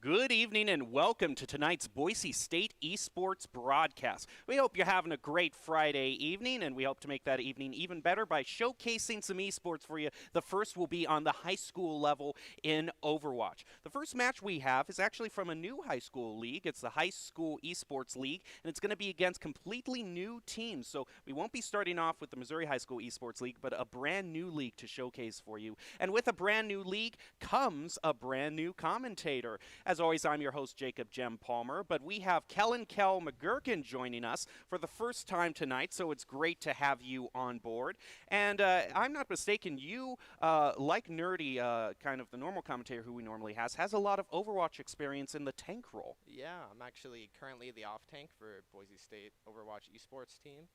Good evening and welcome to tonight's Boise State Esports broadcast. We hope you're having a great Friday evening, and we hope to make that evening even better by showcasing some esports for you. The first will be on the high school level in Overwatch. The first match we have is actually from a new high school league. It's the High School Esports League, and it's going to be against completely new teams. So we won't be starting off with the Missouri High School Esports League, but a brand new league to showcase for you. And with a brand new league comes a brand new commentator. As always, I'm your host, Jacob Jem Palmer, but we have Kellen Kell McGurkin joining us for the first time tonight, so it's great to have you on board. And I'm not mistaken, you, like Nerdy, kind of the normal commentator who we normally has a lot of Overwatch experience in the tank role. Yeah, I'm actually currently the off tank for Boise State Overwatch Esports team.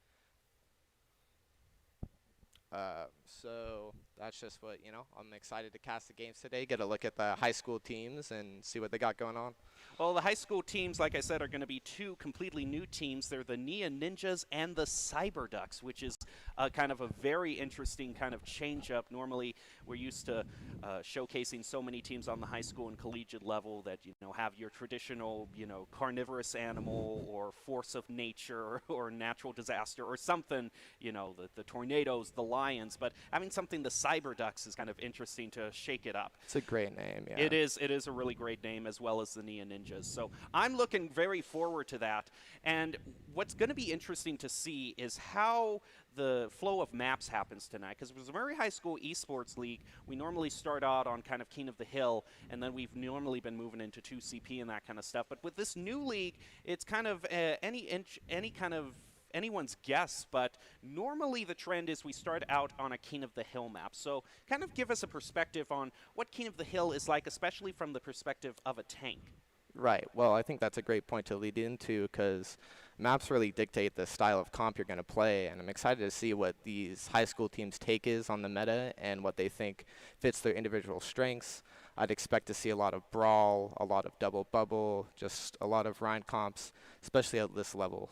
So that's just what, I'm excited to cast the games today, get a look at the high school teams and see what they got going on. Well, the high school teams, like I said, are going to be two completely new teams. They're the Nia Ninjas and the Cyber Ducks, which is kind of a very interesting kind of change-up. Normally, we're used to showcasing so many teams on the high school and collegiate level that, have your traditional, carnivorous animal or force of nature or natural disaster or something, the tornadoes, the lions, but having something the Cyber Ducks is kind of interesting to shake it up. It's a great name, yeah. It is a really great name, as well as the Nia Ninjas. So I'm looking very forward to that. And what's going to be interesting to see is how the flow of maps happens tonight. Because with the Missouri High School Esports League, we normally start out on kind of King of the Hill, and then we've normally been moving into 2CP and that kind of stuff. But with this new league, it's kind of any kind of anyone's guess, but normally the trend is we start out on a King of the Hill map. So kind of give us a perspective on what King of the Hill is like, especially from the perspective of a tank. Right. Well, I think that's a great point to lead into because maps really dictate the style of comp you're going to play, and I'm excited to see what these high school teams' take is on the meta and what they think fits their individual strengths. I'd expect to see a lot of brawl, a lot of double bubble, just a lot of Rhine comps, especially at this level.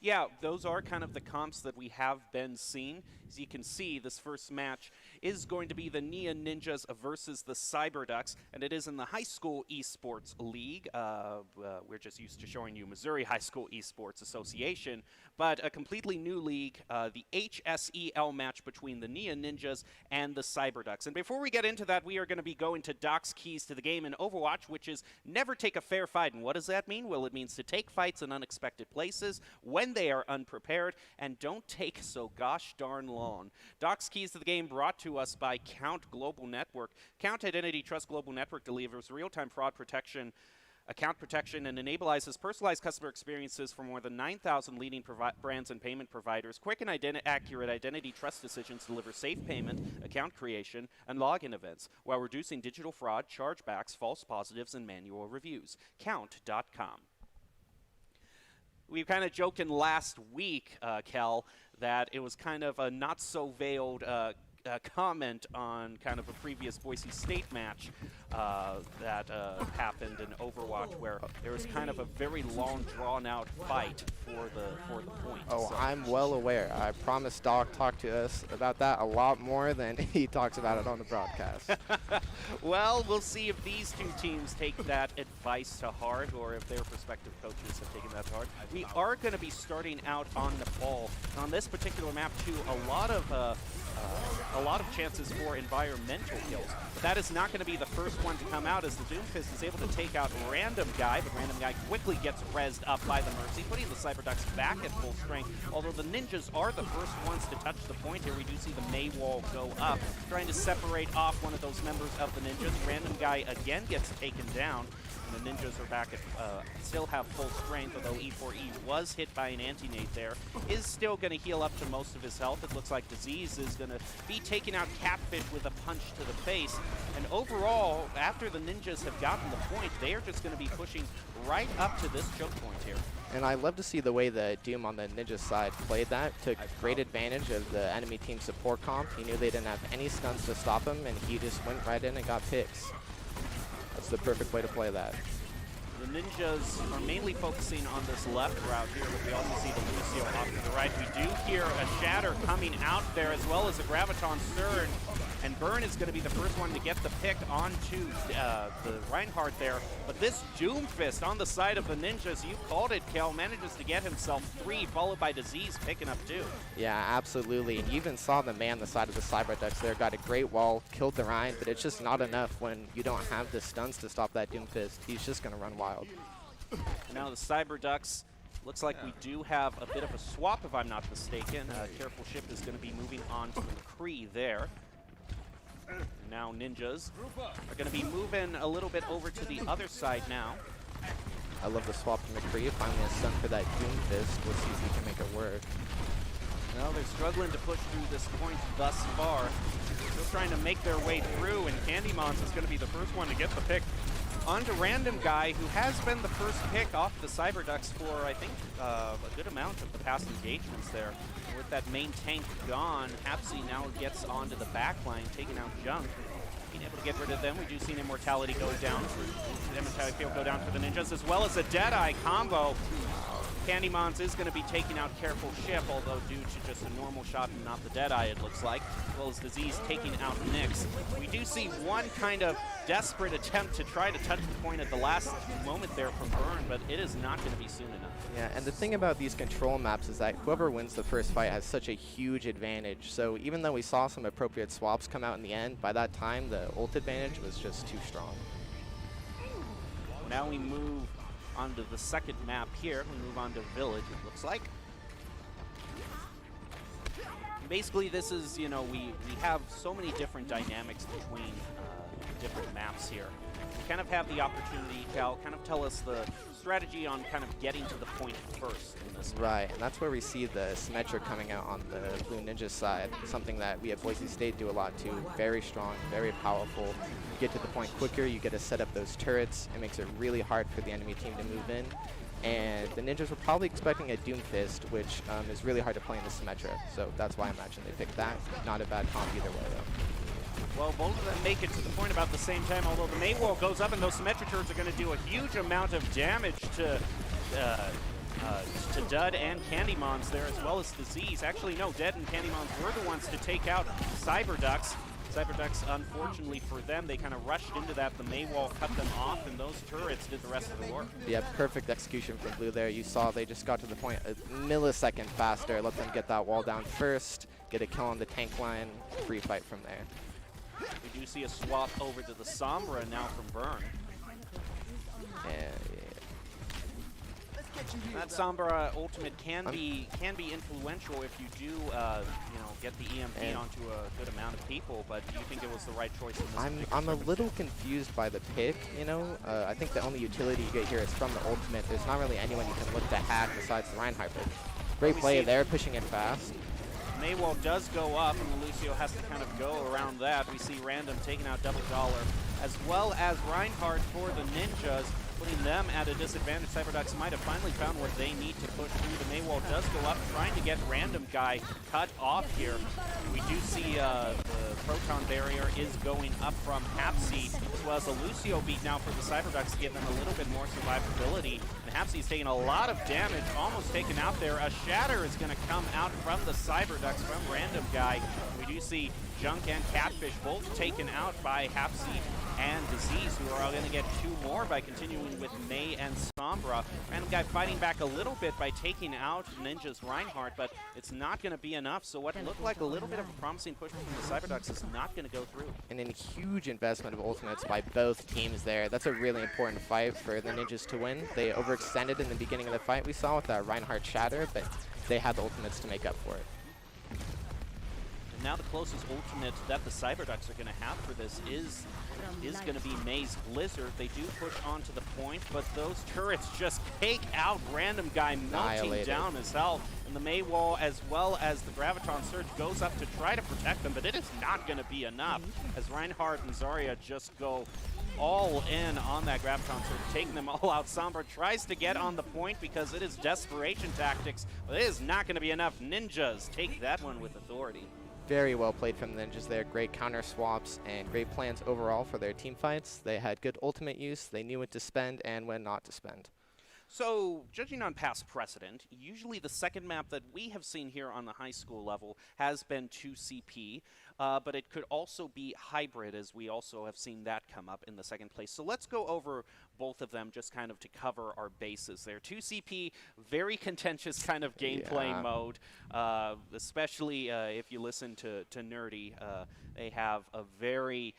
Yeah, those are kind of the comps that we have been seeing. As you can see, this first match is going to be the Nia Ninjas versus the Cyber Ducks, and it is in the High School Esports League. We're just used to showing you Missouri High School Esports Association, but a completely new league, the HSEL match between the Nia Ninjas and the Cyber Ducks. And before we get into that, we are going to be going to Doc's keys to the game in Overwatch, which is never take a fair fight. And what does that mean? Well, it means to take fights in unexpected places when they are unprepared, and don't take so gosh darn long. Doc's keys to the game brought to us by Count Global Network. Count Identity Trust Global Network delivers real-time fraud protection, account protection, and enables personalized customer experiences for more than 9,000 leading brands and payment providers. Quick and accurate identity trust decisions deliver safe payment, account creation, and login events while reducing digital fraud, chargebacks, false positives, and manual reviews. Count.com. We kind of joked in last week, Kel, that it was kind of a not-so-veiled comment on kind of a previous Boise State match that happened in Overwatch, where there was kind of a very long, drawn-out fight for the point. Oh, so. I'm well aware. I promised Doc talked to us about that a lot more than he talks about it on the broadcast. Well, we'll see if these two teams take that advice to heart, or if their respective coaches have taken that to heart. We are going to be starting out on Nepal. On this particular map, too, a lot of chances for environmental kills. But that is not going to be the first one to come out, as the Doomfist is able to take out Random Guy, but Random Guy quickly gets rezzed up by the Mercy, putting the Cyber Ducks back at full strength. Although the Ninjas are the first ones to touch the point here, we do see the May wall go up, trying to separate off one of those members of the Ninjas. Random Guy again gets taken down. The Ninjas are back at, still have full strength, although E4E was hit by an anti-nade there. Is still going to heal up to most of his health. It looks like Disease is going to be taking out Catfish with a punch to the face. And overall, after the Ninjas have gotten the point, they are just going to be pushing right up to this choke point here. And I love to see the way the Doom on the Ninja side played that. Took great advantage of the enemy team support comp. He knew they didn't have any stunts to stop him, and he just went right in and got picks. That's the perfect way to play that. The Ninjas are mainly focusing on this left route here, but we also see the Lucio off to the right. We do hear a Shatter coming out there, as well as a Graviton Surge. And Burn is going to be the first one to get the pick onto the Reinhardt there. But this Doomfist on the side of the Ninjas, you called it, Kel, manages to get himself 3, followed by Disease picking up 2. Yeah, absolutely. And you even saw the man on the side of the Cyberducks there, got a great wall, killed the Rhine, but it's just not enough when you don't have the stuns to stop that Doomfist. He's just going to run wild. And now the Cyberducks, looks like we do have a bit of a swap, if I'm not mistaken. Careful Ship is going to be moving on to McCree there. And now Ninjas are going to be moving a little bit over to the other side now. I love the swap to McCree. Finally a stun for that Doomfist. We'll see if he can make it work. Well, they're struggling to push through this point thus far. Still trying to make their way through, and Candymons is going to be the first one to get the pick onto Random Guy, who has been the first pick off the Cyberducks for, I think, a good amount of the past engagements there. And with that main tank gone, Hapsy now gets onto the back line, taking out Junk. Being able to get rid of them, we do see an Immortality go down for Immortality Field go down for the Ninjas, as well as a Deadeye combo. Candymons is going to be taking out Careful Ship, although due to just a normal shot and not the Deadeye, it looks like, as well as Disease taking out Nyx. We do see one kind of desperate attempt to try to touch the point at the last moment there from Burn, but it is not going to be soon enough. Yeah, and the thing about these control maps is that whoever wins the first fight has such a huge advantage. So even though we saw some appropriate swaps come out in the end, by that time the ult advantage was just too strong. Now we move onto the second map here. We move on to Village, it looks like. Basically, this is, you know, we have so many different dynamics between different maps here. We kind of have the opportunity, Cal, kind of tell us the strategy on kind of getting to the point first in this map. Right, and that's where we see the Symmetra coming out on the Blue Ninja side, something that we at Boise State do a lot too. Very strong, very powerful. You get to the point quicker, you get to set up those turrets. It makes it really hard for the enemy team to move in. And the Ninjas were probably expecting a Doomfist, which is really hard to play in the Symmetra. So that's why I imagine they picked that. Not a bad comp either way though. Well, both of them make it to the point about the same time, although the May Wall goes up and those Symmetra turrets are going to do a huge amount of damage to Dud and Candymons there, as well as Disease. Actually, no, Dead and Candymons were the ones to take out Cyberducks. Cyberducks, unfortunately for them, they kind of rushed into that. The May Wall cut them off, and those turrets did the rest of the work. Yeah, perfect execution from Blue there. You saw they just got to the point a millisecond faster. Let them get that wall down first, get a kill on the tank line, free fight from there. We do see a swap over to the Sombra now from Burn. And that Sombra ultimate can be influential if you do you know, get the EMP onto a good amount of people, but do you think it was the right choice in this I'm a little confused by the pick, you know. I think the only utility you get here is from the ultimate. There's not really anyone you can look to hack besides the Reinhardt. Great play there, pushing it fast. Maywall does go up, and Lucio has to kind of go around that. We see Random taking out Double Dollar, as well as Reinhardt for the Ninjas, putting them at a disadvantage. Cyberducks might have finally found what they need to push through. The Maywall does go up, trying to get Random Guy cut off here. We do see the Proton Barrier is going up from Hapsy, as well as a Lucio beat now for the Cyberducks to give them a little bit more survivability. And Hapsy's taking a lot of damage, almost taken out there. A Shatter is going to come out from the Cyberducks, from Random Guy. We do see Junk and Catfish both taken out by Hapsy and Disease, who are going to get 2 more by continuing with May and Sombra. Random Guy fighting back a little bit by taking out Ninja's Reinhardt, but it's not going to be enough. So what looked like a little bit of a promising push from the Cyberducks is not going to go through. And a huge investment of ultimates by both teams there. That's a really important fight for the Ninjas to win. They overextended in the beginning of the fight, we saw, with that Reinhardt Shatter, but they had the ultimates to make up for it. And now the closest ultimate that the Cyberducks are going to have for this is going to be May's Blizzard. They do push onto the point, but those turrets just take out Random Guy, melting down his health. And the May Wall, as well as the Graviton Surge, goes up to try to protect them, but it is not going to be enough, as Reinhardt and Zarya just go all in on that Graviton Surge, taking them all out. Sombra tries to get on the point because it is desperation tactics, but it is not going to be enough. Ninjas take that one with authority. Very well played from the Ninjas there. Great counter swaps and great plans overall for their team fights. They had good ultimate use. They knew when to spend and when not to spend. So, judging on past precedent, usually the second map that we have seen here on the high school level has been 2CP, but it could also be hybrid, as we also have seen that come up in the second place. So let's go over both of them just kind of to cover our bases there. 2CP, very contentious kind of gameplay mode, especially if you listen to Nerdy. They have a very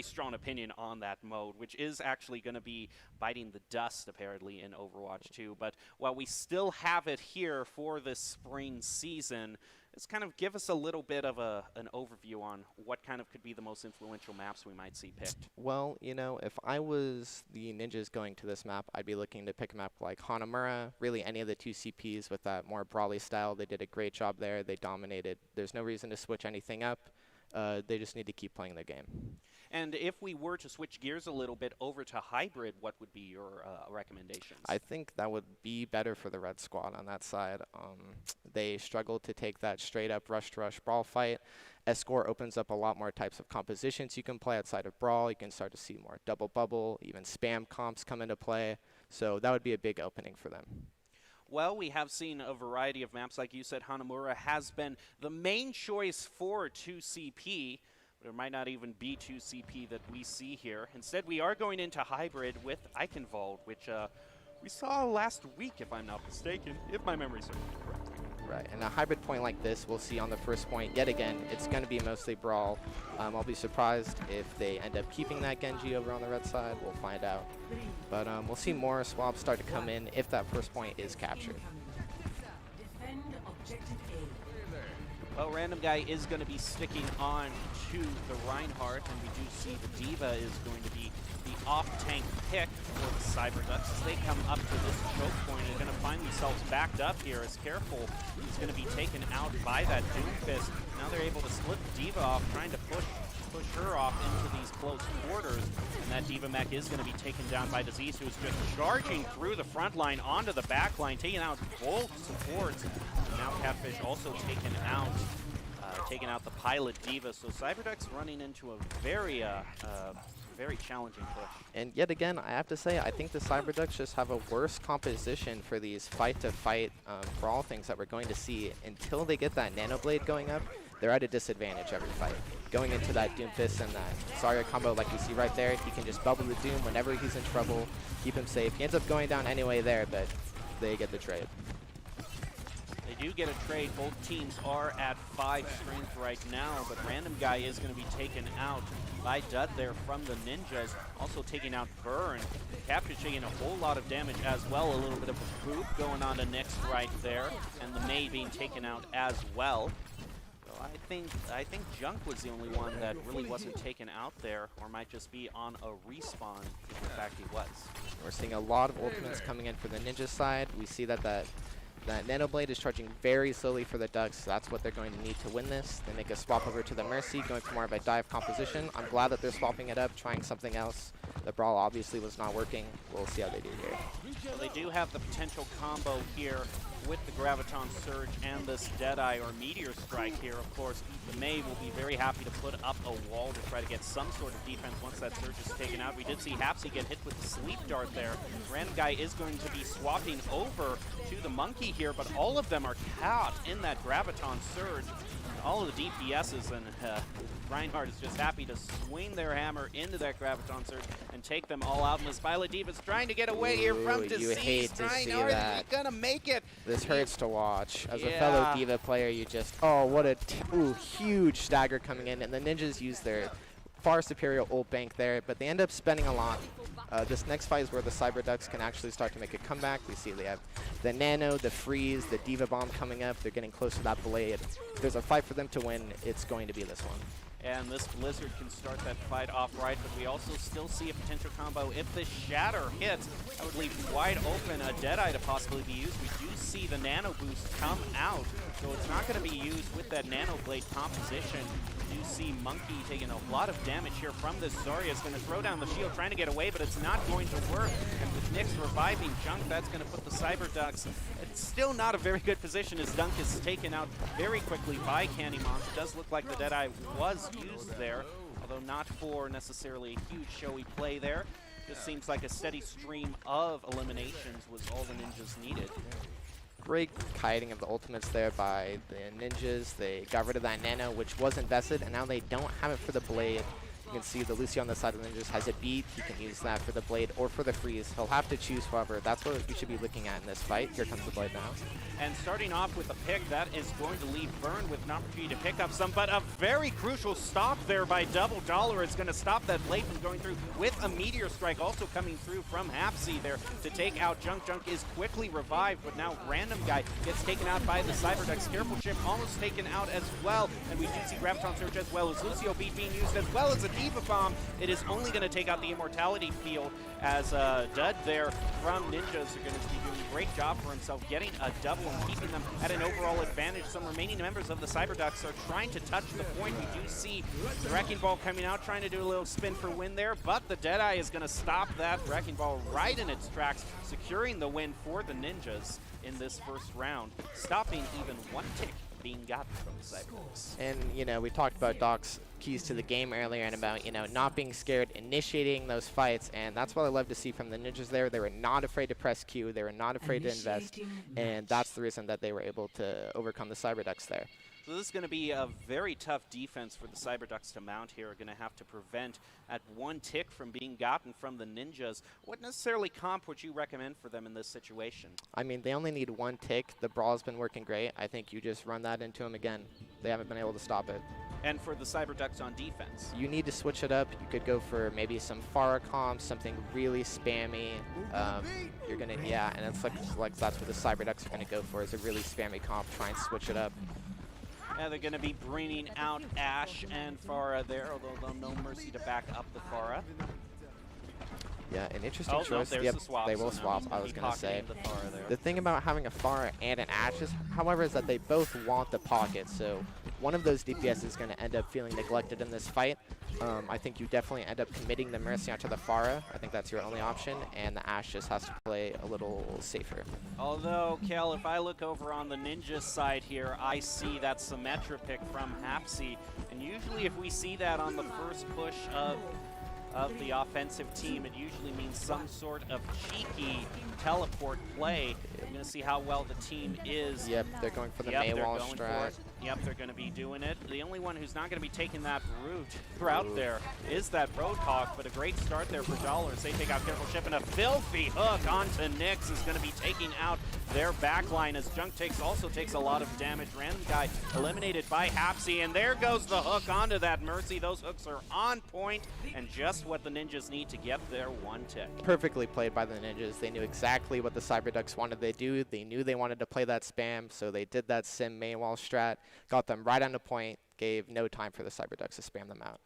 strong opinion on that mode, which is actually going to be biting the dust, apparently, in Overwatch 2. But while we still have it here for this spring season, let's kind of give us a little bit of an overview on what kind of could be the most influential maps we might see picked. Well, you know, if I was the Ninjas going to this map, I'd be looking to pick a map like Hanamura, really any of the 2CPs with that more brawly style. They did a great job there. They dominated. There's no reason to switch anything up. They just need to keep playing their game. And if we were to switch gears a little bit over to hybrid, what would be your recommendations? I think that would be better for the Red Squad on that side. They struggled to take that straight-up rush-to-rush brawl fight. Escort opens up a lot more types of compositions you can play outside of brawl. You can start to see more double bubble, even spam comps come into play. So that would be a big opening for them. Well, we have seen a variety of maps. Like you said, Hanamura has been the main choice for 2CP. There might not even be 2CP that we see here. Instead, we are going into hybrid with Eichenwald, which we saw last week, if I'm not mistaken, if my memory serves me correctly. Right, and a hybrid point like this, we'll see on the first point, yet again, it's going to be mostly brawl. I'll be surprised if they end up keeping that Genji over on the red side. We'll find out. But we'll see more swaps start to come in if that first point is captured. Well, Random Guy is going to be sticking on to the Reinhardt, and we do see the D.Va is going to be the off-tank pick for the Cyberducks. As they come up to this choke point, they're going to find themselves backed up here. As Careful is going to be taken out by that Doomfist. Now they're able to split the D.Va off, trying to push her off into these close quarters. And that D.Va mech is going to be taken down by Disease, who is just charging through the front line onto the back line, taking out both supports. Now Catfish also taken out the pilot D.Va. So Cyberducks running into a very challenging push. And yet again, I have to say, I think the Cyberducks just have a worse composition for these fight-to-fight brawl things that we're going to see. Until they get that Nano Blade going up, they're at a disadvantage every fight. Going into that Doomfist and that Zarya combo like you see right there, he can just bubble the Doom whenever he's in trouble, keep him safe. He ends up going down anyway there, but they get the trade. They do get a trade. Both teams are at 5 strength right now, but Random Guy is going to be taken out by Dud there from the Ninjas. Also taking out Burn. Capture taking a whole lot of damage as well. A little bit of a boop going on to Nyx right there, and the Mei being taken out as well. So I think Junk was the only one that really wasn't taken out there, or might just be on a respawn, if in fact he was. We're seeing a lot of ultimates coming in for the Ninja side. We see that Nano Blade is charging very slowly for the Ducks. So that's what they're going to need to win this. They make a swap over to the Mercy, going for more of a dive composition. I'm glad that they're swapping it up, trying something else. The Brawl obviously was not working. We'll see how they do here. So they do have the potential combo here with the Graviton Surge and this Deadeye or Meteor Strike here. Of course, the Mei will be very happy to put up a wall to try to get some sort of defense once that Surge is taken out. We did see Hapsy get hit with the Sleep Dart there. Random Guy is going to be swapping over to the Monkey here, but all of them are caught in that Graviton Surge. All of the DPSs, and Reinhardt is just happy to swing their hammer into that Graviton Surge and take them all out. And this Violet Diva's trying to get away here from Disease. You hate to see Reinhardt that. is gonna make it. This hurts to watch. As a fellow D.Va player, you just, oh, what a huge stagger coming in. And the Ninjas use their far superior ult bank there, but they end up spending a lot. This next fight is where the Cyberducks can actually start to make a comeback. We see they have the Nano, the Freeze, the D.Va Bomb coming up. They're getting close to that Blade. If there's a fight for them to win, it's going to be this one. And this Blizzard can start that fight off right, but we also still see a potential combo. If this Shatter hits, that would leave wide open a Deadeye to possibly be used. We do see the Nano Boost come out, so it's not going to be used with that Nano Blade composition. do see Monkey taking a lot of damage here from this Zarya. Is going to throw down the shield, trying to get away, but it's not going to work. And with Nyx reviving Junk, that's going to put the Cyber Ducks. It's still not a very good position as Dunk is taken out very quickly by Candy Monster. It does look like the Deadeye was used there, although not for necessarily a huge showy play there. Just seems like a steady stream of eliminations was all the Ninjas needed. Great kiting of the ultimates there by the Ninjas. They got rid of that Nano, which was invested, and now they don't have it for the Blade. You can see the Lucio on the side of the Ninjas has a beat. He can use that for the Blade or for the freeze. He'll have to choose, however. That's what we should be looking at in this fight. Here comes the Blade now. And starting off with a pick, that is going to leave Burn with an opportunity to pick up some, but a very crucial stop there by Double Dollar is going to stop that Blade from going through with a Meteor Strike also coming through from Hapsy there to take out Junk. Junk is quickly revived, but now Random Guy gets taken out by the Cyberducks. Careful Chip almost taken out as well, and we do see Graviton Surge as well as Lucio beat being used as well as a Diva Bomb. It is only going to take out the Immortality Field as Dud there from Ninjas are going to be doing a great job for himself, getting a double and keeping them at an overall advantage. Some remaining members of the Cyberducks are trying to touch the point. We do see Wrecking Ball coming out, trying to do a little spin for win there, but the Deadeye is going to stop that Wrecking Ball right in its tracks, securing the win for the Ninjas in this first round, stopping even one tick being gotten from the Cyberducks. And, you know, we talked about Doc's keys to the game earlier and about, you know, not being scared, initiating those fights, and that's what I love to see from the Ninjas there. They were not afraid to press Q, they were not afraid to invest, and that's the reason that they were able to overcome the Cyberducks there. So this is going to be a very tough defense for the Cyberducks to mount here. Are going to have to prevent at one tick from being gotten from the Ninjas. What necessarily comp would you recommend for them in this situation? I mean, they only need one tick. The brawl's been working great. I think you just run that into them again. They haven't been able to stop it. And for the Cyberducks on defense? You need to switch it up. You could go for maybe some Pharah comp, something really spammy. You're going to, yeah, and it's like that's what the Cyberducks are going to go for, is a really spammy comp. Try and switch it up. Yeah, they're going to be bringing out Ashe and Pharah there, although they'll no mercy to back up the Pharah. Yeah, an interesting choice. No, there's yep, the swap, they will so swap, I was going to say. The thing about having a Pharah and an Ashe, however, is that they both want the pocket, so one of those DPS is going to end up feeling neglected in this fight. I think you definitely end up committing the Mercy onto the Pharah. I think that's your only option, and the Ashe just has to play a little safer. Although, Kel, if I look over on the Ninja side here, I see that Symmetra pick from Hapsy, and usually if we see that on the first push of the offensive team, it usually means some sort of cheeky teleport play. I'm going to see how well the team is. Yep, they're going for the Maywall strat. Yep, they're going to be doing it. The only one who's not going to be taking that route there is that Roadhog, but a great start there for Dollars. They take out Careful Chip, and a filthy hook onto Nyx is going to be taking out their backline as Junk also takes a lot of damage. Random Guy eliminated by Hapsy, and there goes the hook onto that Mercy. Those hooks are on point and just what the Ninjas need to get their one tick. Perfectly played by the Ninjas. They knew exactly what the Cyberducks wanted to do. They knew they wanted to play that spam, so they did that Sim Maywall strat, got them right on the point, gave no time for the Cyberducks to spam them out.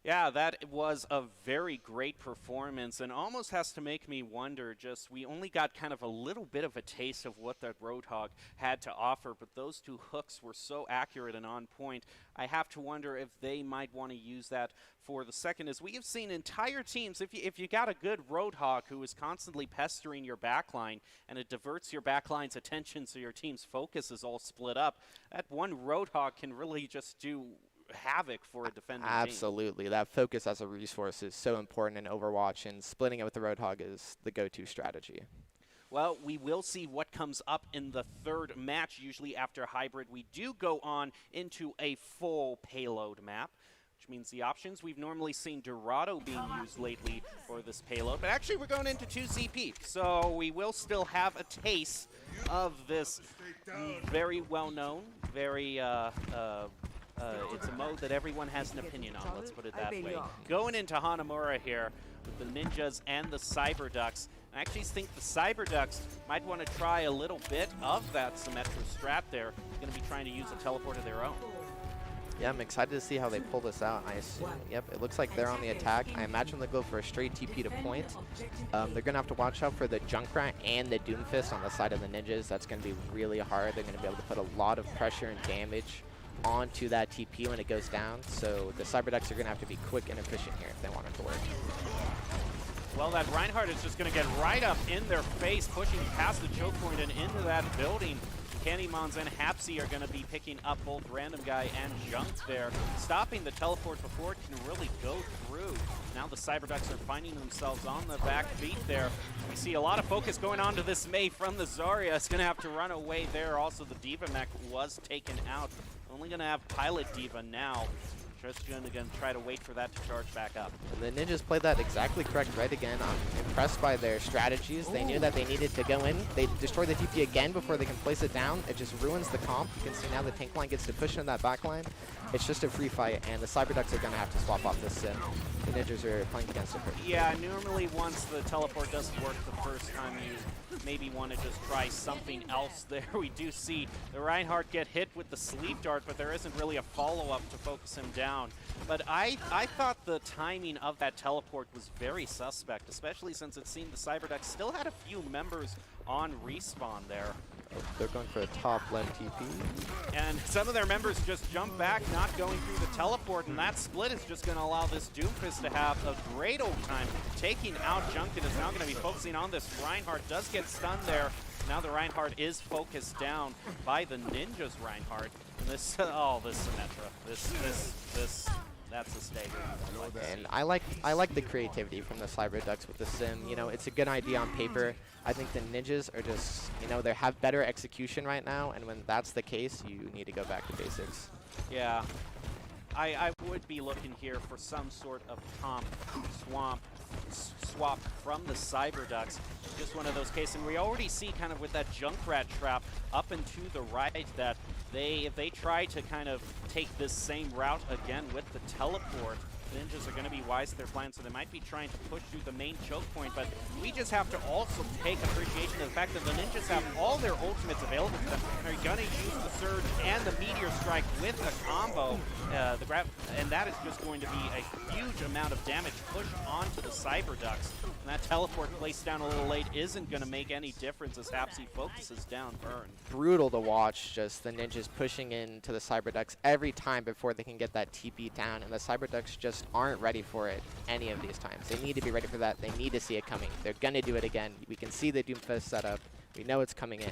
Yeah, that was a very great performance, and almost has to make me wonder, just we only got kind of a little bit of a taste of what that Roadhog had to offer, but those two hooks were so accurate and on point. I have to wonder if they might want to use that for the second, as we have seen entire teams, if you got a good Roadhog who is constantly pestering your backline, and it diverts your backline's attention so your team's focus is all split up, that one Roadhog can really just do havoc for a defending Absolutely. team. That focus as a resource is so important in Overwatch, and splitting it with the Roadhog is the go-to strategy. Well, we will see what comes up in the third match. Usually after Hybrid, we do go on into a full payload map, which means the options we've normally seen Dorado being used lately for this payload, but actually we're going into 2CP, so we will still have a taste of this very well-known, very it's a mode that everyone has an opinion on, let's put it that way. Going into Hanamura here with the Ninjas and the Cyberducks. I actually think the Cyberducks might want to try a little bit of that Symmetra strat there. They're going to be trying to use a teleport of their own. Yeah, I'm excited to see how they pull this out. I assume, yep, it looks like they're on the attack. I imagine they'll go for a straight TP to point. They're going to have to watch out for the Junkrat and the Doomfist on the side of the Ninjas. That's going to be really hard. They're going to be able to put a lot of pressure and damage onto that TP when it goes down. So the Cyberducks are going to have to be quick and efficient here if they want it to work. Well, that Reinhardt is just going to get right up in their face, pushing past the choke point and into that building. Candymons and Hapsy are going to be picking up both Random Guy and Junk there, stopping the teleport before it can really go through. Now the Cyberducks are finding themselves on the back feet there. We see a lot of focus going on to this Mei from the Zarya. It's going to have to run away there. Also, the D.Va mech was taken out. Only going to have Pilot D.Va now. Just going to try to wait for that to charge back up. And the Ninjas played that exactly correct right again. I'm impressed by their strategies. They knew that they needed to go in. They destroy the TP again before they can place it down. It just ruins the comp. You can see now the tank line gets to push in that back line. It's just a free fight, and the Cyberducks are going to have to swap off this sim. The Ninjas are playing against it. Yeah, normally once the teleport doesn't work the first time, you maybe want to just try something else there. We do see the Reinhardt get hit with the sleep dart, but there isn't really a follow-up to focus him down. But I thought the timing of that teleport was very suspect, especially since it seemed the Cyberducks still had a few members on respawn there. Oh, they're going for a top left TP. And some of their members just jump back, not going through the teleport, and that split is just going to allow this Doomfist to have a great old time. Taking out Junkin is now going to be focusing on this. Reinhardt does get stunned there. Now the Reinhardt is focused down by the Ninjas Reinhardt. And this, oh, this Symmetra, that's a stagger. And I like the creativity from the Cyberducks with the sim. You know, it's a good idea on paper. I think the Ninjas are just, you know, they have better execution right now, and when that's the case, you need to go back to basics. Yeah, I would be looking here for some sort of comp swap from the Cyberducks. Just one of those cases, and we already see kind of with that Junkrat trap up and to the right that if they try to kind of take this same route again with the teleport, Ninjas are going to be wise to their plan, so they might be trying to push through the main choke point, but we just have to also take appreciation of the fact that the Ninjas have all their ultimates available to them. They're going to use the Surge and the Meteor Strike with a combo, and that is just going to be a huge amount of damage pushed onto the Cyberducks. And that teleport placed down a little late isn't going to make any difference as Hapsy focuses down Burn. Brutal to watch, just the Ninjas pushing into the Cyberducks every time before they can get that TP down, and the Cyberducks just aren't ready for it any of these times. They need to be ready for that. They need to see it coming. They're going to do it again. We can see the Doomfist setup. We know it's coming in.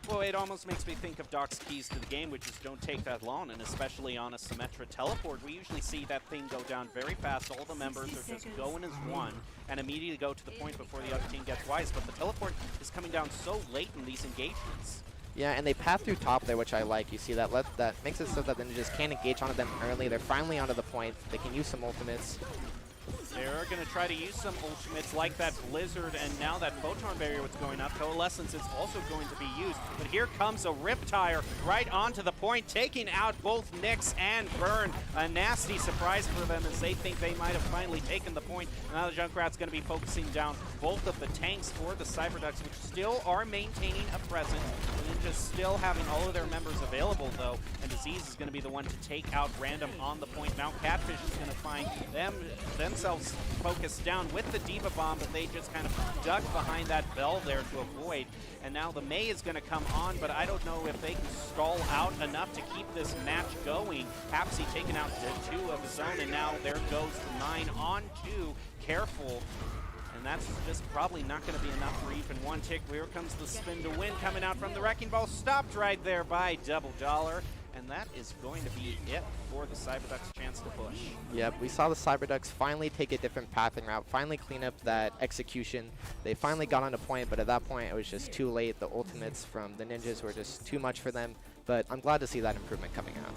Well, it almost makes me think of Doc's keys to the game, which is don't take that long, and especially on a Symmetra teleport, we usually see that thing go down very fast. All the members are just going as one and immediately go to the point before the other team gets wise, but the teleport is coming down so late in these engagements. Yeah, and they path through top there, which I like. You see that that makes it so that the Ninjas can't engage onto them early. They're finally onto the point. They can use some ultimates. They're going to try to use some ultimates like that Blizzard, and now that Photon Barrier was going up, Coalescence is also going to be used. But here comes a Riptire right onto the point, taking out both Nyx and Burn. A nasty surprise for them as they think they might have finally taken the point. Now the Junkrat's going to be focusing down both of the tanks for the Cyberducks, which still are maintaining a presence. The Ninjas still having all of their members available, though, and Disease is going to be the one to take out Random on the point. Now Catfish is going to find themselves focused down with the D.Va bomb, but they just kind of duck behind that bell there to avoid. And now the Mei is going to come on, but I don't know if they can stall out enough to keep this match going. Hapsy taking out the 2 of his own, and now there goes the 9 on 2. Careful. And that's just probably not going to be enough for even one tick. Here comes the spin to win coming out from the Wrecking Ball. Stopped right there by Double Dollar. And that is going to be it for the Cyberducks' chance to push. Yep, we saw the Cyberducks finally take a different pathing route, finally clean up that execution. They finally got on a point, but at that point it was just too late. The ultimates from the Ninjas were just too much for them, but I'm glad to see that improvement coming out.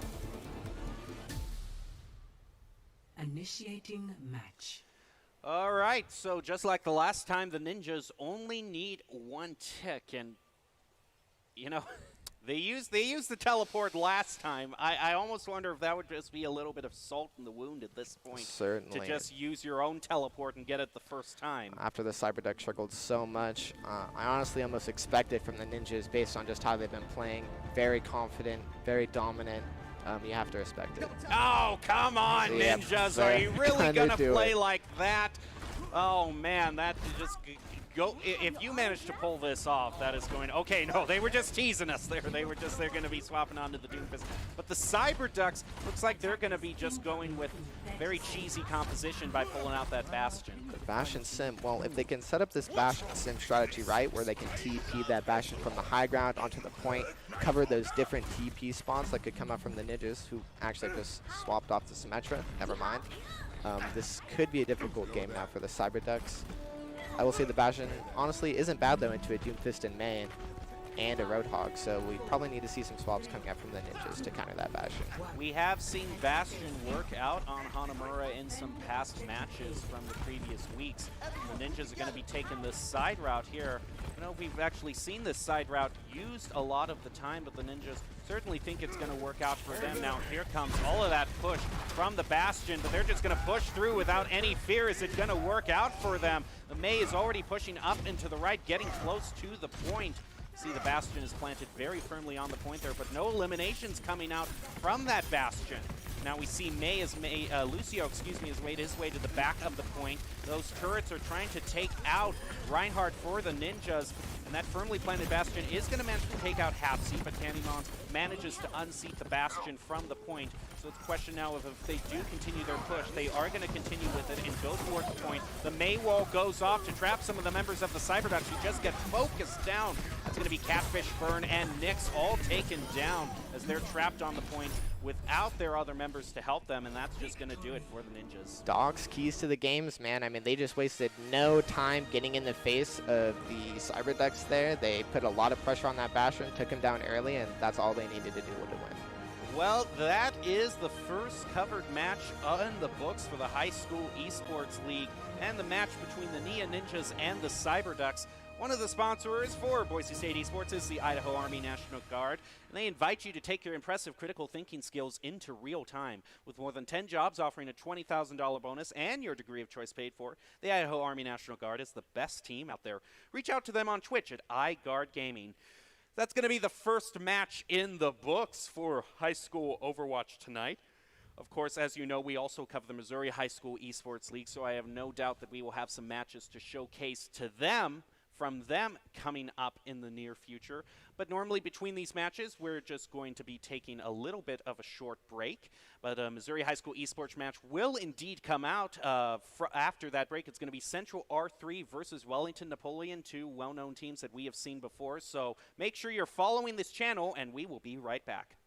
Initiating match. All right, so just like the last time, the Ninjas only need 1 tick, and, you know... They used the teleport last time. I almost wonder if that would just be a little bit of salt in the wound at this point. Certainly. To just use your own teleport and get it the first time. After the Cyberduck struggled so much, I honestly almost expected from the Ninjas based on just how they've been playing. Very confident, very dominant. You have to respect it. Oh, come on, Ninjas. Are you really going to play like that? Oh, man, that just if you manage to pull this off, that is going. Okay, no, they were just teasing us there. They're going to be swapping onto the Doomfist. But the Cyber Ducks looks like they're going to be just going with very cheesy composition by pulling out that Bastion. The Bastion Sim, well, if they can set up this Bastion Sim strategy right, where they can TP that Bastion from the high ground onto the point, cover those different TP spawns that could come up from the Ninjas, who actually just swapped off the Symmetra. Never mind. This could be a difficult game now for the Cyber Ducks. I will say the Bastion honestly isn't bad though into a Doomfist in main and a Roadhog, so we probably need to see some swaps coming up from the Ninjas to counter that Bastion. We have seen Bastion work out on Hanamura in some past matches from the previous weeks. The Ninjas are going to be taking this side route here. You know, we've actually seen this side route used a lot of the time, but the Ninjas certainly think it's going to work out for them. Now here comes all of that push from the Bastion, but they're just going to push through without any fear. Is it going to work out for them? The May is already pushing up and to the right, getting close to the point. See, the Bastion is planted very firmly on the point there, but no eliminations coming out from that Bastion. Now we see Lucio, has made his way to the back of the point. Those turrets are trying to take out Reinhardt for the Ninjas, and that firmly planted Bastion is going to manage to take out Half-Seat, but Candymon manages to unseat the Bastion from the point. So it's a question now of if they do continue their push, they are going to continue with it and go towards the point. The May wall goes off to trap some of the members of the Cyberducks who just get focused down. That's going to be Catfish, Burn, and Nyx all taken down as they're trapped on the point without their other members to help them, and that's just going to do it for the Ninjas. Dogs keys to the games, man. I mean, they just wasted no time getting in the face of the Cyberducks there. They put a lot of pressure on that Bastion, took him down early, and that's all they needed to do to win. Well, that is the first covered match on the books for the High School Esports League and the match between the Nia Ninjas and the Cyberducks. One of the sponsors for Boise State Esports is the Idaho Army National Guard, and they invite you to take your impressive critical thinking skills into real time. With more than 10 jobs offering a $20,000 bonus and your degree of choice paid for, the Idaho Army National Guard is the best team out there. Reach out to them on Twitch at iGuardGaming. That's going to be the first match in the books for High School Overwatch tonight. Of course, as you know, we also cover the Missouri High School Esports League, so I have no doubt that we will have some matches to showcase to them from them coming up in the near future. But normally between these matches, we're just going to be taking a little bit of a short break. But a Missouri High School Esports match will indeed come out after that break. It's going to be Central R3 versus Wellington Napoleon, two well-known teams that we have seen before. So make sure you're following this channel, and we will be right back.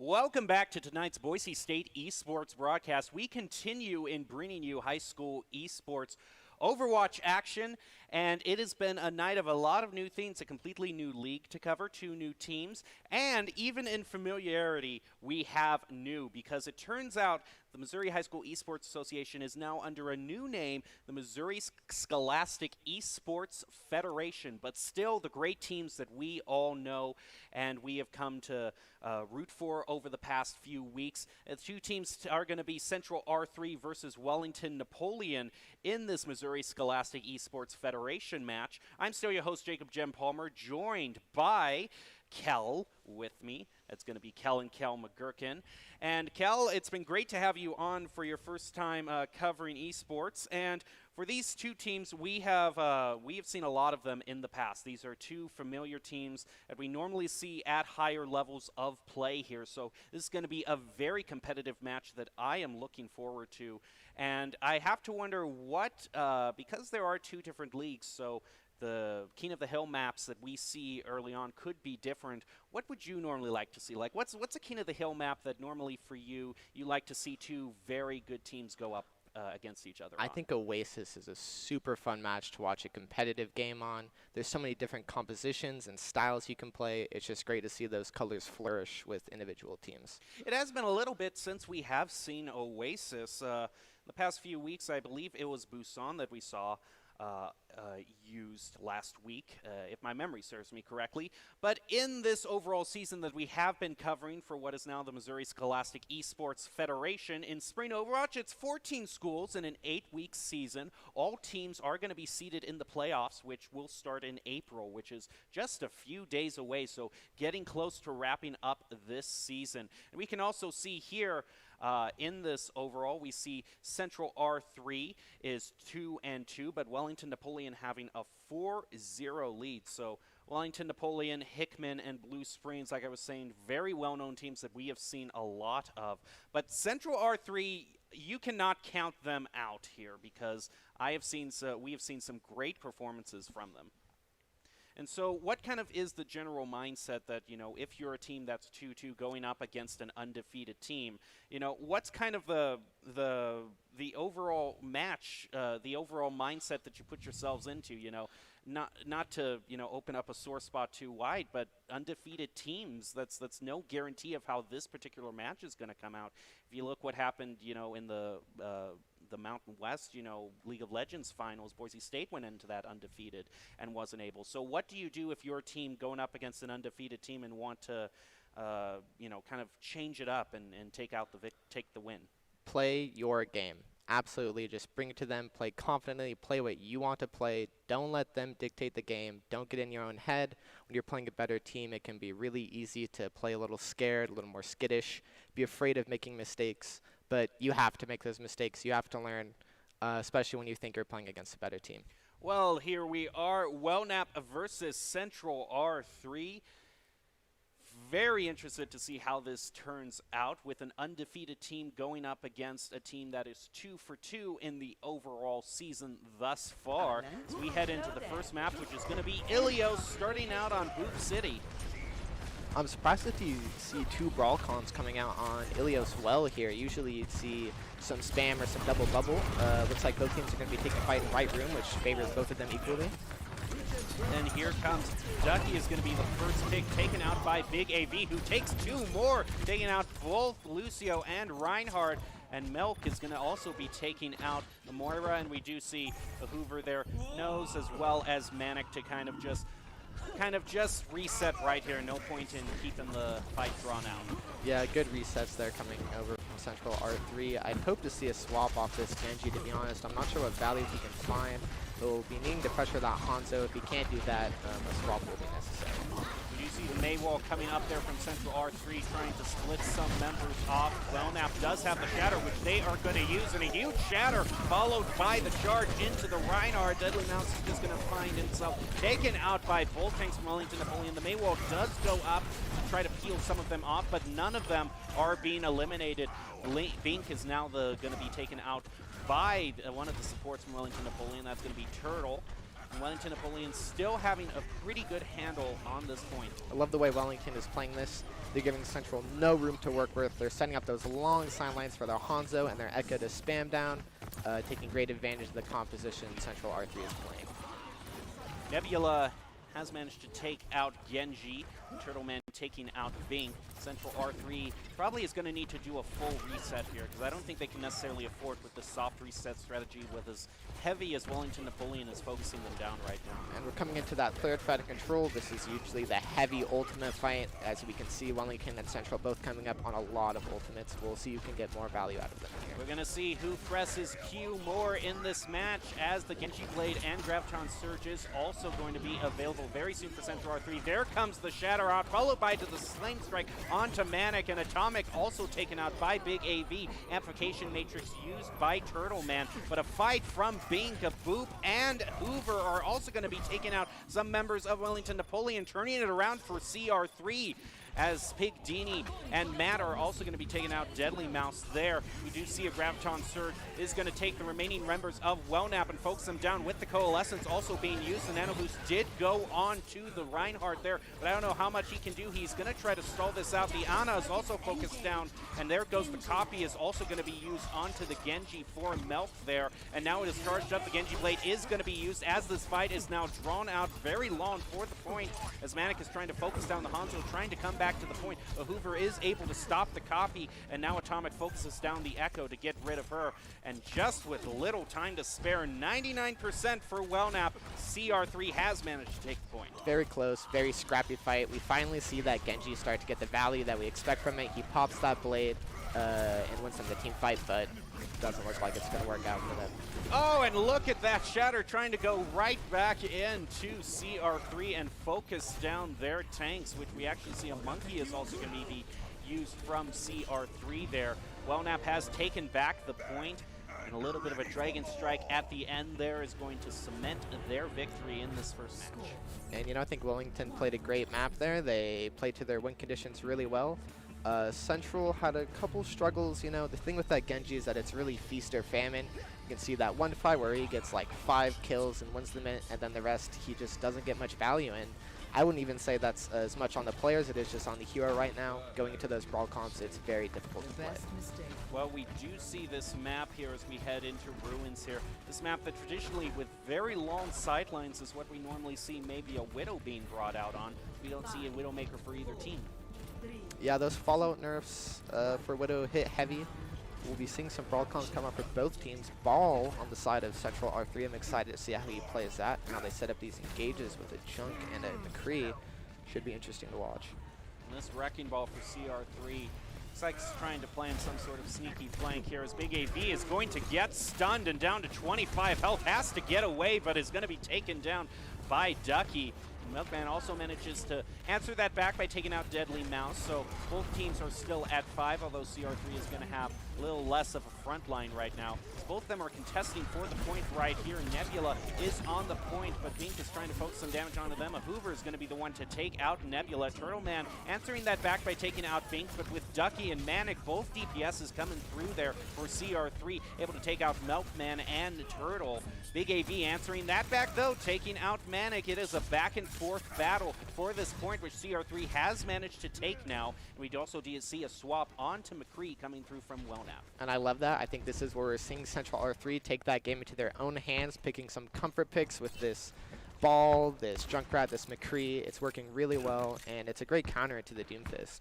Welcome back to tonight's Boise State Esports broadcast. We continue in bringing you high school esports Overwatch action, and it has been a night of a lot of new things, a completely new league to cover, 2 new teams, and even in familiarity, we have new, because it turns out the Missouri High School Esports Association is now under a new name, the Missouri Scholastic Esports Federation, but still the great teams that we all know and we have come to root for over the past few weeks. The 2 teams are going to be Central R3 versus Wellington Napoleon in this Missouri Scholastic Esports Federation match. I'm still your host, Jacob Jem Palmer, joined by Kel with me. That's going to be Kel and Kel McGurkin. And Kel, it's been great to have you on for your first time covering esports. And for these 2 teams, we have seen a lot of them in the past. These are 2 familiar teams that we normally see at higher levels of play here. So this is going to be a very competitive match that I am looking forward to. And I have to wonder what, because there are 2 different leagues, so the King of the Hill maps that we see early on could be different. What would you normally like to see? Like, what's a King of the Hill map that normally for you like to see 2 very good teams go up against each other? I think Oasis is a super fun match to watch a competitive game on. There's so many different compositions and styles you can play. It's just great to see those colors flourish with individual teams. It has been a little bit since we have seen Oasis. The past few weeks, I believe it was Busan that we saw used last week, if my memory serves me correctly. But in this overall season that we have been covering for what is now the Missouri Scholastic Esports Federation, in Spring Overwatch, it's 14 schools in an 8-week season. All teams are going to be seeded in the playoffs, which will start in April, which is just a few days away. So getting close to wrapping up this season. And we can also see here in this overall, we see Central R3 is 2-2, but Wellington Napoleon having a 4-0 lead. So Wellington Napoleon, Hickman, and Blue Springs, like I was saying, very well-known teams that we have seen a lot of. But Central R3, you cannot count them out here, because we have seen some great performances from them. And so what kind of is the general mindset that, if you're a team that's 2-2 going up against an undefeated team, what's kind of the overall match, the overall mindset that you put yourselves into, not to, open up a sore spot too wide, but undefeated teams, that's no guarantee of how this particular match is going to come out. If you look what happened, in the Mountain West, League of Legends finals, Boise State went into that undefeated and wasn't able. So what do you do if your team going up against an undefeated team and want to, kind of change it up and take the win? Play your game. Absolutely. Just bring it to them. Play confidently. Play what you want to play. Don't let them dictate the game. Don't get in your own head. When you're playing a better team, it can be really easy to play a little scared, a little more skittish, be afraid of making mistakes. But you have to make those mistakes. You have to learn, especially when you think you're playing against a better team. Well, here we are, Wellnap versus Central R3. Very interested to see how this turns out, with an undefeated team going up against a team that is 2-for-2 in the overall season thus far. So we head into the first map, which is going to be Ilios starting out on Boop City. I'm surprised if you see 2 brawl cons coming out on Ilios well here. Usually you'd see some spam or some double bubble. Looks like both teams are going to be taking a fight in right room, which favors both of them equally. And here comes Ducky, is going to be the first pick, taken out by Big AV, who takes 2 more, taking out both Lucio and Reinhardt. And Milk is going to also be taking out the Moira, and we do see the Hoover there, Nose, as well as Manic to kind of just reset right here. No point in keeping the fight drawn out. Yeah, good resets there coming over from Central R3. I'd hope to see a swap off this Genji, to be honest. I'm not sure what values he can find. He'll be needing to pressure that Hanzo. If he can't do that, a swap will be necessary. We do see the Maywall coming up there from Central R3, trying to split some members off. Wellnap does have the Shatter, which they are going to use, and a huge Shatter followed by the charge into the Reinhardt. Deadly Mouse is just going to find himself taken out by both tanks from Wellington Napoleon. The Maywall does go up to try to peel some of them off, but none of them are being eliminated. Bink is now going to be taken out by one of the supports from Wellington Napoleon. That's going to be Turtle. Wellington Napoleon still having a pretty good handle on this point. I love the way Wellington is playing this. They're giving Central no room to work with. They're setting up those long sidelines for their Hanzo and their Echo to spam down, taking great advantage of the composition Central R3 is playing. Nebula has managed to take out Genji. Turtleman taking out Bing. Central R3 probably is going to need to do a full reset here, because I don't think they can necessarily afford with the soft reset strategy with as heavy as Wellington Napoleon is focusing them down right now. And we're coming into that third fight of control. This is usually the heavy ultimate fight. As we can see, Wellington and Central both coming up on a lot of ultimates. We'll see who can get more value out of them here. We're going to see who presses Q more in this match, as the Genji Blade and Graviton Surge is also going to be available very soon for Central R3. There comes the Shatter out, followed by the Flame Strike onto Manic, and Atomic also taken out by Big AV. Amplification Matrix used by Turtleman, but a fight from Bink, Boop, and Hoover are also going to be taking out some members of Wellington Napoleon, turning it around for CR3. As Pig Dini and Matt are also going to be taking out Deadly Mouse there. We do see a Graviton Surge is going to take the remaining members of Wellnap and focus them down with the Coalescence also being used. The Nano Boost did go on to the Reinhardt there, but I don't know how much he can do. He's going to try to stall this out. The Ana is also focused down, and there goes the copy is also going to be used onto the Genji for Melt there. And now it is charged up. The Genji Blade is going to be used as this fight is now drawn out very long for the point, as Manic is trying to focus down the Hanzo, trying to come back to the point. Hoover is able to stop the copy, and now Atomic focuses down the Echo to get rid of her. And just with little time to spare, 99% for Wellnap, CR3 has managed to take the point. Very close, very scrappy fight. We finally see that Genji start to get the value that we expect from it. He pops that blade and wins them the team fight, but it doesn't look like it's going to work out for them. Oh, and look at that Shatter trying to go right back into CR3 and focus down their tanks, which we actually see a Monkey is also going to be used from CR3 there. Wellnap has taken back the point, and a little bit of a Dragon Strike at the end there is going to cement their victory in this first match. And, you know, I think Wellington played a great map there. They played to their win conditions really well. Central had a couple struggles. You know, the thing with that Genji is that it's really feast or famine. You can see that one fight where he gets like 5 kills and wins the minute, and then the rest he just doesn't get much value in. I wouldn't even say that's as much on the players, it is just on the hero right now. Going into those brawl comps, it's very difficult to play. Well, we do see this map here as we head into Ruins here. This map that traditionally with very long sidelines is what we normally see maybe a Widow being brought out on. We don't see a Widowmaker for either team. Yeah, those Fallout nerfs for Widow hit heavy. We'll be seeing some brawl comps come up for both teams. Ball on the side of Central R3. I'm excited to see how he plays that and how they set up these engages with a Chunk and a McCree. Should be interesting to watch. And this Wrecking Ball for CR3 looks like he's trying to plan some sort of sneaky flank here, as Big AV is going to get stunned and down to 25 health. Has to get away, but is going to be taken down by Ducky. Milkman also manages to answer that back by taking out Deadly Mouse, so both teams are still at 5, although CR3 is going to have a little less of a front line right now. Both of them are contesting for the point right here. Nebula is on the point, but Bink is trying to focus some damage onto them. A Hoover is going to be the one to take out Nebula. Turtleman answering that back by taking out Bink, but with Ducky and Manic, both DPSs coming through there for CR3, able to take out Milkman and Turtle. Big AV answering that back, though, taking out Manic. It is a back and forth battle for this point, which CR3 has managed to take now. And we also see a swap onto McCree coming through from Wellnap. And I love that. I think this is where we're seeing Central R3 take that game into their own hands, picking some comfort picks with this Ball, this Junkrat, this McCree. It's working really well, and it's a great counter to the Doomfist.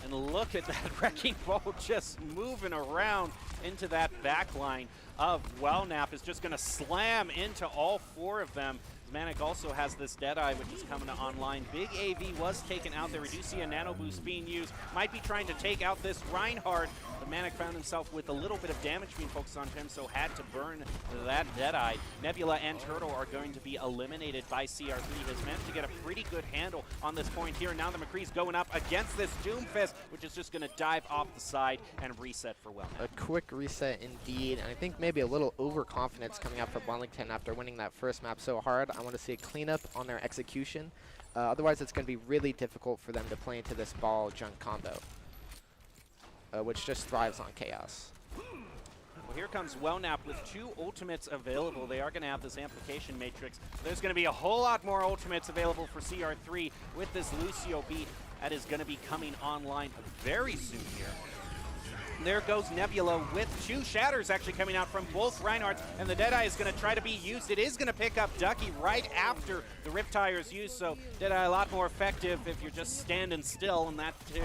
And look at that Wrecking Ball just moving around into that back line of Wellnap. Is just going to slam into all 4 of them. Manic also has this Deadeye, which is coming online. Big AV was taken out there. We do see a Nano Boost being used. Might be trying to take out this Reinhardt, but Manic found himself with a little bit of damage being focused on him, so had to burn that Deadeye. Nebula and Turtle are going to be eliminated by CR3. He has managed to get a pretty good handle on this point here. Now the McCree's going up against this Doomfist, which is just going to dive off the side and reset for Wellnap. A quick reset indeed, and I think maybe a little overconfidence coming out from Wellington after winning that first map so hard. I want to see a cleanup on their execution. Otherwise, it's going to be really difficult for them to play into this Ball Junk combo, which just thrives on chaos. Well, here comes Wellnap with 2 ultimates available. They are going to have this amplification matrix. There's going to be a whole lot more ultimates available for CR3 with this Lucio beat that is going to be coming online very soon here. There goes Nebula with 2 shatters actually coming out from both Reinhardts, and the Deadeye is going to try to be used. It is going to pick up Ducky right after the Riptire is used, so Deadeye a lot more effective if you're just standing still, and that it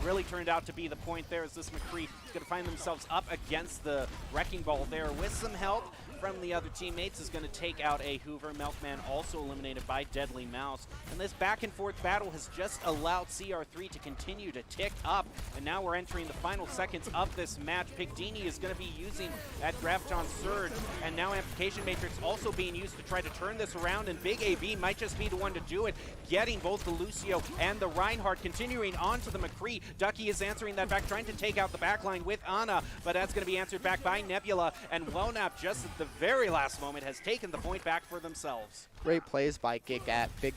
really turned out to be the point there as this McCree is going to find themselves up against the Wrecking Ball there with some help from the other teammates is going to take out a Hoover. Milkman also eliminated by Deadly Mouse. And this back and forth battle has just allowed CR3 to continue to tick up. And now we're entering the final seconds of this match. Pigdini is going to be using that Graviton Surge. And now Amplification Matrix also being used to try to turn this around. And Big AB might just be the one to do it, getting both the Lucio and the Reinhardt, continuing on to the McCree. Ducky is answering that back, trying to take out the backline with Ana, but that's going to be answered back by Nebula. And Wellnap just at the very last moment has taken the point back for themselves. Great plays by Big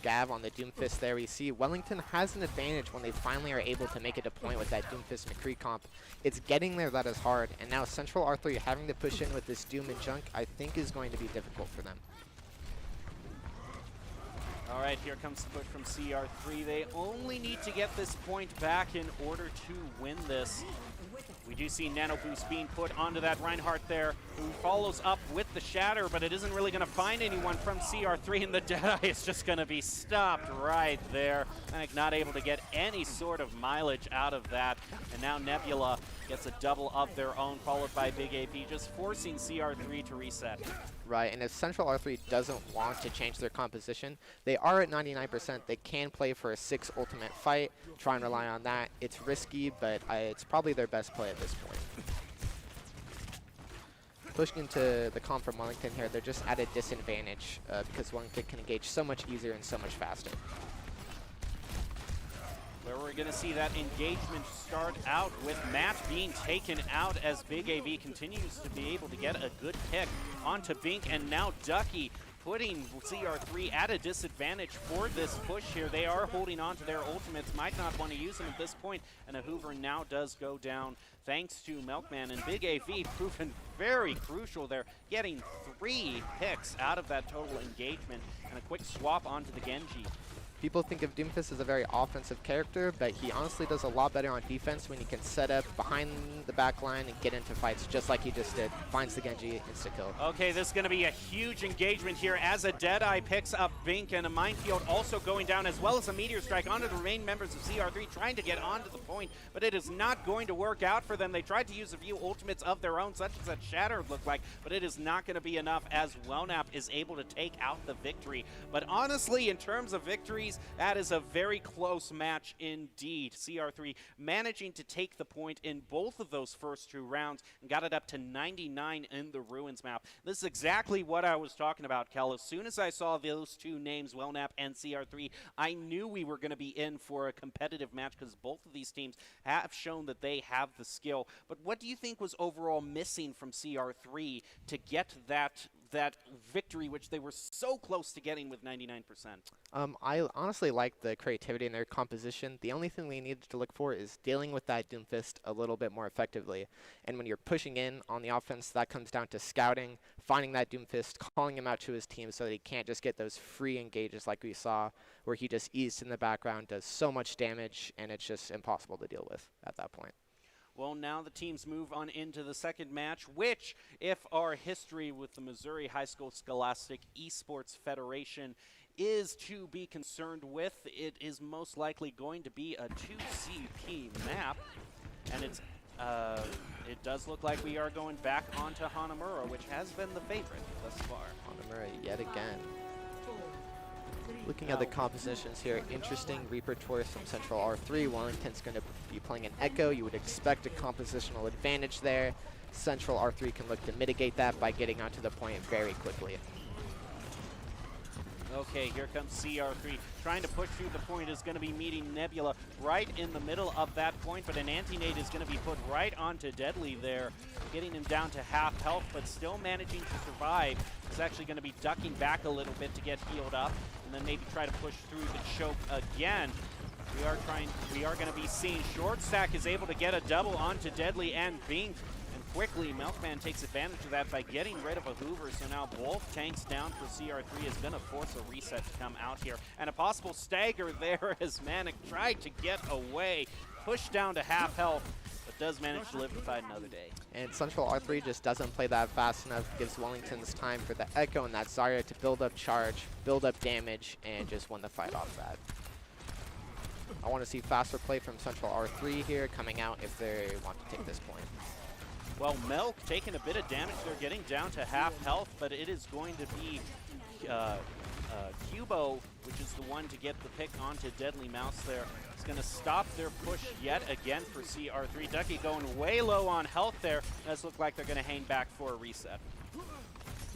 Gav on the Doomfist there. We see Wellington has an advantage when they finally are able to make it a point with that Doomfist McCree comp. It's getting there that is hard, and now Central R3 having to push in with this Doom and Junk I think is going to be difficult for them. All right, here comes the push from CR3. They only need to get this point back in order to win this. We do see Nano Boost being put onto that Reinhardt there, who follows up with the Shatter, but it isn't really going to find anyone from CR3, and the Deadeye is just going to be stopped right there. Like, not able to get any sort of mileage out of that. And now Nebula gets a double of their own, followed by Big AP, just forcing CR3 to reset. Right, and if Central R3 doesn't want to change their composition, they are at 99%. They can play for a 6 ultimate fight, try and rely on that. It's risky, but it's probably their best play at this point. Pushing into the comp from Wellington here, they're just at a disadvantage because Wellington can engage so much easier and so much faster. Where we're going to see that engagement start out with Matt being taken out as Big AV continues to be able to get a good pick onto Bink, and now Ducky putting CR3 at a disadvantage for this push here. They are holding on to their ultimates, might not want to use them at this point, and a Hoover now does go down thanks to Milkman, and Big AV proven very crucial there, getting 3 picks out of that total engagement, and a quick swap onto the Genji. People think of Doomfist as a very offensive character, but he honestly does a lot better on defense when he can set up behind the back line and get into fights just like he just did. Finds the Genji, insta-kill. Okay, this is going to be a huge engagement here as a Deadeye picks up Bink, and a Minefield also going down, as well as a Meteor Strike onto the remaining members of CR3, trying to get onto the point, but it is not going to work out for them. They tried to use a few ultimates of their own, such as that Shatter looked like, but it is not going to be enough as Wellnap is able to take out the victory. But honestly, in terms of victories, that is a very close match indeed. CR3 managing to take the point in both of those first 2 rounds and got it up to 99 in the Ruins map. This is exactly what I was talking about, Kel. As soon as I saw those 2 names, Wellnap and CR3, I knew we were going to be in for a competitive match because both of these teams have shown that they have the skill. But what do you think was overall missing from CR3 to get that victory, which they were so close to getting with 99%? I honestly like the creativity in their composition. The only thing they needed to look for is dealing with that Doomfist a little bit more effectively. And when you're pushing in on the offense, that comes down to scouting, finding that Doomfist, calling him out to his team so that he can't just get those free engages like we saw, where he just eased in the background, does so much damage, and it's just impossible to deal with at that point. Well, now the teams move on into the second match, which, if our history with the Missouri High School Scholastic Esports Federation is to be concerned with, it is most likely going to be a 2CP map, and it does look like we are going back onto Hanamura, which has been the favorite thus far. Hanamura yet again. Looking at the compositions here, interesting Reaper Taurus from Central R3. Wellington's going to be playing an Echo. You would expect a compositional advantage there. Central R3 can look to mitigate that by getting onto the point very quickly. Okay, here comes CR3. Trying to push through the point, is going to be meeting Nebula right in the middle of that point, but an anti-nade is going to be put right onto Deadly there, getting him down to half health, but still managing to survive. He's actually going to be ducking back a little bit to get healed up, and then maybe try to push through the choke again. We are going to be seeing Short Stack is able to get a double onto Deadly and Bink, and quickly. Milkman takes advantage of that by getting rid of a Hoover, so now both tanks down for CR3 is going to force a reset to come out here. And a possible stagger there as Manic tried to get away, pushed down to half health, but does manage to live to fight another day. And Central R3 just doesn't play that fast enough, gives Wellington's time for the Echo and that Zarya to build up charge, build up damage, and just win the fight off that. I want to see faster play from Central R3 here coming out if they want to take this point. Well, Milk taking a bit of damage. They're getting down to half health, but it is going to be Cubo, which is the one to get the pick onto Deadly Mouse there. It's going to stop their push yet again for CR3. Ducky going way low on health there. Does look like they're going to hang back for a reset.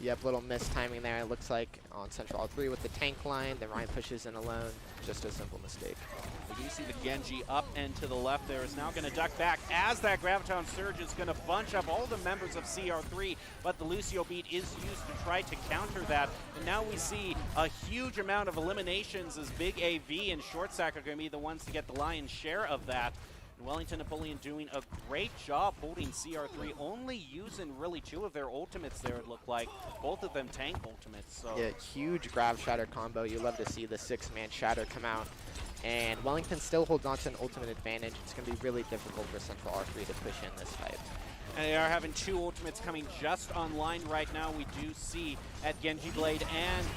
Yep, little mistiming there. It looks like on Central R3 with the tank line. Then Ryan pushes in alone. Just a simple mistake. We do see the Genji up and to the left there is now going to duck back as that Graviton Surge is going to bunch up all the members of CR3, but the Lucio beat is used to try to counter that. And now we see a huge amount of eliminations as Big AV and Short Stack are going to be the ones to get the lion's share of that. And Wellington Napoleon doing a great job holding CR3, only using really 2 of their ultimates there, it looked like. Both of them tank ultimates. So. Yeah, huge Grav Shatter combo. You love to see the 6-man Shatter come out. And Wellington still holds on to an ultimate advantage. It's going to be really difficult for Central R3 to push in this fight. And they are having 2 ultimates coming just online right now. We do see at Genji Blade, and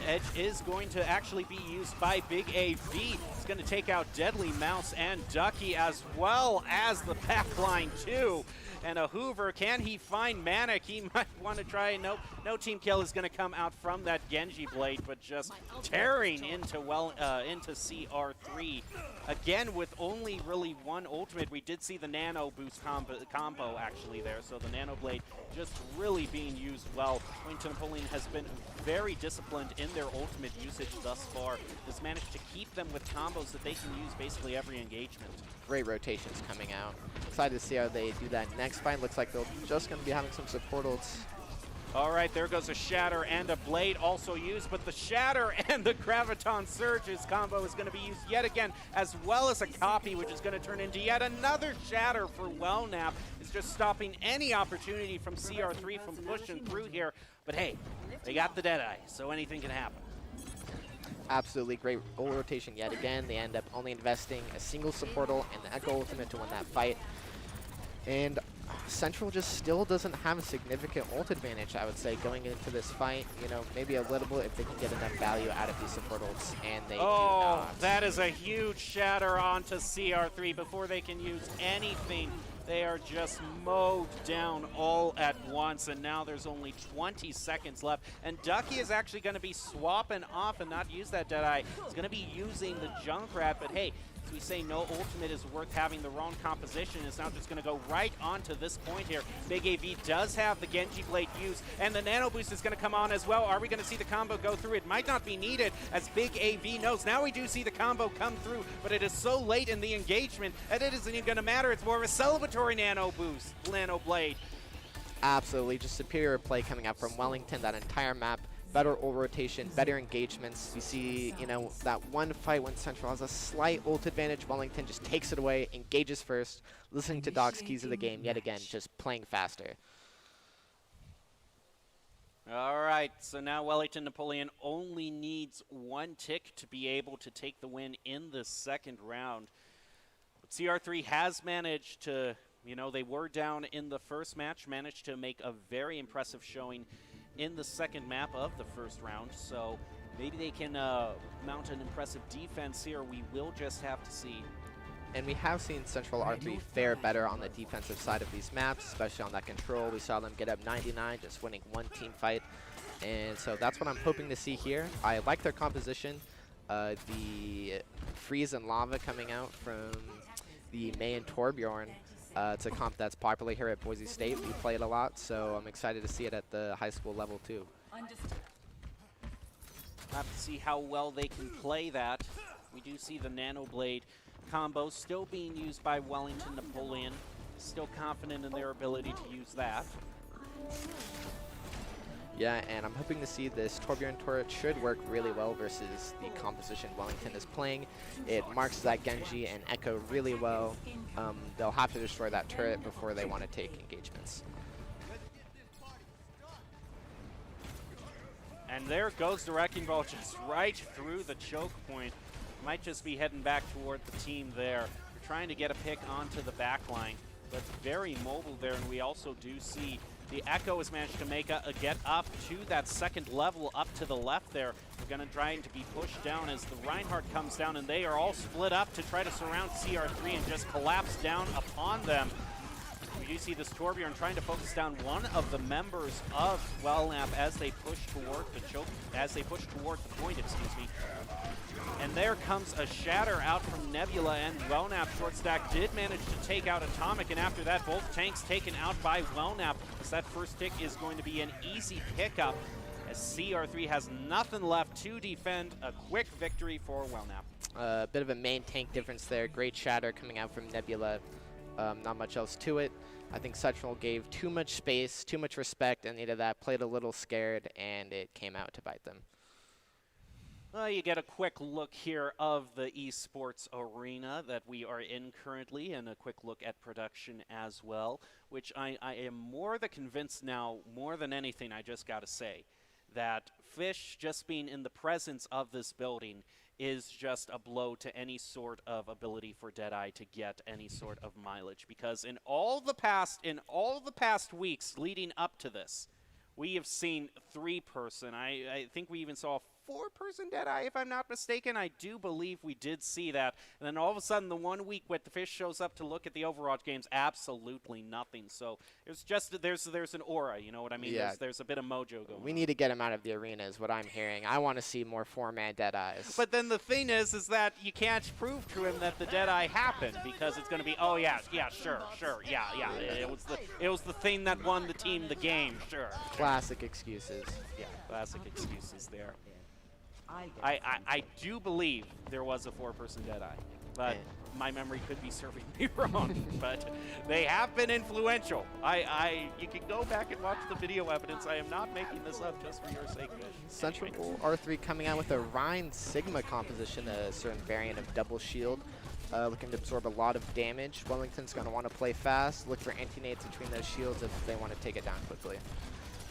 Edge is going to actually be used by Big AV. It's going to take out Deadly Mouse and Ducky as well as the backline too. And a Hoover, can he find Manic? He might want to try. Nope, no team kill is going to come out from that Genji Blade, but just tearing into into CR3. Again, with only really 1 ultimate, we did see the Nano Boost combo actually there, so the Nano Blade just really being used well. Wellington Napoleon has been very disciplined in their ultimate usage thus far. Has managed to keep them with combos that they can use basically every engagement. Great rotations coming out. Excited to see how they do that next fight. Looks like they're just going to be having some support ults. All right, there goes a Shatter and a Blade also used, but the Shatter and the Graviton Surges combo is going to be used yet again, as well as a copy, which is going to turn into yet another Shatter for Wellnap. It's just stopping any opportunity from CR3 from pushing through here. But hey, they got the Deadeye, so anything can happen. Absolutely great ult rotation yet again. They end up only investing a single support ult and the Echo ultimate to win that fight. And Central just still doesn't have a significant ult advantage, I would say, going into this fight. You know, maybe a little bit if they can get enough value out of these support ults, and they do not. That is a huge Shatter onto CR3 before they can use anything. They are just mowed down all at once, and now there's only 20 seconds left. And Ducky is actually going to be swapping off and not use that Deadeye. He's going to be using the Junkrat, but hey, as we say, no ultimate is worth having the wrong composition. It's now just going to go right onto this point here. Big AV does have the Genji Blade used, and the Nano Boost is going to come on as well. Are we going to see the combo go through? It might not be needed, as Big AV knows. Now we do see the combo come through, but it is so late in the engagement that it isn't even going to matter. It's more of a celebratory Nano Boost, Nano Blade. Absolutely, just superior play coming out from Wellington, that entire map. Better ult rotation, better engagements. You see, you know, that one fight when Central has a slight ult advantage, Wellington just takes it away, engages first, listening to Doc's keys of the game yet again, just playing faster. All right, so now Wellington Napoleon only needs 1 tick to be able to take the win in the second round. But CR3 has managed to, you know, they were down in the first match, managed to make a very impressive showing in the second map of the first round, so maybe they can mount an impressive defense here. We will just have to see. And we have seen Central R3 fare better on the defensive side of these maps, especially on that control. We saw them get up 99, just winning 1 team fight. And so that's what I'm hoping to see here. I like their composition. The Freeze and Lava coming out from the May and Torbjorn. It's a comp that's popular here at Boise State. We play it a lot, so I'm excited to see it at the high school level too. Have to see how well they can play that. We do see the Nano Blade combo still being used by Wellington Napoleon. Still confident in their ability to use that. Yeah, and I'm hoping to see this Torbjorn turret should work really well versus the composition Wellington is playing. It marks that Genji and Echo really well. They'll have to destroy that turret before they want to take engagements. And there goes the Wrecking Ball just right through the choke point. Might just be heading back toward the team there. They're trying to get a pick onto the back line, but very mobile there. And we also do see the Echo has managed to make a get up to that second level up to the left there. They're going to try to be pushed down as the Reinhardt comes down, and they are all split up to try to surround CR3 and just collapse down upon them. We do see this Torbjorn trying to focus down one of the members of Wellnap as they push toward the choke, as they push toward the point, excuse me. And there comes a shatter out from Nebula, and Wellnap short stack did manage to take out Atomic, and after that both tanks taken out by Wellnap, as that first tick is going to be an easy pickup as CR3 has nothing left to defend. A quick victory for Wellnap. A bit of a main tank difference there. Great shatter coming out from Nebula. Not much else to it. I think Central gave too much space, too much respect, and needed that, played a little scared, and it came out to bite them. Well, you get a quick look here of the esports arena that we are in currently, and a quick look at production as well, which I am more than convinced now, more than anything, I just got to say, that Fish just being in the presence of this building is just a blow to any sort of ability for Deadeye to get any sort of mileage, because in all the past weeks leading up to this, we have seen 3-person. I think we even saw 4-person Deadeye, if I'm not mistaken. I do believe we did see that. And then all of a sudden, the 1 week when the Fish shows up to look at the Overwatch games, absolutely nothing. So there's just there's an aura, you know what I mean? Yeah. There's a bit of mojo going on. We need to get him out of the arena is what I'm hearing. I want to see more 4-man Deadeyes. But then the thing is that you can't prove to him that the Deadeye happened, because it's going to be, oh yeah, sure, yeah. It was the thing that won the team the game, sure. Classic excuses. Yeah, classic excuses there. I do believe there was a 4-person Deadeye, but my memory could be serving me wrong. But they have been influential. You can go back and watch the video evidence. I am not making this up just for your sake, Fish. Central R3 coming out with a Rhine Sigma composition, a certain variant of double shield, looking to absorb a lot of damage. Wellington's going to want to play fast, look for anti-nades between those shields if they want to take it down quickly.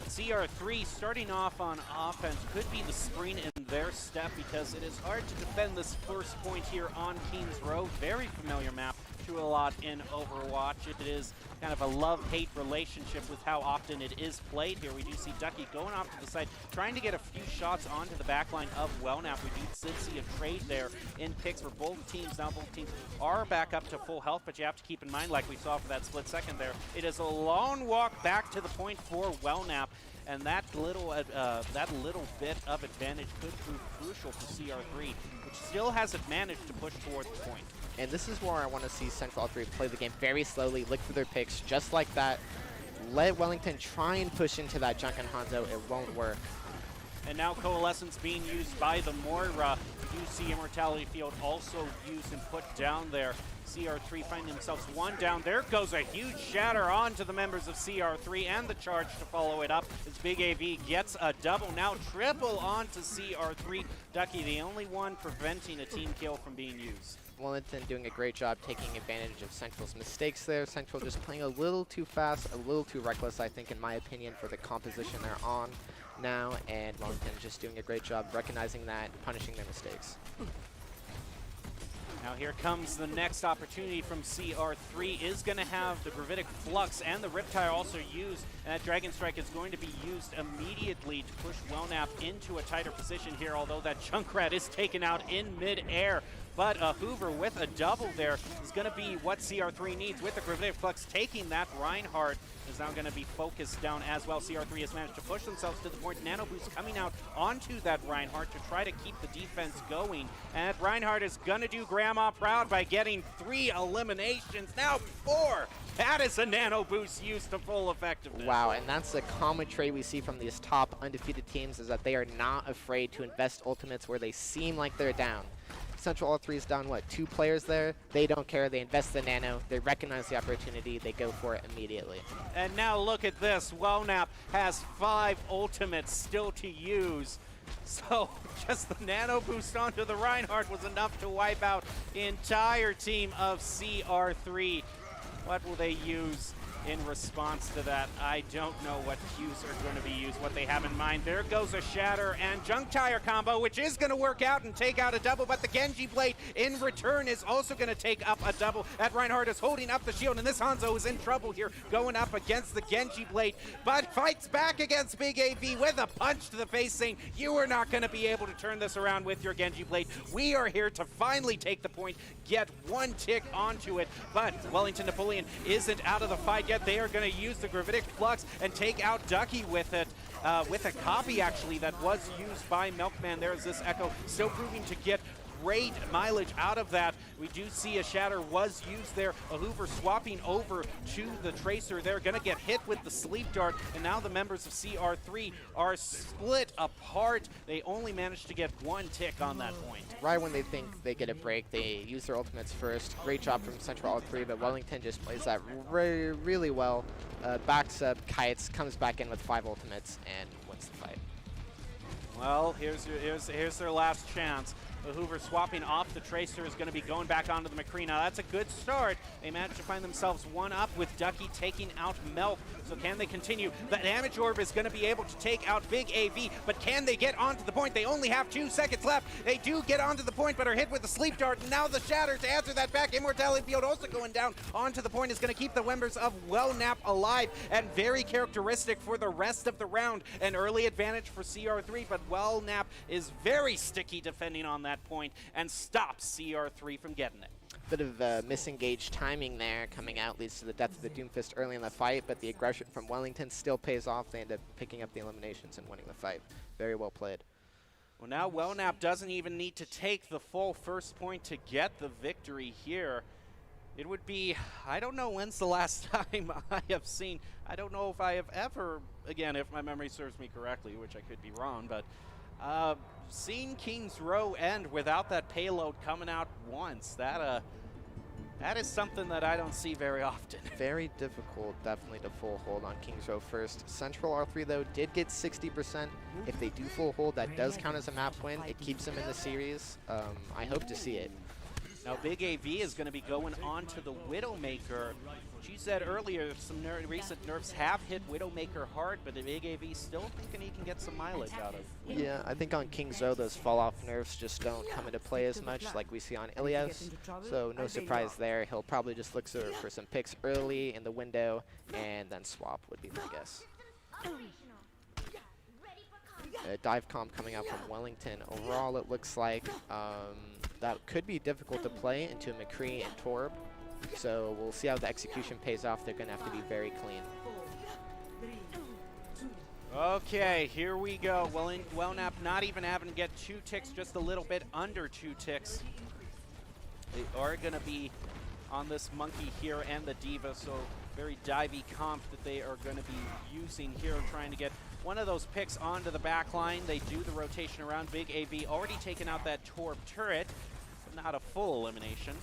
CR3 starting off on offense could be the spring in their step, because it is hard to defend this first point here on Keen's Row. Very familiar map to a lot in Overwatch. It is kind of a love-hate relationship with how often it is played here. We do see Ducky going off to the side, trying to get a few shots onto the backline of Wellnap. We did see a trade there in picks for both teams. Now both teams are back up to full health, but you have to keep in mind, like we saw for that split second there, it is a long walk back to the point for Wellnap. And that little bit of advantage could prove crucial for CR3, which still hasn't managed to push toward the point. And this is where I want to see Central 3 play the game very slowly, look for their picks, just like that. Let Wellington try and push into that Junkin Hanzo. It won't work. And now Coalescence being used by the Moira. We do see Immortality Field also used and put down there. CR3 finding themselves one down. There goes a huge shatter onto the members of CR3, and the charge to follow it up as Big AV gets a double, now triple onto CR3. Ducky, the only one preventing a team kill from being used. Wellington doing a great job taking advantage of Central's mistakes there. Central just playing a little too fast, a little too reckless, I think, in my opinion, for the composition they're on now, and Wellington just doing a great job recognizing that, punishing their mistakes. Now here comes the next opportunity from CR3. Is going to have the Gravitic Flux and the Riptide also used, and that Dragon Strike is going to be used immediately to push Wellnap into a tighter position here, although that Junkrat is taken out in mid-air. But Hoover with a double there is going to be what CR3 needs, with the Gravitic Flux taking that. Reinhardt is now going to be focused down as well. CR3 has managed to push themselves to the point. Nano Boost coming out onto that Reinhardt to try to keep the defense going. And Reinhardt is going to do Grandma proud by getting 3 eliminations, now 4. That is a Nano Boost used to full effectiveness. Wow, and that's the common trait we see from these top undefeated teams, is that they are not afraid to invest ultimates where they seem like they're down. Central R3 is down, what, 2 players there? They don't care. They invest the nano. They recognize the opportunity. They go for it immediately. And now look at this. Wellnap has 5 ultimates still to use. So just the nano boost onto the Reinhardt was enough to wipe out the entire team of CR3. What will they use in response to that? I don't know what cues are going to be used, what they have in mind. There goes a Shatter and Junk Tire combo, which is going to work out and take out a double, but the Genji Blade in return is also going to take up a double. That Reinhardt is holding up the shield, and this Hanzo is in trouble here, going up against the Genji Blade, but fights back against Big AV with a punch to the face, saying, you are not going to be able to turn this around with your Genji Blade. We are here to finally take the point, get 1 tick onto it, but Wellington Napoleon isn't out of the fight yet. They are going to use the Gravitic Flux and take out Ducky with it, with a copy actually that was used by Milkman. There's this Echo still proving to get great mileage out of that. We do see a Shatter was used there. A Hoover swapping over to the Tracer. They're going to get hit with the Sleep Dart, and now the members of CR3 are split apart. They only managed to get 1 tick on that point. Right when they think they get a break, they use their ultimates first. Great job from Central R3, but Wellington just plays that really well. Backs up, kites, comes back in with 5 ultimates, and wins the fight. Well, here's their last chance. The Hoover swapping off the Tracer is going to be going back onto the McCree. Now that's a good start. They managed to find themselves 1 up with Ducky taking out Melk. So can they continue? The damage orb is going to be able to take out Big AV, but can they get onto the point? They only have 2 seconds left. They do get onto the point, but are hit with the Sleep Dart. And now the Shatter to answer that back. Immortality Field also going down onto the point is going to keep the members of Wellnap alive, and very characteristic for the rest of the round. An early advantage for CR3, but Wellnap is very sticky defending on that point and stops CR3 from getting it. Bit of misengaged timing there coming out leads to the death of the Doomfist early in the fight, but the aggression from Wellington still pays off. They end up picking up the eliminations and winning the fight. Very well played. Well, now Wellnap doesn't even need to take the full first point to get the victory here. It would be, I don't know when's the last time I have seen, I don't know if I have ever, again, if my memory serves me correctly, which I could be wrong, but seen King's Row end without that payload coming out once. That is something that I don't see very often. Very difficult, definitely, to full hold on King's Row first. Central R3, though, did get 60%. If they do full hold, that does count as a map win. It keeps them in the series. I hope to see it. Now, Big AV is going to be going on to the Widowmaker. She said earlier some recent nerfs have hit Widowmaker hard, but the Big AV still thinking he can get some mileage out of. Yeah, I think on King's Row, those fall-off nerfs just don't come into play as much like we see on Ilias. So no surprise there. He'll probably just look for some picks early in the window and then swap would be my guess. Dive comp coming out from Wellington. Overall, it looks like that could be difficult to play into McCree and Torb. So we'll see how the execution pays off. They're going to have to be very clean. Okay, here we go. Wellnap not even having to get 2 ticks, just a little bit under 2 ticks. They are going to be on this Monkey here and the Diva, so very divey comp that they are going to be using here, trying to get one of those picks onto the back line. They do the rotation around. Big AV already taken out that Torb turret, but not a full elimination.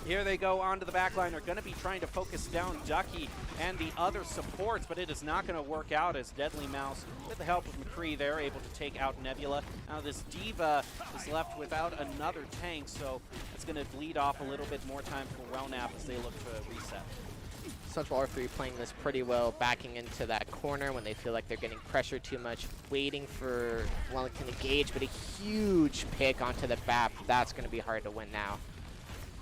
Here they go onto the back line. They're going to be trying to focus down Ducky and the other supports, but it is not going to work out as Deadly Mouse, with the help of McCree, they're able to take out Nebula. Now this Diva is left without another tank, so it's going to bleed off a little bit more time for Wellnap as they look to reset. Central R3 playing this pretty well, backing into that corner when they feel like they're getting pressure too much, waiting for Wellington to engage, but a huge pick onto the BAP. That's going to be hard to win now.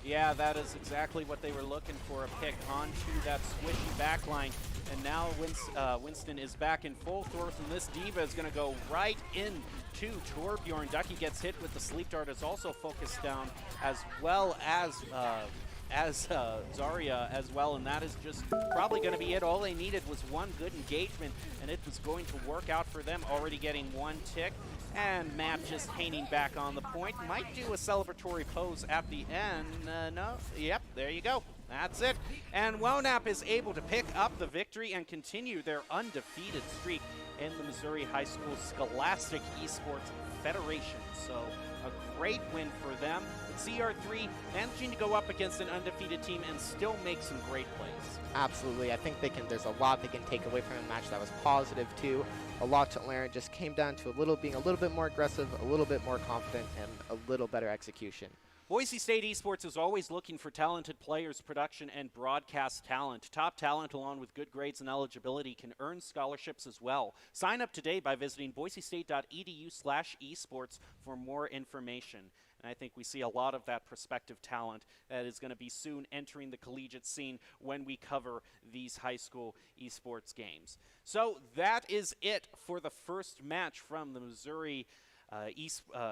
Yeah, that is exactly what they were looking for, a pick onto that squishy backline. And now Winston is back in full force, and this Diva is going to go right into Torbjorn. Ducky gets hit with the Sleep Dart, is also focused down, as well as Zarya as well, and that is just probably going to be it. All they needed was 1 good engagement, and it was going to work out for them, already getting 1 tick. And Matt just hanging back on the point. Might do a celebratory pose at the end. No, yep, there you go. That's it. And Wonap is able to pick up the victory and continue their undefeated streak in the Missouri High School Scholastic Esports Federation. So a great win for them. But CR3 managing to go up against an undefeated team and still make some great plays. Absolutely. I think there's a lot they can take away from a match that was positive too. A lot to learn. Just came down to being a little bit more aggressive, a little bit more confident, and a little better execution. Boise State Esports is always looking for talented players, production, and broadcast talent. Top talent, along with good grades and eligibility, can earn scholarships as well. Sign up today by visiting boisestate.edu/esports for more information. And I think we see a lot of that prospective talent that is going to be soon entering the collegiate scene when we cover these high school esports games. So that is it for the first match from the Missouri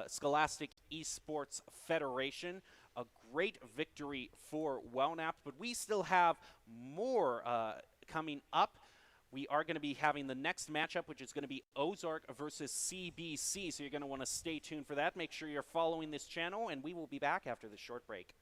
Scholastic Esports Federation. A great victory for Wellnap, but we still have more coming up. We are going to be having the next matchup, which is going to be Ozark versus CBC, so you're going to want to stay tuned for that. Make sure you're following this channel, and we will be back after this short break.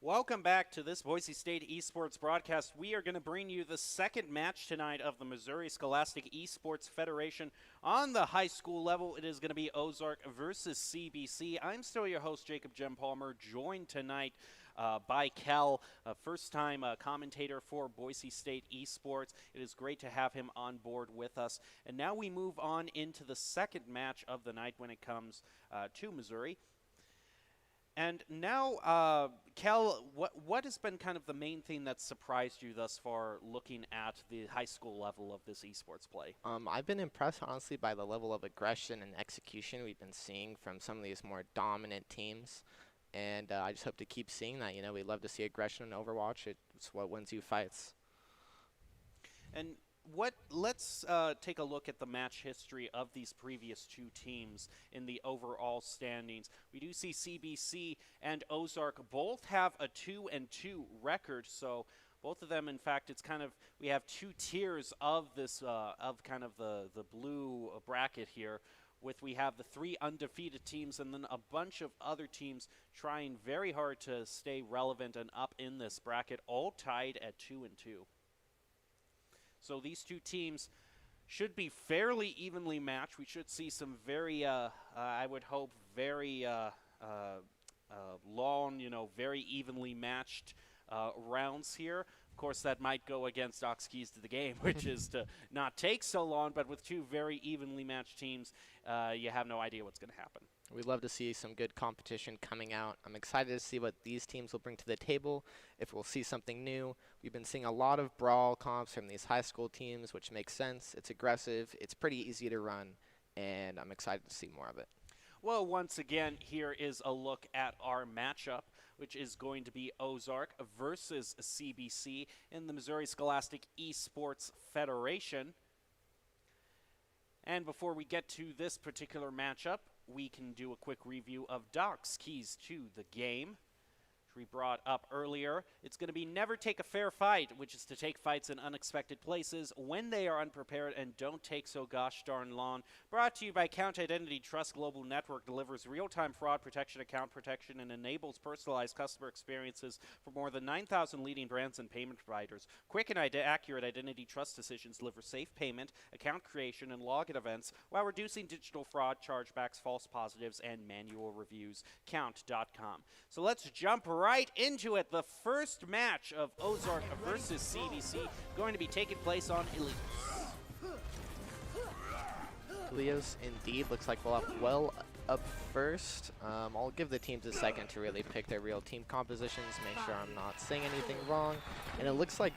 Welcome back to this Boise State Esports broadcast. We are going to bring you the second match tonight of the Missouri Scholastic Esports Federation. On the high school level, it is going to be Ozark versus CBC. I'm still your host, Jacob Jem Palmer, joined tonight by Kel, first-time commentator for Boise State Esports. It is great to have him on board with us. And now we move on into the second match of the night when it comes to Missouri. And now, Kel, what has been kind of the main thing that surprised you thus far looking at the high school level of this esports play? I've been impressed, honestly, by the level of aggression and execution we've been seeing from some of these more dominant teams. And I just hope to keep seeing that. You know, we love to see aggression in Overwatch. It's what wins you fights. And Let's take a look at the match history of these previous two teams in the overall standings. We do see CBC and Ozark both have a 2-2 record, so both of them, in fact, it's kind of, we have two tiers of this, of kind of the blue bracket here. We have the three undefeated teams and then a bunch of other teams trying very hard to stay relevant and up in this bracket, all tied at 2-2. So these two teams should be fairly evenly matched. We should see some very, I would hope, very long, very evenly matched rounds here. Of course, that might go against Doc's keys to the game, which is to not take so long, but with two very evenly matched teams, you have no idea what's going to happen. We'd love to see some good competition coming out. I'm excited to see what these teams will bring to the table, if we'll see something new. We've been seeing a lot of brawl comps from these high school teams, which makes sense. It's aggressive, it's pretty easy to run, and I'm excited to see more of it. Well, once again, here is a look at our matchup, which is going to be Ozark versus CBC in the Missouri Scholastic Esports Federation. And before we get to this particular matchup, we can do a quick review of Doc's keys to the game, which we brought up earlier. It's going to be never take a fair fight, which is to take fights in unexpected places when they are unprepared and don't take so gosh darn long. Brought to you by Count Identity Trust Global Network, delivers real-time fraud protection, account protection, and enables personalized customer experiences for more than 9,000 leading brands and payment providers. Quick and accurate identity trust decisions deliver safe payment, account creation, and login events while reducing digital fraud, chargebacks, false positives, and manual reviews. Count.com. So let's jump right into it. The first match of Ozark versus CBC going to be taking place on Ilios. Ilios indeed looks like we'll have well up first. I'll give the teams a second to really pick their real team compositions, make sure I'm not saying anything wrong. And it looks like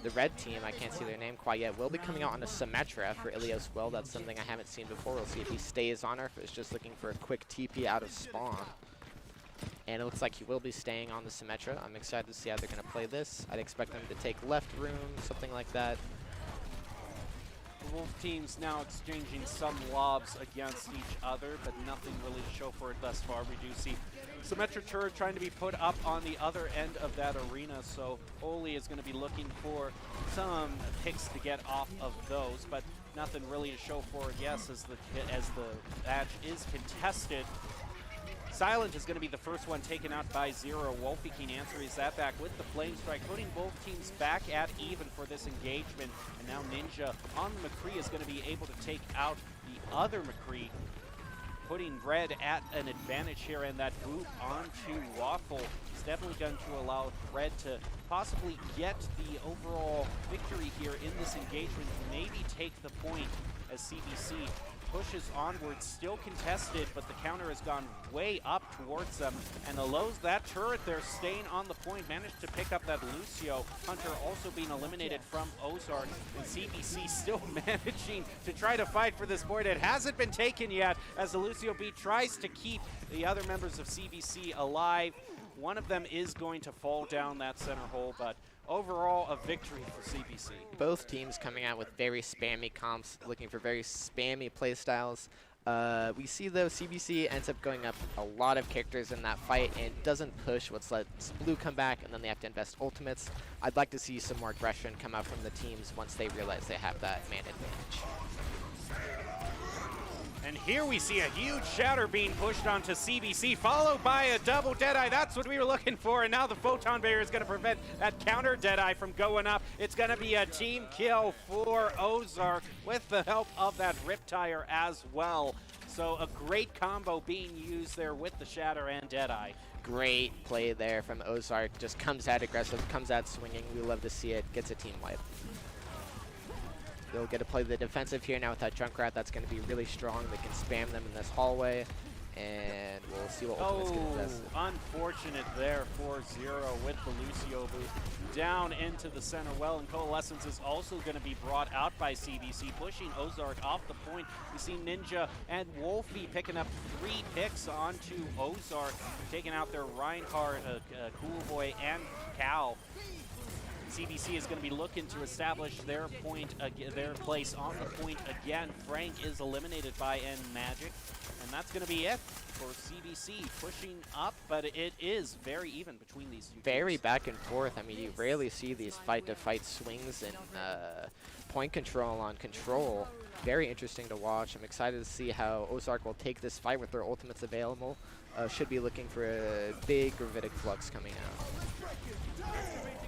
the red team, I can't see their name quite yet, will be coming out on a Symmetra for Ilios well. That's something I haven't seen before. We'll see if he stays on or if it's just looking for a quick TP out of spawn. And it looks like he will be staying on the Symmetra. I'm excited to see how they're going to play this. I'd expect them to take left room, something like that. The Wolf teams now exchanging some lobs against each other, but nothing really to show for it thus far. We do see Symmetra turret trying to be put up on the other end of that arena, so Oli is going to be looking for some picks to get off of those, but nothing really to show for it, yes, as the match is contested. Silent is going to be the first one taken out by Zero. Wolfie answers that back with the Flame Strike, putting both teams back at even for this engagement. And now Ninja on the McCree is going to be able to take out the other McCree, putting Red at an advantage here, and that boot onto Waffle is definitely going to allow Red to possibly get the overall victory here in this engagement, maybe take the point as CBC pushes onward, still contested, but the counter has gone way up towards them, and allows that turret there staying on the point, managed to pick up that Lucio. Hunter also being eliminated from Ozark, and CBC still managing to try to fight for this point. It hasn't been taken yet, as the Lucio B tries to keep the other members of CBC alive. One of them is going to fall down that center hole, but overall, a victory for CBC. Both teams coming out with very spammy comps, looking for very spammy playstyles. We see, though, CBC ends up going up a lot of characters in that fight and doesn't push what's lets Blue come back, and then they have to invest ultimates. I'd like to see some more aggression come out from the teams once they realize they have that man advantage. And here we see a huge shatter being pushed onto CBC, followed by a double Deadeye. That's what we were looking for, and now the Photon Barrier is going to prevent that counter Deadeye from going up. It's going to be a team kill for Ozark with the help of that Riptire as well. So a great combo being used there with the Shatter and Deadeye. Great play there from Ozark. Just comes out aggressive, comes out swinging. We love to see it. Gets a team wipe. They'll get to play the defensive here now with that Junkrat. That's going to be really strong. They can spam them in this hallway, and we'll see what ultimates get invested. Unfortunate there for Zero with the Lucio boot down into the center well, and Coalescence is also going to be brought out by CBC, pushing Ozark off the point. We see Ninja and Wolfie picking up 3 picks onto Ozark, taking out their Reinhardt, Cool Boy, and Cal. CBC is going to be looking to establish their their place on the point again. Frank is eliminated by Magic, and that's going to be it for CBC pushing up, but it is very even between these two Very teams. back and forth. I mean, you rarely see these fight-to-fight swings and point control on control. Very interesting to watch. I'm excited to see how Ozark will take this fight with their ultimates available. Should be looking for a big gravitic flux coming out.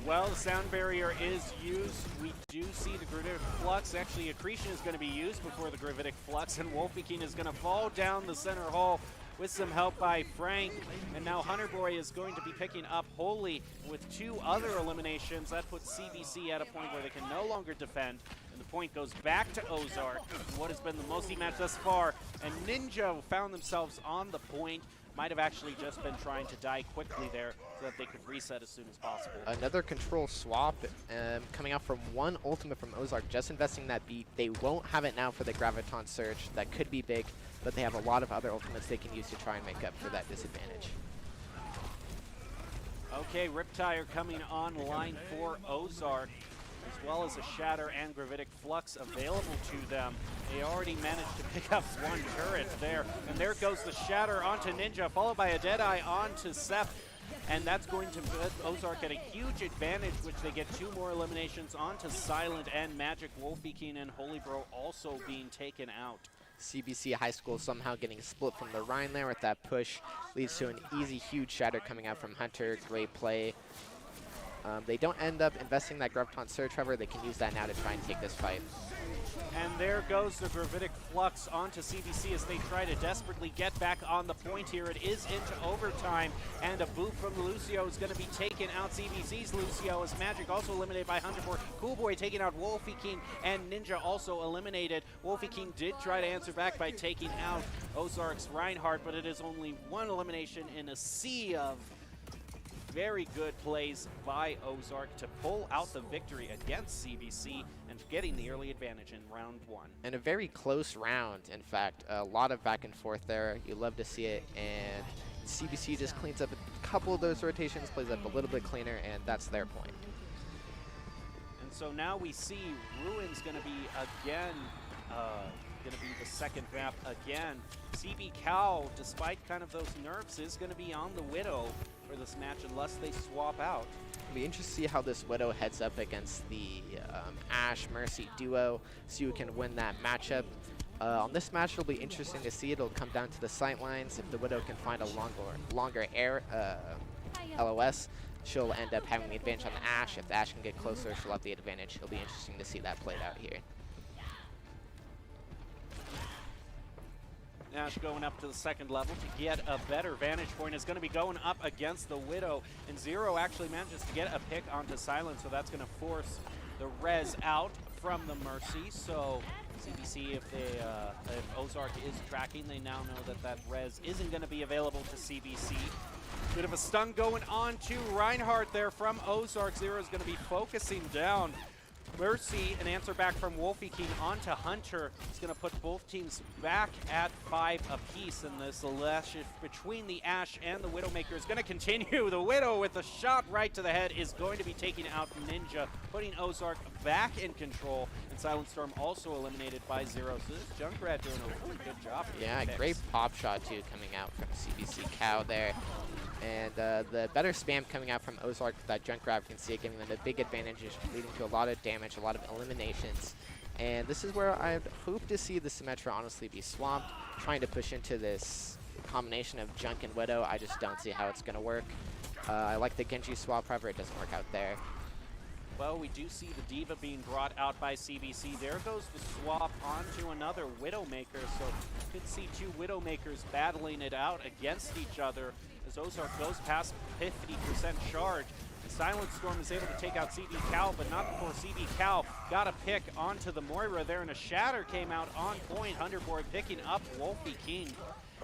Well, the sound barrier is used. We do see the gravitic flux. Actually, accretion is going to be used before the gravitic flux, and Wolfie is going to fall down the center hall with some help by Frank. And now Hunter Boy is going to be picking up Holy with 2 other eliminations. That puts CBC at a point where they can no longer defend. And the point goes back to Ozark, what has been the mostly match thus far. And Ninja found themselves on the point. Might have actually just been trying to die quickly there so that they could reset as soon as possible. Another control swap coming out from one ultimate from Ozark, just investing that beat. They won't have it now for the Graviton Surge. That could be big, but they have a lot of other ultimates they can use to try and make up for that disadvantage. Okay, Riptire coming online for Ozark, as well as a Shatter and Gravitic Flux available to them. They already managed to pick up 1 turret there. And there goes the Shatter onto Ninja, followed by a Deadeye onto Seth. And that's going to put Ozark at a huge advantage, which they get 2 more eliminations onto Silent and Magic. Wolfie and Holy Bro also being taken out. CBC High School somehow getting split from the Rhine there with that push. Leads to an easy, huge Shatter coming out from Hunter. Great play. They don't end up investing that Graviton Surge, however, they can use that now to try and take this fight. And there goes the Gravitic Flux onto CBC as they try to desperately get back on the point here. It is into overtime, and a boot from Lucio is going to be taken out. CBC's Lucio is Magic also eliminated by Hunter Boy. Cool Boy taking out Wolfie King, and Ninja also eliminated. Wolfie King did try to answer back by taking out Ozark's Reinhardt, but it is only 1 elimination in a sea of very good plays by Ozark to pull out the victory against CBC and getting the early advantage in round 1. And a very close round, in fact. A lot of back and forth there. You love to see it. And CBC just cleans up a couple of those rotations, plays up a little bit cleaner, and that's their point. And so now we see Ruin's going to be again, going to be the second map again. CB Cal, despite kind of those nerfs, is going to be on the Widow for this match unless they swap out. It'll be interesting to see how this Widow heads up against the Ashe Mercy duo, see who can win that matchup. On this match, it'll be interesting to see. It'll come down to the sight lines. If the Widow can find a longer air LOS, she'll end up having the advantage on the Ashe. If the Ashe can get closer, she'll have the advantage. It'll be interesting to see that played out here. Ash going up to the second level to get a better vantage point is going to be going up against the Widow, and Zero actually manages to get a pick onto Silent, so that's going to force the res out from the Mercy. So CBC, if Ozark is tracking, they now know that res isn't going to be available to CBC. Bit of a stun going on to Reinhardt there from Ozark. Zero is going to be focusing down Mercy. An answer back from Wolfie King onto Hunter. It's going to put both teams back at 5 apiece, and this lash between the Ashe and the Widowmaker is going to continue. The Widow with a shot right to the head is going to be taking out Ninja, putting Ozark back in control, and Silent Storm also eliminated by Zero. So this Junkrat doing a really good job. Yeah, great pop shot too coming out from CBC Cow there. And the better spam coming out from Ozark with that Junkrat, you can see it giving them a big advantage, leading to a lot of damage, a lot of eliminations. And this is where I hope to see the Symmetra honestly be swamped, trying to push into this combination of Junk and Widow. I just don't see how it's going to work. I like the Genji swap, however, it doesn't work out there. Well, we do see the Diva being brought out by CBC. There goes the swap onto another Widowmaker, so you could see 2 Widowmakers battling it out against each other as Ozark goes past 50% charge. And Silent Storm is able to take out CB Cal, but not before CB Cal got a pick onto the Moira there, and a Shatter came out on point. Hunter Boy picking up Wolfie King.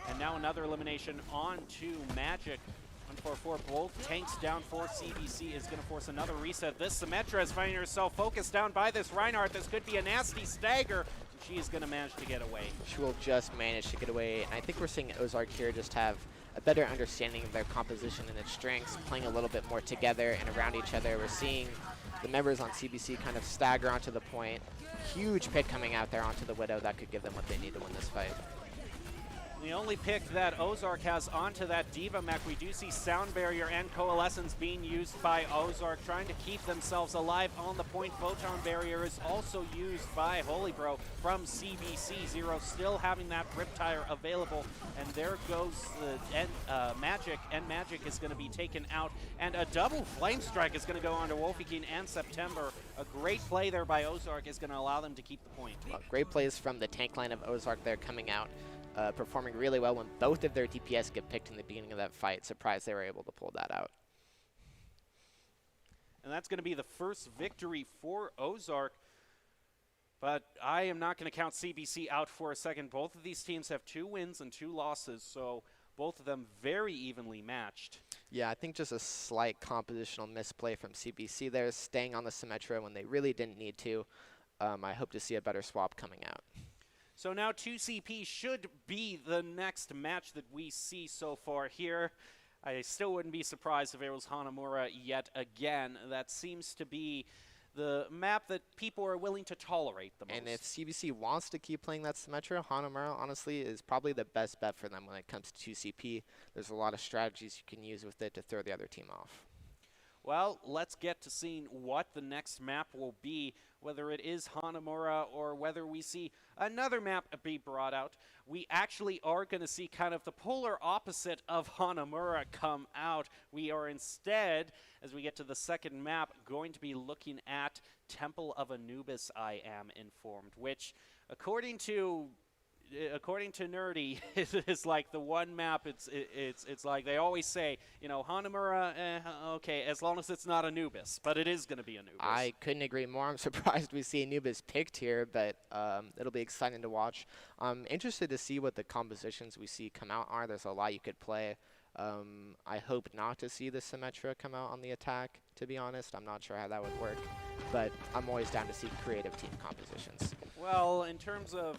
And now another elimination onto Magic. 1-4-4, both tanks down for CBC is going to force another reset. This Symmetra is finding herself focused down by this Reinhardt. This could be a nasty stagger. She is going to manage to get away. She will just manage to get away. And I think we're seeing Ozark here just have a better understanding of their composition and its strengths, playing a little bit more together and around each other. We're seeing the members on CBC kind of stagger onto the point. Huge pick coming out there onto the Widow that could give them what they need to win this fight. The only pick that Ozark has onto that Diva mech, we do see Sound Barrier and Coalescence being used by Ozark, trying to keep themselves alive on the point. Photon Barrier is also used by Holy Bro from CBC. Zero still having that Riptire available, and there goes the Magic, and Magic is going to be taken out, and a double Flame Strike is going to go on to Wolfie King and September. A great play there by Ozark is going to allow them to keep the point. Well, great plays from the tank line of Ozark there coming out. Performing really well when both of their DPS get picked in the beginning of that fight. Surprised they were able to pull that out. And that's going to be the first victory for Ozark. But I am not going to count CBC out for a second. Both of these teams have 2 wins and 2 losses, so both of them very evenly matched. Yeah, I think just a slight compositional misplay from CBC there, staying on the Symmetra when they really didn't need to. I hope to see a better swap coming out. So now 2CP should be the next match that we see so far here. I still wouldn't be surprised if it was Hanamura yet again. That seems to be the map that people are willing to tolerate the most. And if CBC wants to keep playing that Symmetra, Hanamura honestly is probably the best bet for them when it comes to 2CP. There's a lot of strategies you can use with it to throw the other team off. Well, let's get to seeing what the next map will be, whether it is Hanamura or whether we see another map be brought out. We actually are going to see kind of the polar opposite of Hanamura come out. We are instead, as we get to the second map, going to be looking at Temple of Anubis, I am informed, which according to Nerdy, it's like the one map. It's like they always say, you know, Hanamura, okay, as long as it's not Anubis, but it is going to be Anubis. I couldn't agree more. I'm surprised we see Anubis picked here, but it'll be exciting to watch. I'm interested to see what the compositions we see come out are. There's a lot you could play. I hope not to see the Symmetra come out on the attack, to be honest. I'm not sure how that would work, but I'm always down to see creative team compositions. Well, in terms of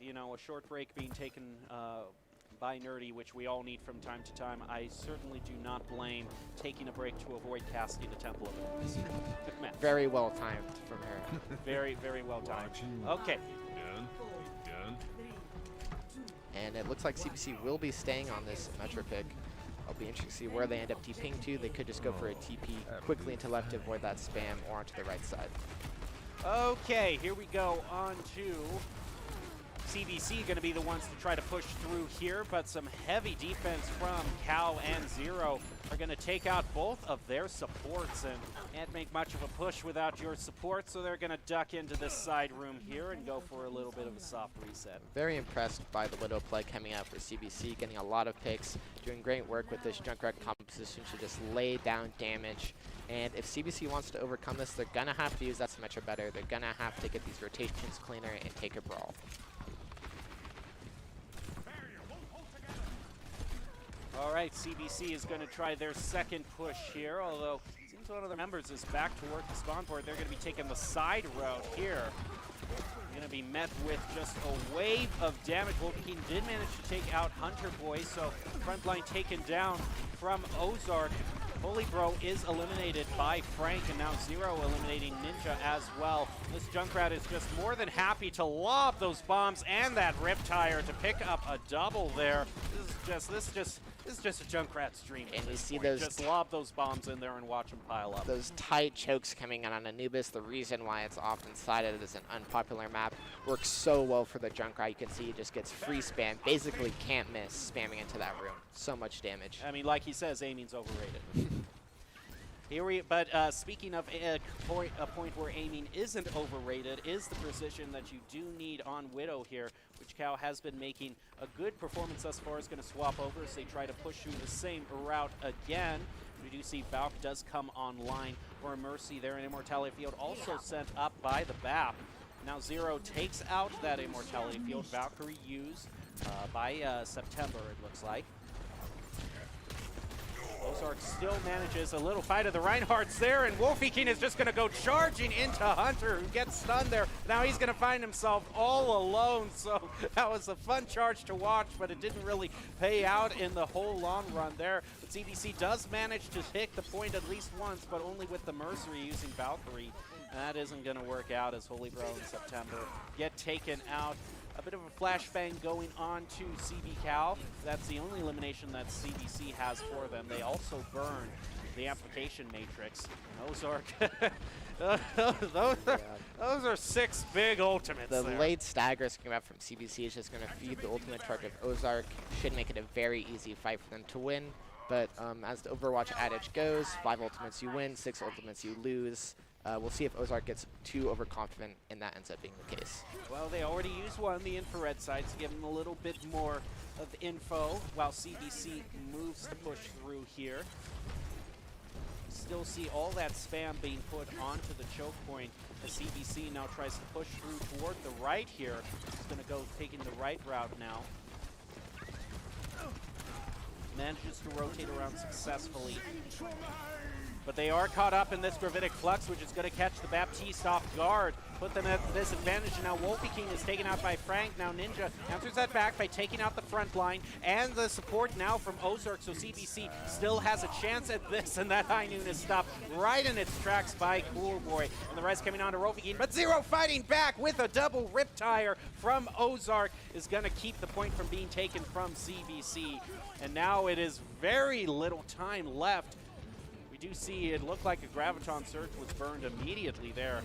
you know, a short break being taken by Nerdy, which we all need from time to time, I certainly do not blame taking a break to avoid casting a Temple of Anubis. Very well timed from her. Very, very well timed. Okay. And it looks like CBC will be staying on this Metro pick. I'll be interested to see where they end up TPing to. They could just go for a TP quickly into left to avoid that spam, or onto the right side. Okay, here we go on to CBC, going to be the ones to try to push through here, but some heavy defense from Cow and Zero are going to take out both of their supports, and can't make much of a push without your support, so they're going to duck into this side room here and go for a little bit of a soft reset. Very impressed by the Widow play coming out for CBC, getting a lot of picks, doing great work with this Junkrat composition to just lay down damage. And if CBC wants to overcome this, they're going to have to use that Symmetra better. They're going to have to get these rotations cleaner and take a brawl. All right, CBC is going to try their second push here, although it seems one of the members is back toward the spawn board. They're going to be taking the side route here. Going to be met with just a wave of damage. Wolfie King did manage to take out Hunter Boy, so front line taken down from Ozark. Holy Bro is eliminated by Frank, and now Zero eliminating Ninja as well. This Junkrat is just more than happy to lob those bombs and that Riptire to pick up a double there. This is just a Junkrat's dream. And we see those just lob those bombs in there and watch them pile up. Those tight chokes coming out on Anubis, the reason why it's often cited as an unpopular map, works so well for the Junkrat. You can see it just gets free spam, basically can't miss spamming into that room. So much damage. I mean, like he says, aiming's overrated. Speaking of a point where aiming isn't overrated is the precision that you do need on Widow here, which Cow has been making a good performance thus far. Is going to swap over as they try to push through the same route again. We do see Valk does come online for Mercy there, an Immortality Field also sent up by the BAP. Now Zero takes out that Immortality Field. Valkyrie used by September, it looks like. Ozark still manages a little fight of the Reinhardt's there, and Wolfie is just going to go charging into Hunter, who gets stunned there. Now he's going to find himself all alone, so that was a fun charge to watch, but it didn't really pay out in the whole long run there. But CBC does manage to hit the point at least once, but only with the Mercenary using Valkyrie. And that isn't going to work out as Holy Bro in September get taken out. A bit of a flashbang going on to CB Cal. That's the only elimination that CBC has for them. They also burn the application matrix. Ozark, those are 6 big ultimates. The there. late staggers coming up from CBC is just going to feed the ultimate charge of Ozark. Should make it a very easy fight for them to win. But as the Overwatch adage goes, 5 ultimates you win, 6 ultimates you lose. We'll see if Ozark gets too overconfident, and that ends up being the case. Well, they already used one, the infrared side, to give them a little bit more of info while CBC moves to push through here. Still see all that spam being put onto the choke point as CBC now tries to push through toward the right here. It's going to go taking the right route now. Manages to rotate around successfully. But they are caught up in this Gravitic Flux, which is going to catch the Baptiste off guard, put them at disadvantage. And now Wolfie King is taken out by Frank. Now Ninja answers that back by taking out the front line and the support now from Ozark. So CBC still has a chance at this, and that High Noon is stopped right in its tracks by Cool Boy. And the rest coming on to Wolfie King, but Zero fighting back with a double Riptire from Ozark is going to keep the point from being taken from CBC. And now it is very little time left. We do see it looked like a Graviton Surge was burned immediately there.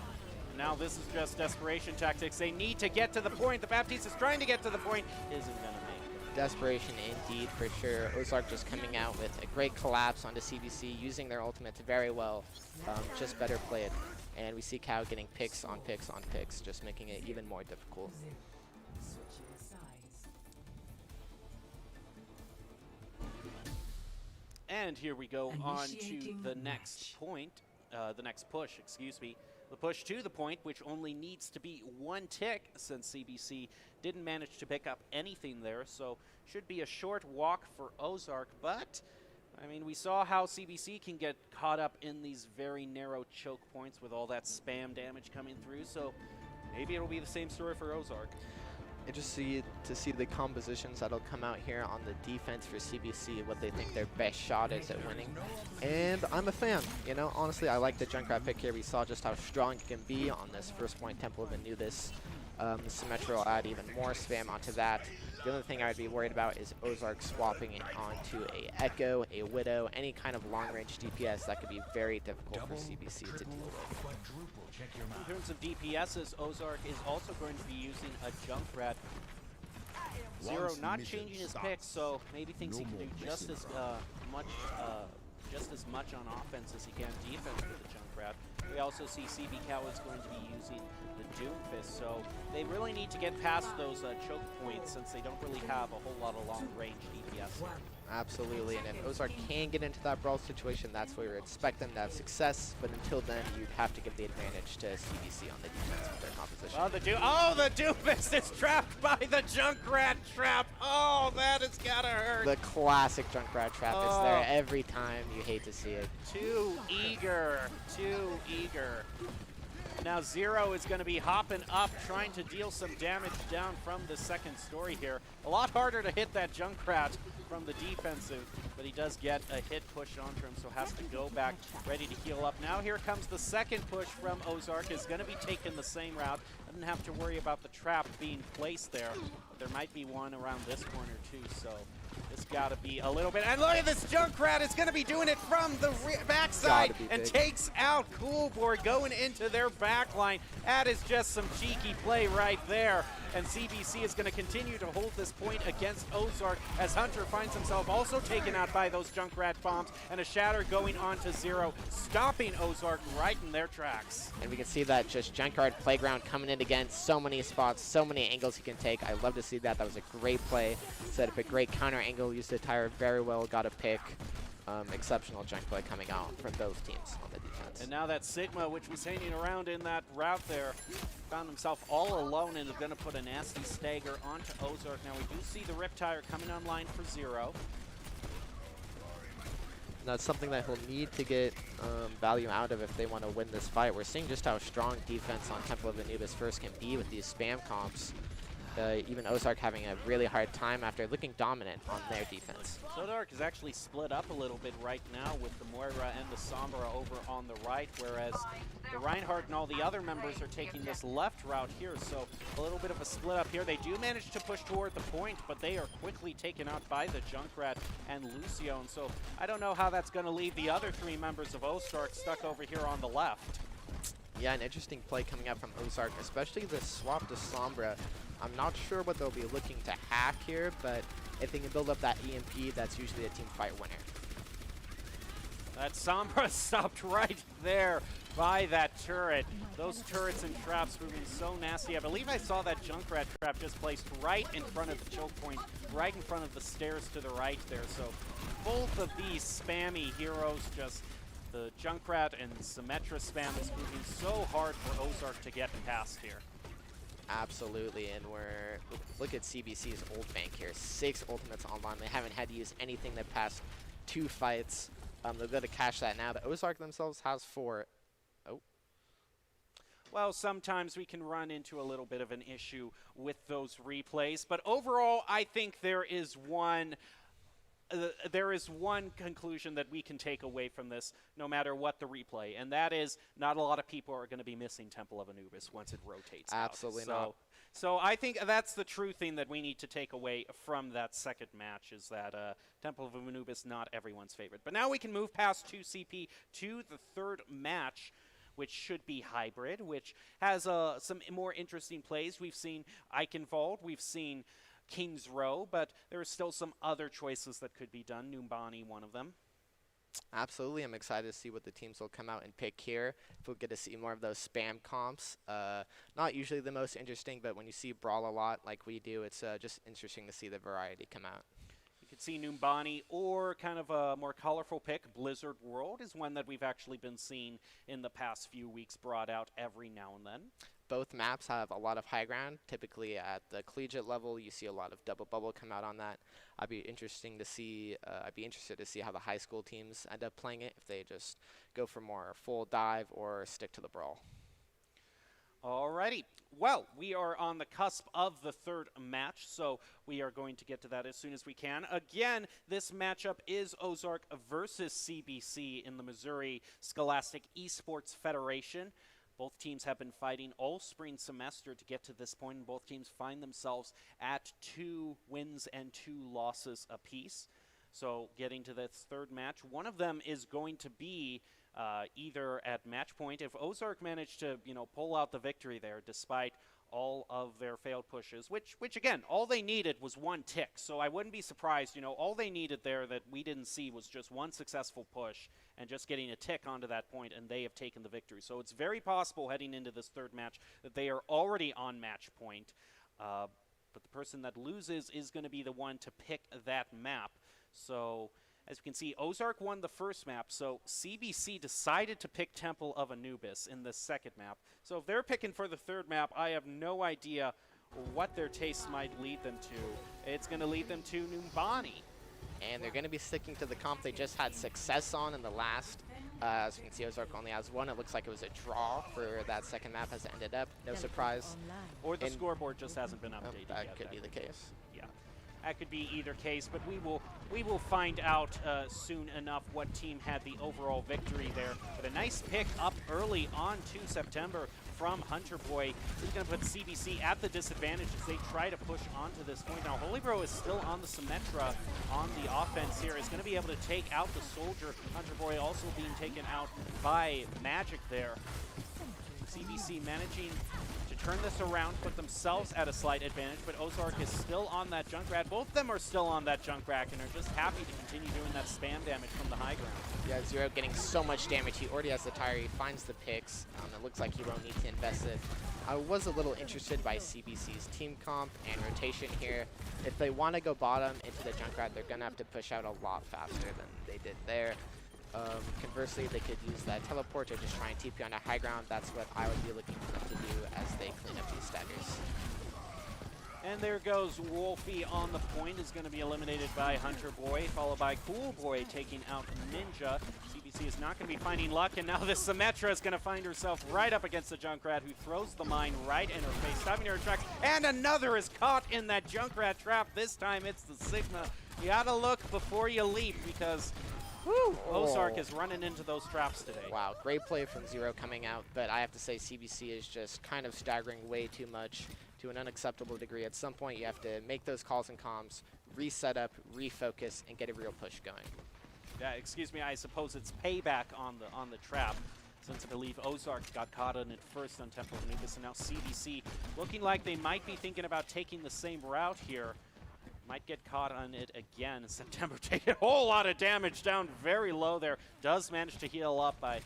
Now this is just desperation tactics. They need to get to the point. The Baptiste is trying to get to the point. Isn't going to make it. Desperation indeed, for sure. Ozark just coming out with a great collapse onto CBC, using their ultimates very well. Just better played. And we see Cow getting picks on picks on picks, just making it even more difficult. And here we go on to the next point, the next push, excuse me. The push to the point, which only needs to be 1 tick since CBC didn't manage to pick up anything there. So should be a short walk for Ozark. But, I mean, we saw how CBC can get caught up in these very narrow choke points with all that spam damage coming through. So maybe it'll be the same story for Ozark. Interested to see the compositions that'll come out here on the defense for CBC, what they think their best shot is at winning. And I'm a fan, you know, honestly, I like the Junkrat pick here. We saw just how strong it can be on this first point Temple of Anubis. Symmetra will add even more spam onto that. The only thing I would be worried about is Ozark swapping it onto a Echo, a Widow, any kind of long-range DPS that could be very difficult for CBC to deal with. In terms of DPSs, Ozark is also going to be using a Junkrat. Zero not changing his pick, so maybe thinks he can do just as much on offense as he can defense with the Junkrat. We also see CB Cow is going to be using the Doomfist, so they really need to get past those choke points since they don't really have a whole lot of long-range DPS. Absolutely, and if Ozark can get into that brawl situation, that's where you expect them to have success, but until then, you'd have to give the advantage to CBC on the defense with their composition. The Doomfist is trapped by the Junkrat trap. Oh, that has gotta hurt. The classic Junkrat trap is there every time. You hate to see it. Too eager, too eager. Now Zero is going to be hopping up, trying to deal some damage down from the second story here. A lot harder to hit that Junkrat from the defensive, but he does get a hit pushed onto him, so has to go back ready to heal up. Now here comes the second push from Ozark. Is going to be taking the same route. Doesn't have to worry about the trap being placed there, but there might be one around this corner too, so it's got to be a little bit. And look at this Junkrat is going to be doing it from the backside and takes out Coolboard going into their backline. That is just some cheeky play right there. And CBC is going to continue to hold this point against Ozark as Hunter finds himself also taken out by those Junkrat bombs, and a Shatter going on to Zero, stopping Ozark right in their tracks. And we can see that just Junkrat Playground coming in again. So many spots, so many angles he can take. I love to see that. That was a great play. Set up a great counter angle, used the tire very well, got a pick. Exceptional junk play coming out from both teams on the defense. And now that Sigma, which was hanging around in that route there, found himself all alone and is going to put a nasty stagger onto Ozark. Now we do see the Riptire coming online for Zero. And that's something that he'll need to get value out of if they want to win this fight. We're seeing just how strong defense on Temple of Anubis first can be with these spam comps. Even Ozark having a really hard time after looking dominant on their defense. Ozark is actually split up a little bit right now with the Moira and the Sombra over on the right, whereas the Reinhardt and all the other members are taking this left route here, so a little bit of a split up here. They do manage to push toward the point, but they are quickly taken out by the Junkrat and Lucio, and so I don't know how that's going to leave the other 3 members of Ozark stuck over here on the left. Yeah, an interesting play coming out from Ozark, especially the swap to Sombra. I'm not sure what they'll be looking to hack here, but if they can build up that EMP, that's usually a team fight winner. That Sombra stopped right there by that turret. Those turrets and traps moving so nasty. I believe I saw that Junkrat trap just placed right in front of the choke point, right in front of the stairs to the right there. So both of these spammy heroes, just the Junkrat and Symmetra spam is moving so hard for Ozark to get past here. Absolutely, and look at CBC's ult bank here. 6 ultimates online. They haven't had to use anything the past 2 fights. They'll be able to cash that now. The Ozark themselves has 4. Oh. Well, sometimes we can run into a little bit of an issue with those replays, but overall, I think there is one conclusion that we can take away from this, no matter what the replay, and that is not a lot of people are going to be missing Temple of Anubis once it rotates out. Absolutely not. So I think that's the true thing that we need to take away from that second match, is that Temple of Anubis not everyone's favorite. But now we can move past 2CP to the third match, which should be hybrid, which has some more interesting plays. We've seen Eichenwald, we've seen King's Row, but there are still some other choices that could be done. Numbani, one of them. Absolutely, I'm excited to see what the teams will come out and pick here. If we'll get to see more of those spam comps. Not usually the most interesting, but when you see Brawl a lot like we do, it's just interesting to see the variety come out. You could see Numbani, or kind of a more colorful pick, Blizzard World is one that we've actually been seeing in the past few weeks brought out every now and then. Both maps have a lot of high ground. Typically at the collegiate level, you see a lot of double bubble come out on that. I'd be interested to see how the high school teams end up playing it, if they just go for more full dive or stick to the brawl. Alrighty. Well, we are on the cusp of the third match, so we are going to get to that as soon as we can. Again, this matchup is Ozark versus CBC in the Missouri Scholastic Esports Federation. Both teams have been fighting all spring semester to get to this point, and both teams find themselves at 2 wins and 2 losses apiece. So getting to this third match, one of them is going to be either at match point. If Ozark managed to, pull out the victory there despite all of their failed pushes, which again, all they needed was 1 tick. So I wouldn't be surprised, all they needed there that we didn't see was just 1 successful push and just getting a tick onto that point, and they have taken the victory. So it's very possible heading into this third match that they are already on match point. But the person that loses is going to be the one to pick that map. So as you can see, Ozark won the first map, so CBC decided to pick Temple of Anubis in the second map. So if they're picking for the third map, I have no idea what their tastes might lead them to. It's going to lead them to Numbani. And they're going to be sticking to the comp they just had success on in the last. As you can see, Ozark only has 1. It looks like it was a draw for that second map as it ended up. No surprise. Or the scoreboard just hasn't been updated yet. That could be the case. Yeah. That could be either case, but we will find out soon enough what team had the overall victory there. But a nice pick up early on 2 September from Hunter Boy. He's going to put CBC at the disadvantage as they try to push onto this point. Now, Holybro is still on the Symmetra on the offense here. He's going to be able to take out the Soldier. Hunter Boy also being taken out by Magic there. CBC managing to turn this around, put themselves at a slight advantage, but Ozark is still on that Junkrat. Both of them are still on that Junkrat and are just happy to continue doing that spam damage from the high ground. Yeah, Zero getting so much damage. He already has the tire. He finds the picks. It looks like he won't need to invest it. I was a little interested by CBC's team comp and rotation here. If they want to go bottom into the Junkrat, they're going to have to push out a lot faster than they did there. Conversely, they could use that teleport to just try and TP on a high ground. That's what I would be looking for them to do as they clean up these staggers. And there goes Wolfie on the point, is going to be eliminated by Hunter Boy, followed by Cool Boy taking out Ninja. CBC is not going to be finding luck, and now this Symmetra is going to find herself right up against the Junkrat, who throws the mine right in her face, stopping her tracks, and another is caught in that Junkrat trap. This time it's the Sigma. You gotta look before you leap, because Ozark is running into those traps today. Wow, great play from Zero coming out, but I have to say CBC is just kind of staggering way too much to an unacceptable degree. At some point, you have to make those calls and comms, reset up, refocus, and get a real push going. Yeah, excuse me, I suppose it's payback on the trap, since I believe Ozark got caught on it first on Temple of Anubis, and now CBC looking like they might be thinking about taking the same route here. Might get caught on it again. September taking a whole lot of damage, down very low there. Does manage to heal up by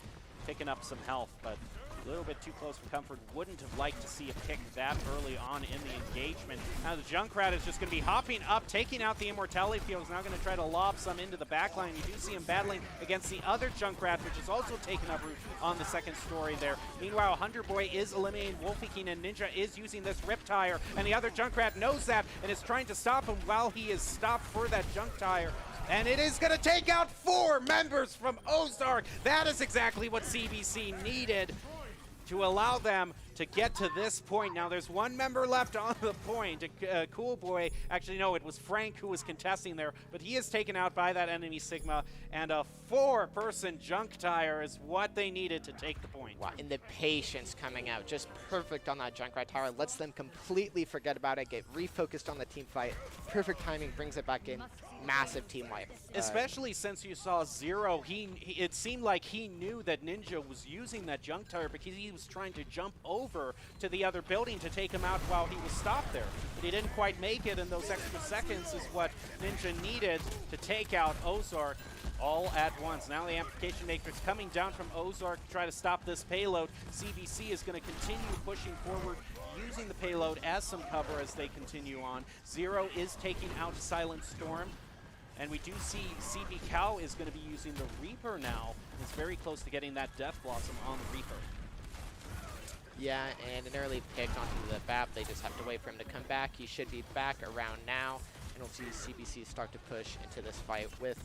picking up some health, but a little bit too close for comfort. Wouldn't have liked to see a pick that early on in the engagement. Now the Junkrat is just going to be hopping up, taking out the Immortality Field. He's now going to try to lob some into the backline. You do see him battling against the other Junkrat, which is also taking up root on the second story there. Meanwhile, Hunter Boy is eliminating Wolfie King, and Ninja is using this Rip Tire, and the other Junkrat knows that and is trying to stop him while he is stopped for that Junk Tire. And it is going to take out 4 members from Ozark. That is exactly what CBC needed to allow them to get to this point. Now there's 1 member left on the point. Cool Boy, actually no, it was Frank who was contesting there, but he is taken out by that enemy Sigma, and a 4-person Junk Tire is what they needed to take the point. Wow, and the patience coming out, just perfect on that Junkrat Tower, lets them completely forget about it, get refocused on the team fight. Perfect timing, brings it back in. Massive team wipe. Especially since you saw Zero, it seemed like he knew that Ninja was using that Junk Tire because he was trying to jump over to the other building to take him out while he was stopped there. But he didn't quite make it, and those extra seconds is what Ninja needed to take out Ozark all at once. Now the Amplification Matrix coming down from Ozark to try to stop this payload. CBC is going to continue pushing forward, using the payload as some cover as they continue on. Zero is taking out Silent Storm. And we do see CB Cow is going to be using the Reaper now. It's very close to getting that Death Blossom on the Reaper. Yeah, and an early pick onto the BAP. They just have to wait for him to come back. He should be back around now. And we'll see CBC start to push into this fight with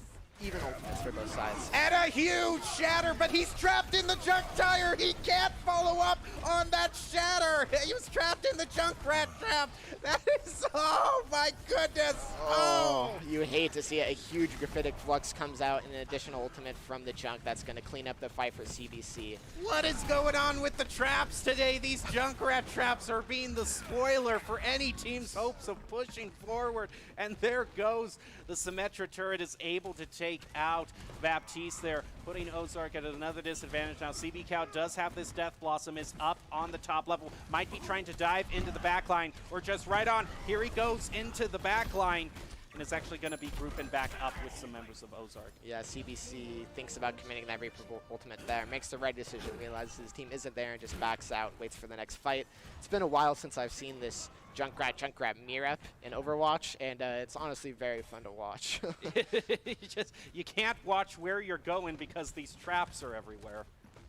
even ultimates for both sides. And a huge shatter, but he's trapped in the Junk Tire. He can't follow up on that shatter. He was trapped in the Junkrat trap. That is, oh my goodness. Oh. You hate to see it. A huge Graphitic Flux comes out, and an additional ultimate from the Junk that's going to clean up the fight for CBC. What is going on with the traps today? These Junkrat traps are being the spoiler for any team's hopes of pushing forward. And there goes the Symmetra turret, is able to take out Baptiste there, putting Ozark at another disadvantage. Now CB Cow does have this Death Blossom, is up on the top level, might be trying to dive into the backline or just right on. Here he goes into the backline, and is actually going to be grouping back up with some members of Ozark. Yeah, CBC thinks about committing that Reaper ultimate there, makes the right decision, realizes his team isn't there, and just backs out, waits for the next fight. It's been a while since I've seen this Junkrat mirror up in Overwatch, and it's honestly very fun to watch. You can't watch where you're going because these traps are everywhere.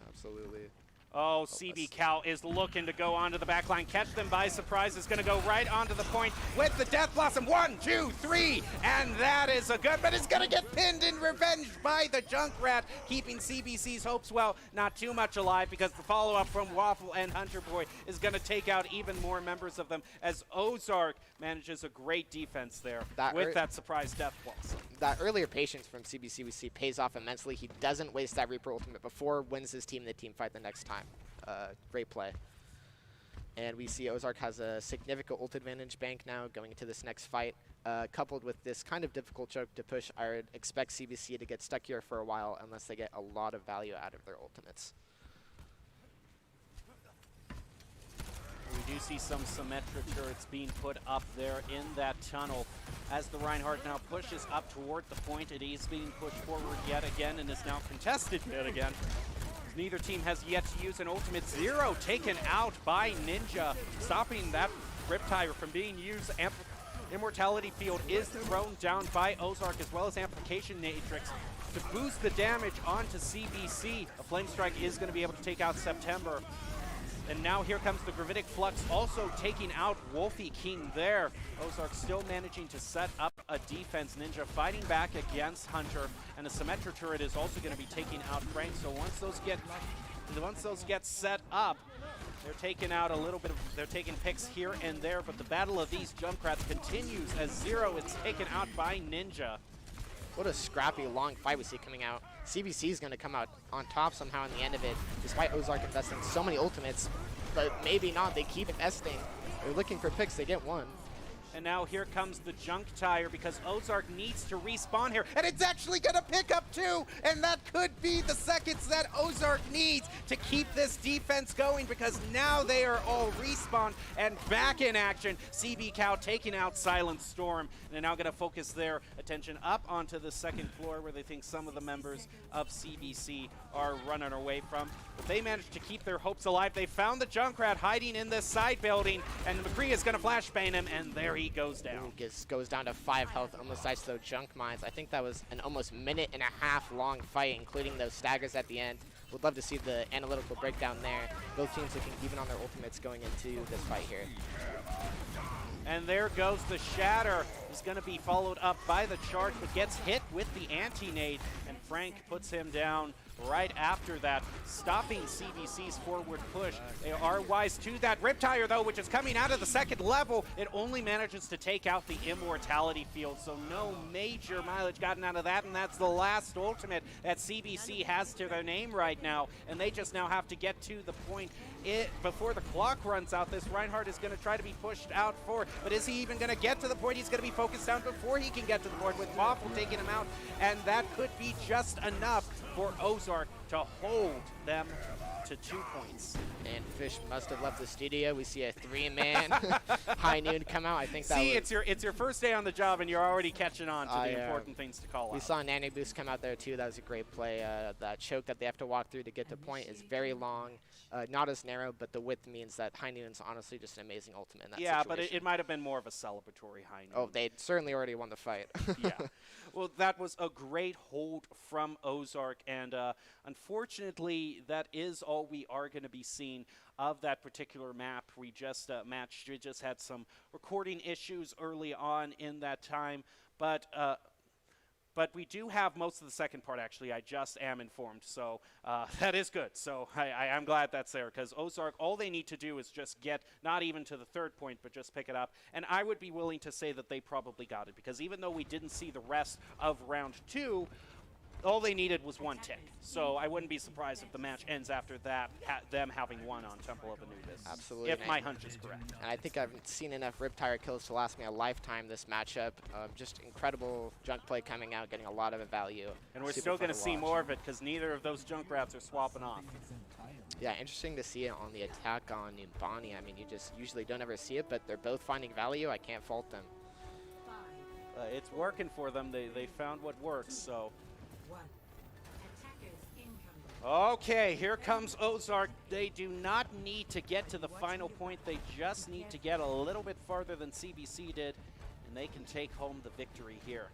Absolutely. Oh, CB Cow is looking to go onto the back line. Catch them by surprise. Is going to go right onto the point with the Death Blossom. 1, 2, 3. And that is a good, but it's going to get pinned in revenge by the Junkrat, keeping CBC's hopes, well, not too much alive, because the follow-up from Waffle and Hunter Boy is going to take out even more members of them, as Ozark manages a great defense there with that surprise Death Blossom. That earlier patience from CBC we see pays off immensely. He doesn't waste that Reaper ultimate before, wins his team the team fight the next time. Great play. And we see Ozark has a significant ult advantage bank now going into this next fight. Coupled with this kind of difficult choke to push, I would expect CBC to get stuck here for a while unless they get a lot of value out of their ultimates. We do see some Symmetra turrets being put up there in that tunnel. As the Reinhardt now pushes up toward the point, it is being pushed forward yet again and is now contested yet again. Neither team has yet to use an ultimate. Zero taken out by Ninja, stopping that Riptire from being used. Immortality Field is thrown down by Ozark, as well as Amplification Matrix to boost the damage onto CBC. A Flame Strike is going to be able to take out September. And now here comes the Gravitic Flux also taking out Wolfie King there. Ozark still managing to set up a defense. Ninja fighting back against Hunter, and the Symmetra turret is also going to be taking out Frank. So once those get set up, they're taking out a little bit of, they're taking picks here and there, but the battle of these Junkrats continues as Zero is taken out by Ninja. What a scrappy, long fight we see coming out. CBC is going to come out on top somehow in the end of it, despite Ozark investing so many ultimates, but maybe not. They keep investing. They're looking for picks. They get one. And now here comes the junk tire because Ozark needs to respawn here. And it's actually going to pick up two. And that could be the seconds that Ozark needs to keep this defense going, because now they are all respawned and back in action. CB Cow taking out Silent Storm. And they're now going to focus their attention up onto the second floor where they think some of the members of CBC are running away from. But they managed to keep their hopes alive. They found the Junkrat hiding in this side building, and McCree is going to flashbang him, and there he goes down. Goes down to 5 health, almost dies to those junk mines. I think that was an almost minute-and-a-half long fight, including those staggers at the end. Would love to see the analytical breakdown there. Both teams looking even on their ultimates going into this fight here. And there goes the Shatter. He's going to be followed up by the charge, but gets hit with the anti-nade, and Frank puts him down right after that, stopping CBC's forward push. They are wise to that Riptire, though, which is coming out of the second level. It only manages to take out the Immortality field, so no major mileage gotten out of that, and that's the last ultimate that CBC has to their name right now, and they just now have to get to the point before the clock runs out. This Reinhardt is going to try to be pushed out forward, but is he even going to get to the point? He's going to be focused down before he can get to the board, with Waffle taking him out, and that could be just enough for Ozark to hold them to 2 points. And Fish must have left the studio. We see a 3-man High Noon come out. I think that it's your first day on the job, and you're already catching on to the important things to call out. We saw Nanny Boost come out there too. That was a great play. That choke that they have to walk through to get to point is very long. Not as narrow, but the width means that High Noon's honestly just an amazing ultimate in that situation. But it might have been more of a celebratory High Noon. Oh, they certainly already won the fight. Yeah. Well, that was a great hold from Ozark, and unfortunately, that is all we are going to be seeing of that particular map. We just matched. We just had some recording issues early on in that time, but we do have most of the second part, actually. I just am informed, so that is good. So I'm glad that's there, because Ozark, all they need to do is just get not even to the third point, but just pick it up. And I would be willing to say that they probably got it, because even though we didn't see the rest of round 2, all they needed was one tick. So I wouldn't be surprised if the match ends after that, them having won on Temple of Anubis. Absolutely. If my hunch is correct. And I think I've seen enough Riptire kills to last me a lifetime this matchup. Just incredible junk play coming out, getting a lot of value. And we're still going to see more of it, because neither of those Junkrats are swapping off. Yeah, interesting to see it on the attack on Numbani. I mean, you just usually don't ever see it, but they're both finding value. I can't fault them. It's working for them. They found what works, so. Okay, here comes Ozark. They do not need to get to the final point. They just need to get a little bit farther than CBC did, and they can take home the victory here.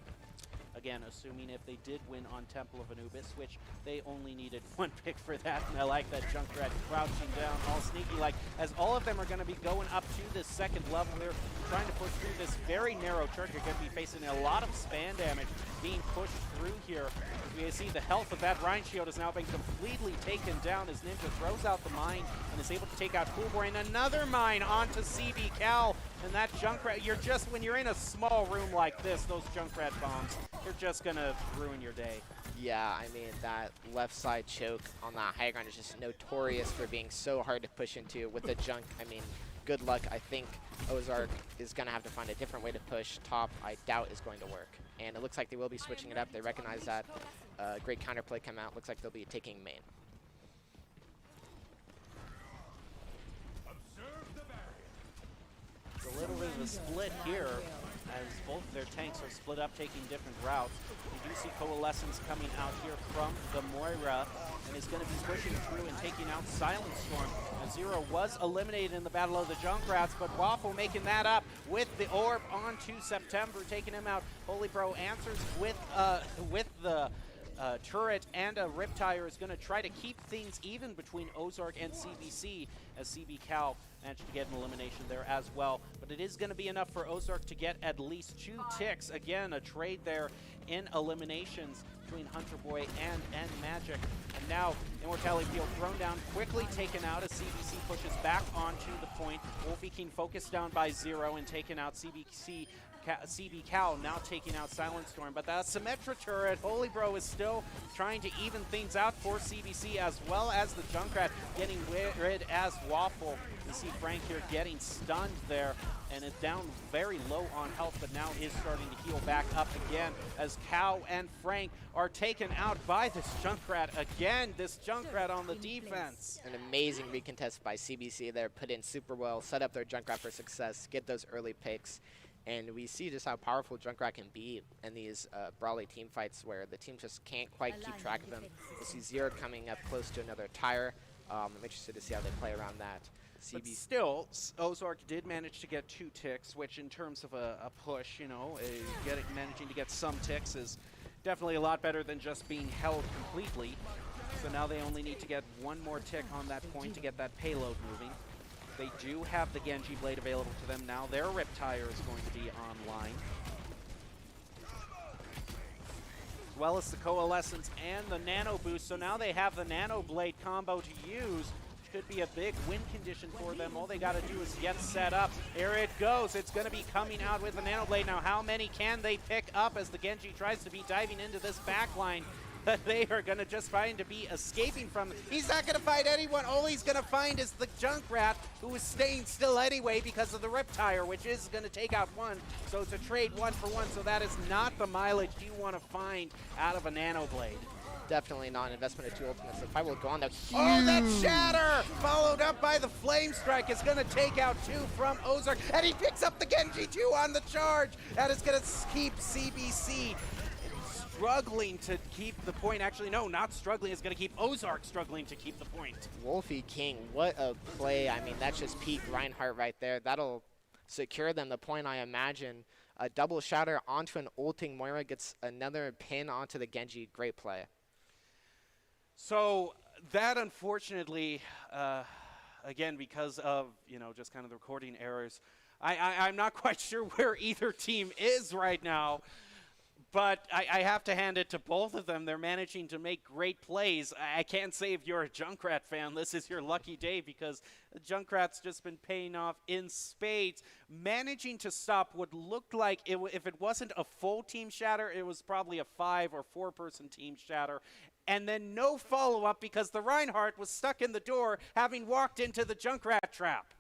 Again, assuming if they did win on Temple of Anubis, which they only needed one pick for that. And I like that Junkrat crouching down, all sneaky-like, as all of them are going to be going up to this second level. They're trying to push through this very narrow turret. You're going to be facing a lot of span damage being pushed through here. As we see the health of that Rhine Shield has now been completely taken down as Ninja throws out the mine and is able to take out Coolboy, and another mine onto CB Cal. And that Junkrat, when you're in a small room like this, those Junkrat bombs, they're just going to ruin your day. Yeah, I mean, that left side choke on that high ground is just notorious for being so hard to push into with the junk. I mean, good luck. I think Ozark is going to have to find a different way to push top. I doubt is going to work. And it looks like they will be switching it up. They recognize that. Great counterplay come out. Looks like they'll be taking main. It's a little bit of a split here, as both of their tanks are split up, taking different routes. We do see Coalescence coming out here from the Moira, and is going to be pushing through and taking out Silent Storm. Now, Zero was eliminated in the Battle of the Junkrats, but Waffle making that up with the orb onto September, taking him out. Holy Pro answers with the turret and a Riptire is going to try to keep things even between Ozark and CBC, as CB Cal managed to get an elimination there as well. But it is going to be enough for Ozark to get at least 2 ticks. Again, a trade there in eliminations between Hunter Boy and Magic. And now Immortality Field thrown down, quickly taken out as CBC pushes back onto the point. Wolfie King focused down by 0 and taken out. CB Cal now taking out Silent Storm, but that Symmetra turret, Holy Bro is still trying to even things out for CBC, as well as the Junkrat getting rid as Waffle. You see Frank here getting stunned there, and is down very low on health, but now is starting to heal back up again as Cal and Frank are taken out by this Junkrat again. This Junkrat on the defense. An amazing recontest by CBC there, put in super well, set up their Junkrat for success, get those early picks. And we see just how powerful Junkrat can be in these brawly team fights where the team just can't quite keep track of him. We see Zero coming up close to another tire. I'm interested to see how they play around that. But still, Ozark did manage to get 2 ticks, which in terms of a push, you know, managing to get some ticks is definitely a lot better than just being held completely. So now they only need to get 1 more tick on that point to get that payload moving. They do have the Genji Blade available to them now. Their Riptire is going to be online, as well as the Coalescence and the Nano Boost. So now they have the Nano Blade combo to use, which could be a big win condition for them. All they got to do is get set up. Here it goes. It's going to be coming out with the Nano Blade. Now, how many can they pick up as the Genji tries to be diving into this backline? They are going to just find to be escaping from. He's not going to find anyone. All he's going to find is the Junkrat, who is staying still anyway because of the Riptire, which is going to take out 1. So it's a trade 1 for 1. So that is not the mileage you want to find out of a Nano Blade. Definitely not an investment of 2 ultimates. The fight will go on though. Oh, that Shatter! Followed up by the Flame Strike is going to take out 2 from Ozark. And he picks up the Genji 2 on the charge. That is going to keep CBC struggling to keep the point. Actually, no, not struggling. It's going to keep Ozark struggling to keep the point. Wolfie King, what a play. I mean, that's just peak Reinhardt right there. That'll secure them the point, I imagine. A double shatter onto an ulting Moira, gets another pin onto the Genji. Great play. So that, unfortunately, again, because of, you know, just kind of the recording errors, I'm not quite sure where either team is right now. But I have to hand it to both of them. They're managing to make great plays. I can't say if you're a Junkrat fan, this is your lucky day, because Junkrat's just been paying off in spades. Managing to stop what looked like, if it wasn't a full team shatter, it was probably a 5 or 4 person team shatter. And then no follow-up because the Reinhardt was stuck in the door, having walked into the Junkrat trap.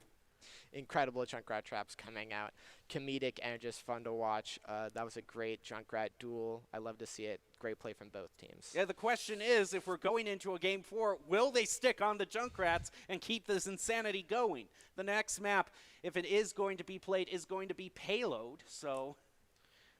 Incredible Junkrat traps coming out. Comedic and just fun to watch. That was a great Junkrat duel. I love to see it. Great play from both teams. Yeah, the question is, if we're going into a game 4, will they stick on the Junkrats and keep this insanity going? The next map, if it is going to be played, is going to be Payload, so...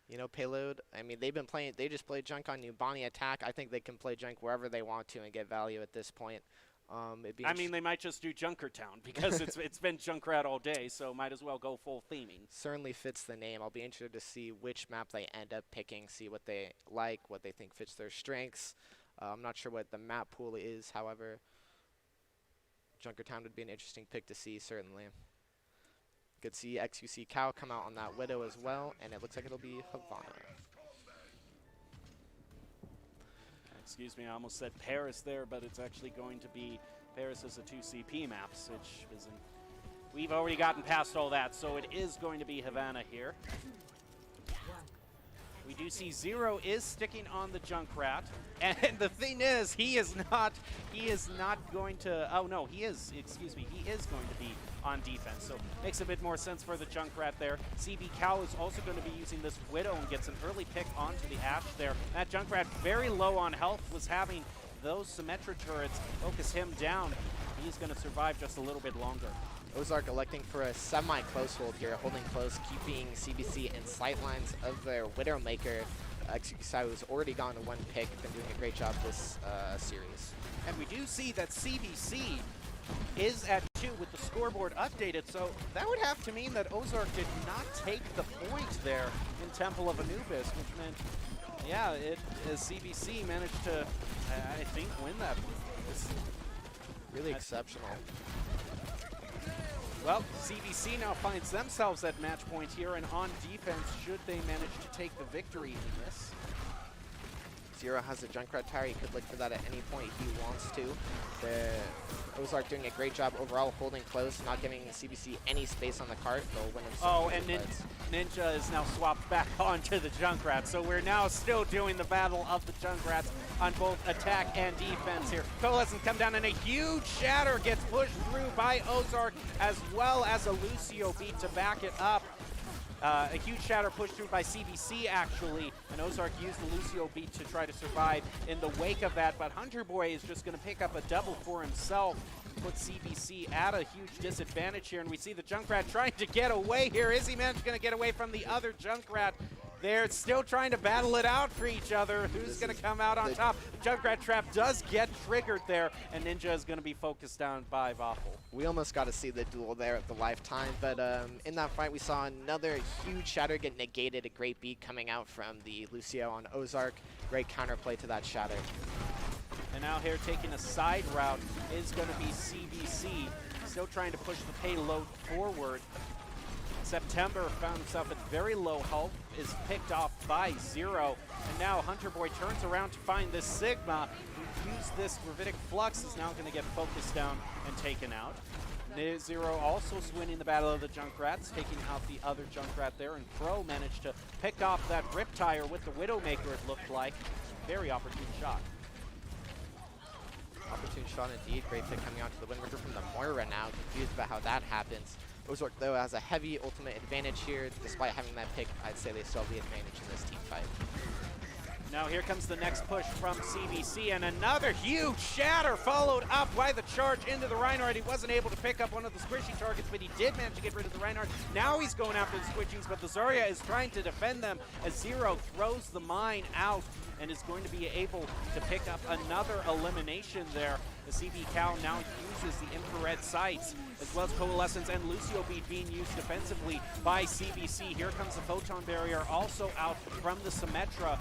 You know, Payload, I mean, they just played Junk on Nubani Attack. I think they can play Junk wherever they want to and get value at this point. I mean, they might just do Junkertown because it's been Junkrat all day, so might as well go full theming. Certainly fits the name. I'll be interested to see which map they end up picking, see what they like, what they think fits their strengths. I'm not sure what the map pool is, however. Junkertown would be an interesting pick to see, certainly. Could see XQC Cow come out on that Widow as well, and it looks like it'll be Havana. Excuse me, I almost said Paris there, but it's actually going to be Paris as a 2CP maps, which isn't... We've already gotten past all that, so it is going to be Havana here. We do see Zero is sticking on the Junkrat, and the thing is, he is not going to, oh no, he is going to be on defense, so makes a bit more sense for the Junkrat there. CB Cow is also going to be using this Widow and gets an early pick onto the Ashe there. That Junkrat very low on health, was having those Symmetra turrets focus him down. He's going to survive just a little bit longer. Ozark electing for a semi-close hold here, holding close, keeping CBC in sightlines of their Widowmaker. XQC has already gone to 1 pick, been doing a great job this series. And we do see that CBC is at 2 too, with the scoreboard updated, so that would have to mean that Ozark did not take the point there in Temple of Anubis, which meant, yeah, CBC managed to, I think, win that. Really exceptional. Well, CBC now finds themselves at match point here, and on defense, should they manage to take the victory in this. Zero has a Junkrat tire. He could look for that at any point he wants to. The Ozark doing a great job overall, holding close, not giving CBC any space on the cart. They'll win him some. Oh, and Ninja is now swapped back onto the Junkrat, so we're now still doing the battle of the Junkrats on both attack and defense here. Coalescence come down, and a huge shatter gets pushed through by Ozark, as well as a Lucio beat to back it up. A huge shatter pushed through by CBC, actually, and Ozark used the Lucio beat to try to survive in the wake of that, but Hunter Boy is just going to pick up a double for himself, put CBC at a huge disadvantage here, and we see the Junkrat trying to get away here. Is he going to get away from the other Junkrat? They're still trying to battle it out for each other. Who's going to come out on top? The Junkrat trap does get triggered there, and Ninja is going to be focused down by Waffle. We almost got to see the duel there at the lifetime, but in that fight we saw another huge shatter get negated. A great beat coming out from the Lucio on Ozark. Great counterplay to that shatter. And now here taking a side route is going to be CBC. Still trying to push the payload forward. September found himself at very low health, is picked off by Zero, and now Hunter Boy turns around to find this Sigma, who used this Gravitic Flux, is now going to get focused down and taken out. Zero also winning the battle of the Junkrats, taking out the other Junkrat there, and Pro managed to pick off that Riptire with the Widowmaker, it looked like. Very opportune shot. Opportune shot indeed. Great pick coming out to the Windbreaker from the Moira now. Confused about how that happens. Ozark, though, has a heavy ultimate advantage here. Despite having that pick, I'd say they still have the advantage in this team fight. Now here comes the next push from CBC, and another huge shatter followed up by the charge into the Reinhardt. He wasn't able to pick up one of the squishy targets, but he did manage to get rid of the Reinhardt. Now he's going after the switchings, but the Zarya is trying to defend them as Zero throws the mine out and is going to be able to pick up another elimination there. The CB Cow now uses the infrared sights, as well as Coalescence and Lucio Beat being used defensively by CBC. Here comes the Photon Barrier also out from the Symmetra,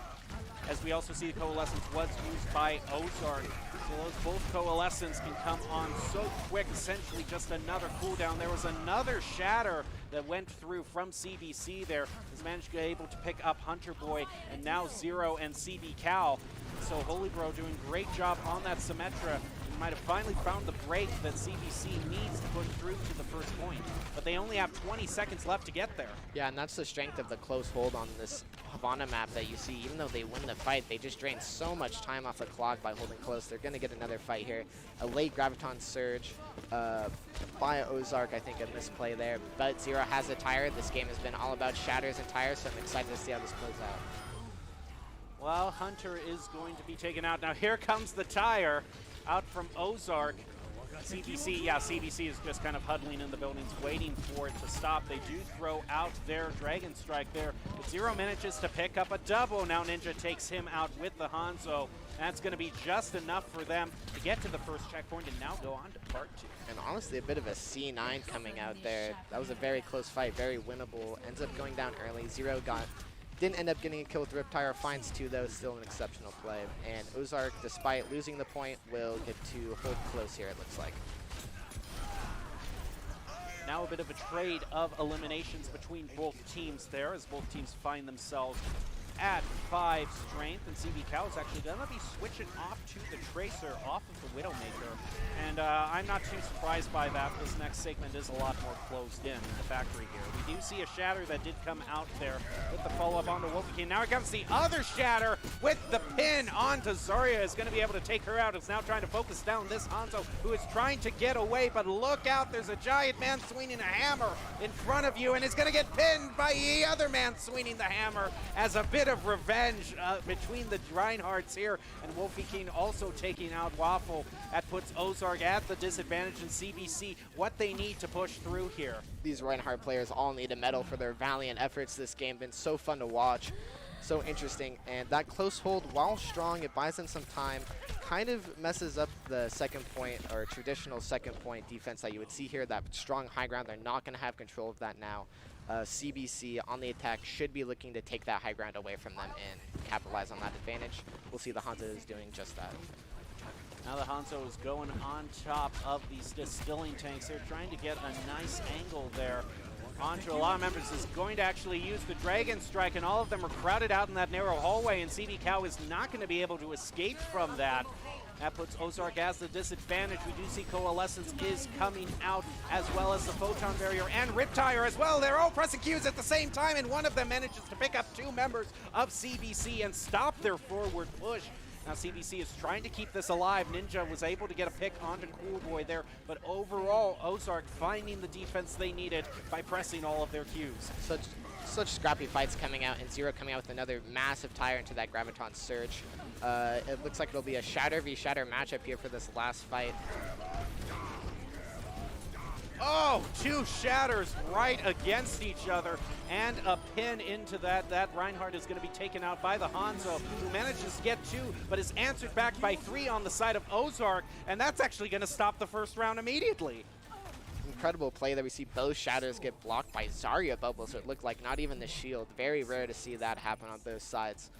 as we also see the Coalescence was used by Ozark. So those both Coalescence can come on so quick, essentially just another cooldown. There was another shatter that went through from CBC there. Has managed to be able to pick up Hunter Boy, and now Zero and CB Cal. So Holy Bro doing great job on that Symmetra. Might have finally found the break that CBC needs to push through to the first point. But they only have 20 seconds left to get there. Yeah, and that's the strength of the close hold on this Havana map that you see. Even though they win the fight, they just drain so much time off the clock by holding close. They're going to get another fight here. A late Graviton Surge by Ozark, I think a misplay there. But Zero has a tire. This game has been all about shatters and tires, so I'm excited to see how this plays out. Well, Hunter is going to be taken out. Now here comes the tire out from Ozark. CBC, yeah, CBC is just kind of huddling in the buildings, waiting for it to stop. They do throw out their Dragon Strike there, but Zero manages to pick up a double. Now Ninja takes him out with the Hanzo. That's going to be just enough for them to get to the first checkpoint and now go on to part 2. And honestly, a bit of a C9 coming out there. That was a very close fight, very winnable. Ends up going down early. Zero didn't end up getting a kill with Riptire. Finds 2, though. Still an exceptional play. And Ozark, despite losing the point, will get to hold close here, it looks like. Now a bit of a trade of eliminations between both teams there, as both teams find themselves at 5 strength, and CB Cal is actually going to be switching off to the Tracer off of the Widowmaker, and I'm not too surprised by that. This next segment is a lot more closed in the factory here. We do see a shatter that did come out there with the follow-up onto Wolfie King. Now here comes the other shatter with the pin onto Zarya. Is going to be able to take her out. It's now trying to focus down this Hanzo, who is trying to get away, but look out, there's a giant man swinging a hammer in front of you, and is going to get pinned by the other man swinging the hammer as a bit of revenge between the Reinhardts here, and Wolfie King also taking out Waffle. That puts Ozark at the disadvantage, and CBC what they need to push through here. These Reinhardt players all need a medal for their valiant efforts this game. Been so fun to watch. so interesting. And that close hold, while strong, it buys them some time, kind of messes up the second point or traditional second point defense that you would see here. That strong high ground, they're not going to have control of that now. CBC on the attack should be looking to take that high ground away from them and capitalize on that advantage. We'll see the Hanzo is doing just that. Now the Hanzo is going on top of these distilling tanks. They're trying to get a nice angle there. Onto a lot of members is going to actually use the Dragon Strike, and all of them are crowded out in that narrow hallway, and CB Cow is not going to be able to escape from that. That puts Ozark as the disadvantage. We do see Coalescence is coming out, as well as the Photon Barrier and Riptire as well. They're all pressing Qs at the same time, and one of them manages to pick up 2 members of CBC and stop their forward push. Now CBC is trying to keep this alive. Ninja was able to get a pick onto Cool Boy there, but overall, Ozark finding the defense they needed by pressing all of their Qs. Such scrappy fights coming out, and Zero coming out with another massive tire into that Graviton Surge. It looks like it'll be a Shatter v Shatter matchup here for this last fight. Oh, 2 shatters right against each other, and a pin into that. That Reinhardt is going to be taken out by the Hanzo, who manages to get 2, but is answered back by 3 on the side of Ozark, and that's actually going to stop the first round immediately. Incredible play there. We see both shatters get blocked by Zarya Bubble, so it looked like not even the shield. Very rare to see that happen on both sides.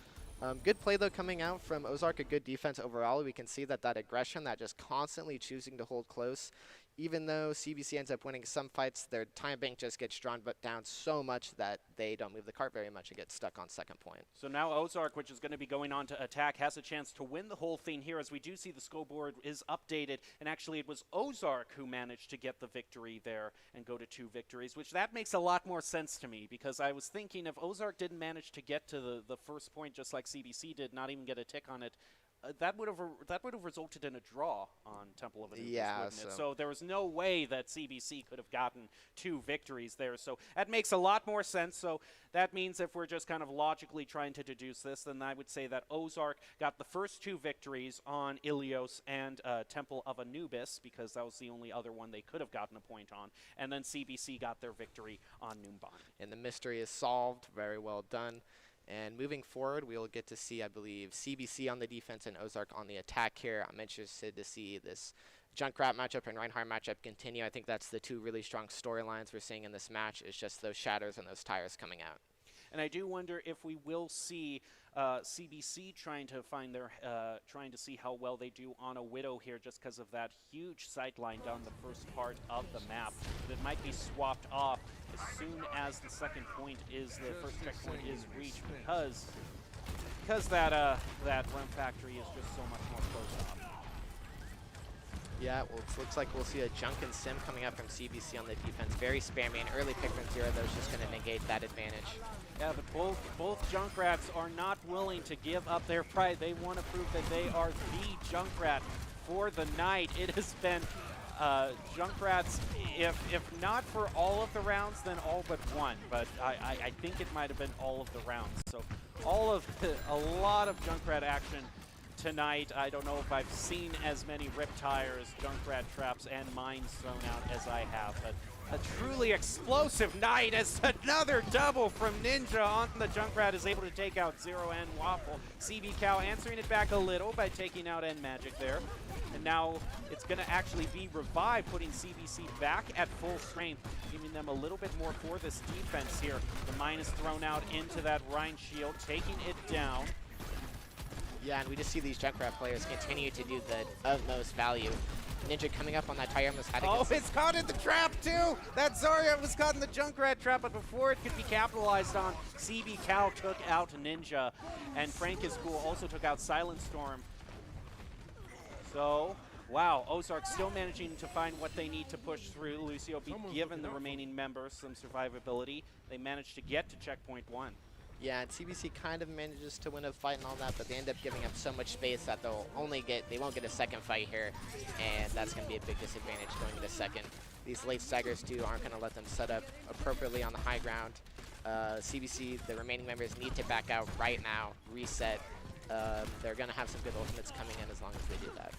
Good play, though, coming out from Ozark. A good defense overall. We can see that aggression, that just constantly choosing to hold close. Even though CBC ends up winning some fights, their time bank just gets drawn down so much that they don't move the cart very much and get stuck on second point. So now Ozark, which is going to be going on to attack, has a chance to win the whole thing here, as we do see the scoreboard is updated, and actually it was Ozark who managed to get the victory there and go to 2 victories, which that makes a lot more sense to me, because I was thinking if Ozark didn't manage to get to the first point just like CBC did, not even get a tick on it, that would have resulted in a draw on Temple of Anubis, wouldn't it? So there was no way that CBC could have gotten 2 victories there. So that makes a lot more sense. So that means if we're just kind of logically trying to deduce this, then I would say that Ozark got the first 2 victories on Ilios and Temple of Anubis, because that was the only other one they could have gotten a point on. And then CBC got their victory on Numbani. And the mystery is solved. Very well done. And moving forward, we'll get to see, I believe, CBC on the defense and Ozark on the attack here. I'm interested to see this Junkrat matchup and Reinhardt matchup continue. I think that's the 2 really strong storylines we're seeing in this match, is just those shatters and those tires coming out. And I do wonder if we will see CBC trying to see how well they do on a Widow here, just because of that huge sightline down the first part of the map. But it might be swapped off as soon as the second point is, the first checkpoint is reached, because that Rem Factory is just so much more closed off. Yeah, well, it looks like we'll see a Junk and Sim coming up from CBC on the defense. Very spammy. An early pick from Zero, though, is just going to negate that advantage. Yeah, but both Junkrats are not willing to give up their pride. They want to prove that they are the Junkrat for the night. It has been Junkrats, if not for all of the rounds, then all but one. But I think it might have been all of the rounds. So a lot of Junkrat action tonight. I don't know if I've seen as many Riptires, Junkrat traps, and mines thrown out as I have, but a truly explosive night as another double from Ninja on the Junkrat is able to take out Zero and Waffle. CB Cow answering it back a little by taking out N-Magic there. And now it's going to actually be revived, putting CBC back at full strength, giving them a little bit more for this defense here. The mine is thrown out into that Rhine shield, taking it down. Yeah, and we just see these Junkrat players continue to do the utmost value. Ninja coming up on that tire almost had to Oh, it's caught in the trap too! That Zarya was caught in the Junkrat trap, but before it could be capitalized on, CB Cow took out Ninja, and Frank is Cool also took out Silent Storm. So, wow, Ozark still managing to find what they need to push through. Lucio be given the remaining members some survivability. They managed to get to checkpoint 1. Yeah, and CBC kind of manages to win a fight and all that, but they end up giving up so much space that they won't get a second fight here, and that's going to be a big disadvantage going into second. These late staggers too aren't going to let them set up appropriately on the high ground. CBC, the remaining members need to back out right now, reset. They're going to have some good ultimates coming in as long as they do that.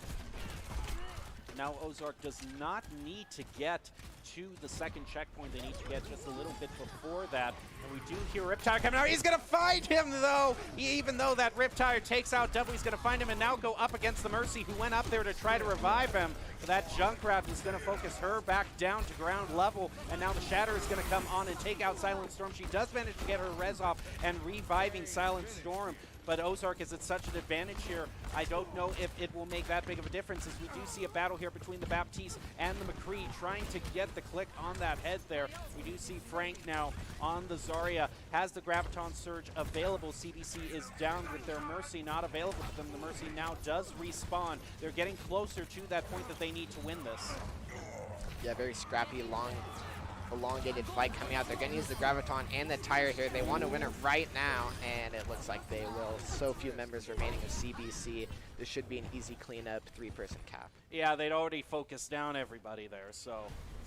now Ozark does not need to get to the second checkpoint. They need to get just a little bit before that. And we do hear Riptire coming out. He's going to find him, though. Even though that Riptire takes out Double, he's going to find him and now go up against the Mercy, who went up there to try to revive him. But that Junkrat is going to focus her back down to ground level. And now the Shatter is going to come on and take out Silent Storm. She does manage to get her res off and reviving Silent Storm. But Ozark is at such an advantage here. I don't know if it will make that big of a difference, as we do see a battle here between the Baptiste and the McCree trying to get the click on that head there. We do see Frank now on the Zarya, has the Graviton Surge available. CBC is down with their Mercy not available to them. The Mercy now does respawn. They're getting closer to that point that they need to win this. Yeah, very scrappy, elongated fight coming out. They're going to use the Graviton and the Tire here. They want to win it right now, and it looks like they will. So few members remaining of CBC. This should be an easy cleanup, 3-person cap. Yeah, they'd already focused down everybody there, so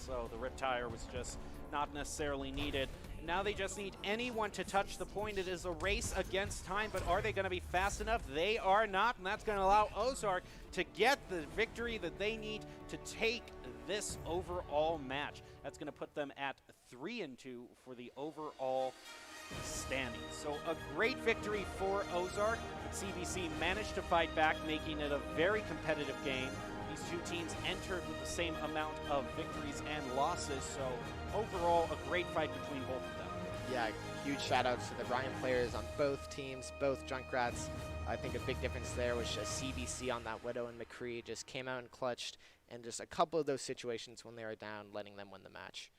the Riptire was just not necessarily needed. Now they just need anyone to touch the point. It is a race against time, but are they going to be fast enough? They are not, and that's going to allow Ozark to get the victory that they need to take this overall match. That's going to put them at 3-2 for the overall standing. So a great victory for Ozark. CBC managed to fight back, making it a very competitive game. These two teams entered with the same amount of victories and losses, so overall a great fight between both of them. Yeah, huge shout outs to the Bryant players on both teams, both Junkrats. I think a big difference there was just CBC on that Widow and McCree just came out and clutched, and just a couple of those situations when they were down, letting them win the match.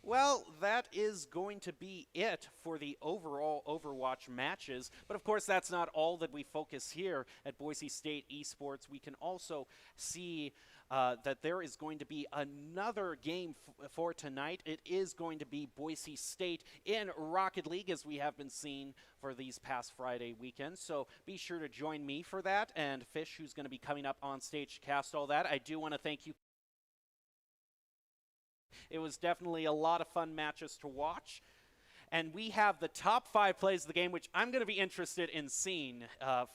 Well, that is going to be it for the overall Overwatch matches. But of course, that's not all that we focus here at Boise State Esports. We can also see that there is going to be another game for tonight. It is going to be Boise State in Rocket League, as we have been seeing for these past Friday weekends. So be sure to join me for that, and Fish, who's going to be coming up on stage to cast all that. I do want to thank you. It was definitely a lot of fun matches to watch. And we have the top 5 plays of the game, which I'm going to be interested in seeing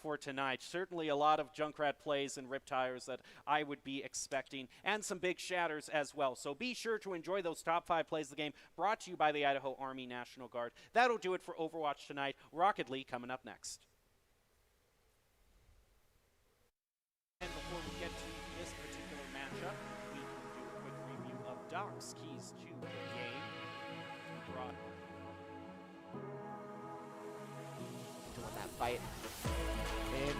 for tonight. Certainly a lot of Junkrat plays and Riptires that I would be expecting, and some big shatters as well. So be sure to enjoy those top 5 plays of the game, brought to you by the Idaho Army National Guard. That'll do it for Overwatch tonight. Rocket League coming up next. And before we get to this particular matchup, we can do a quick review of Doc's keys to the game. We brought to win that fight. And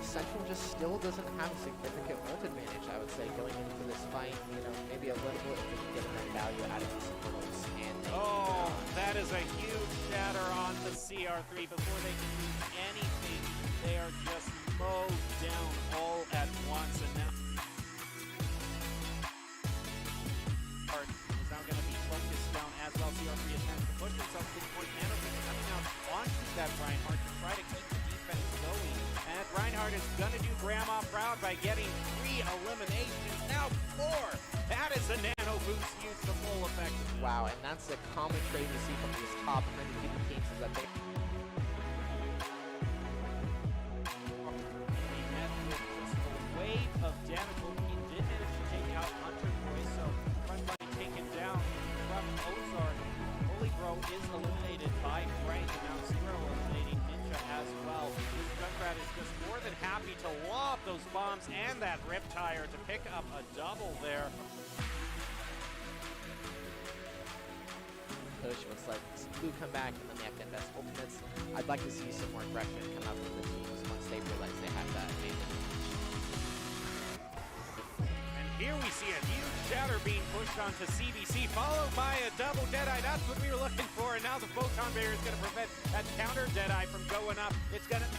Central just still doesn't have a significant ult advantage, I would say, going into this fight. You know, maybe a little bit if they can get that value out of these ults. And that is a huge shatter on the CR3. Before they can do anything, they are just mowed down all at once. And now is now going to be focused down as well. CR3 attempts to push themselves to the point. Nano coming out onto that Reinhardt to try to keep the defense going. And Reinhardt is going to do Grandma proud by getting 3 eliminations. Now 4. That is a Nano boost used to full effect. Wow, and that's a common trait we see from these top undefeated teams, is that they met with just a wave of damage. He did manage to take out Hunter Boy, so front line taken down from Ozark. Holy Bro is eliminated by Frank, and now Zero eliminating Ninja as well. Junkrat is just more than happy to lob those bombs and that Riptire to pick up a double there. push. Looks like some blue come back, and then they have to invest ultimates. I'd like to see some more aggression come out from the teams once they realize they have that advantage. And here we see a huge shatter being pushed onto CBC, followed by a double Deadeye. That's what we were looking for, and now the Photon Barrier is going to prevent that counter Deadeye from going up. It's going to...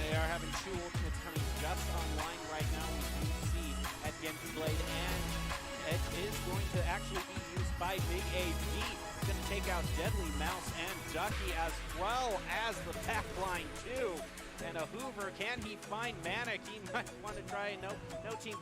They are having 2 ultimates coming just online right now. We do see at Genki Blade, and it is going to actually be used by Big AD. It's going to take out Deadly Mouse and Ducky, as well as the back line too. And a Hoover, can he find Manic? He might want to try. No team.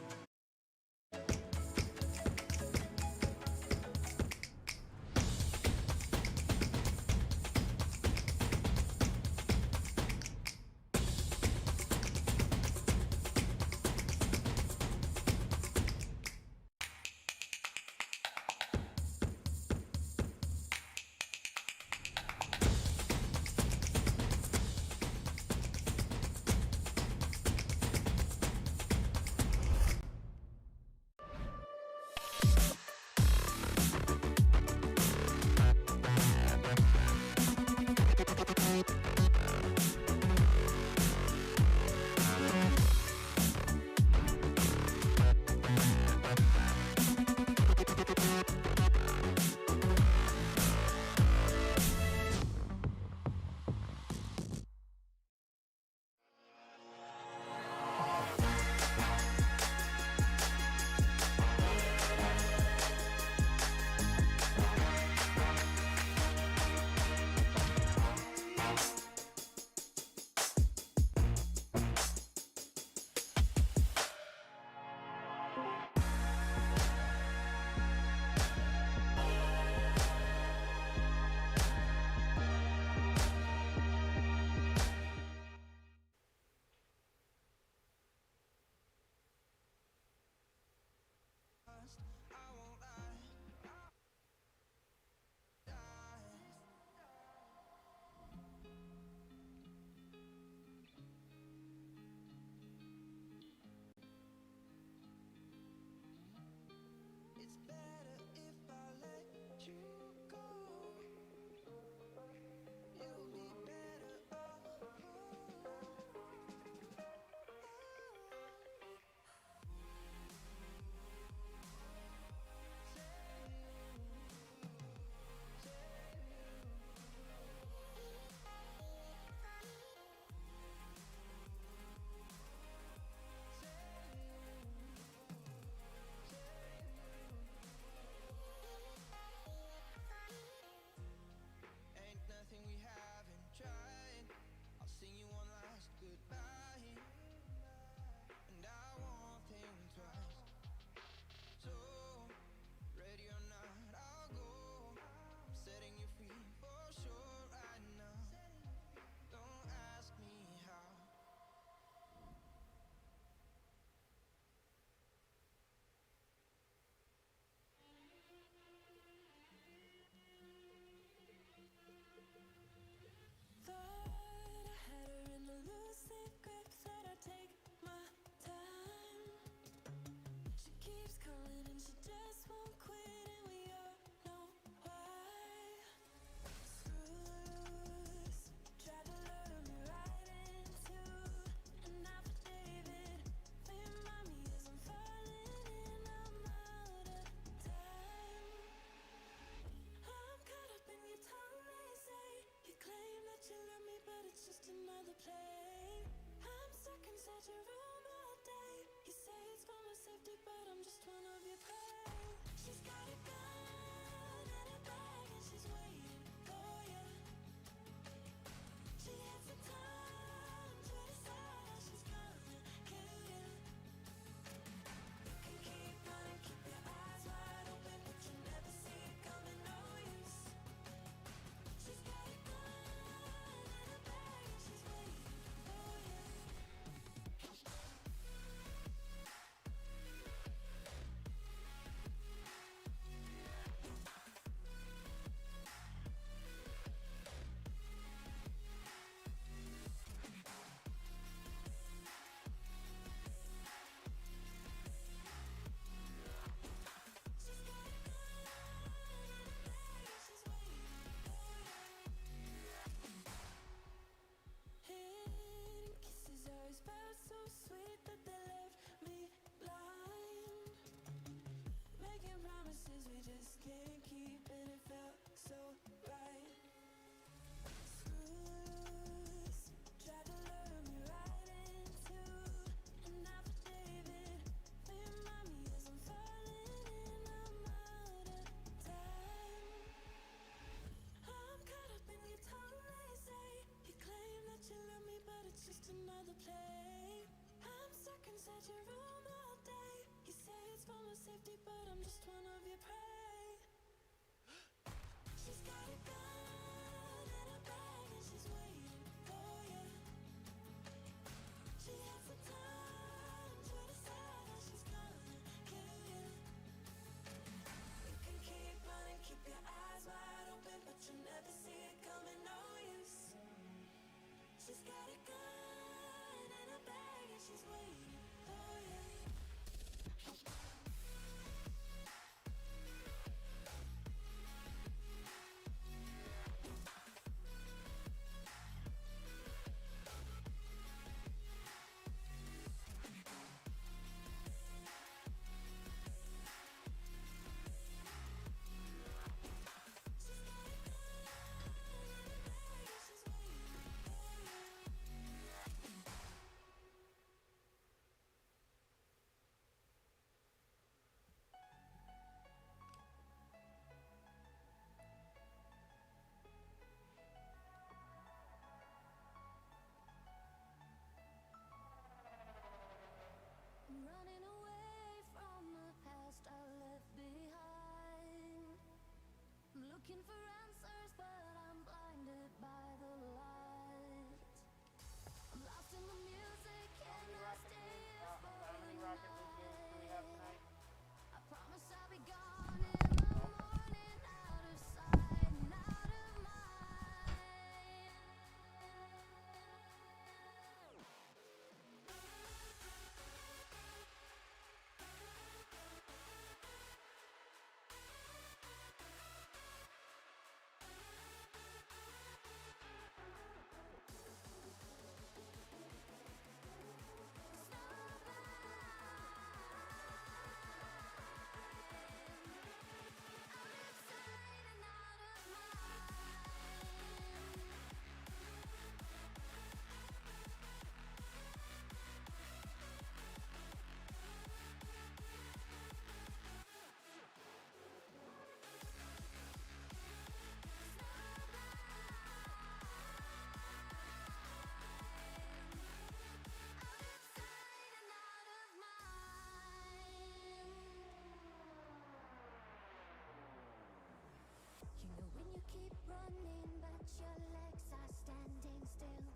keep running, but your legs are standing still.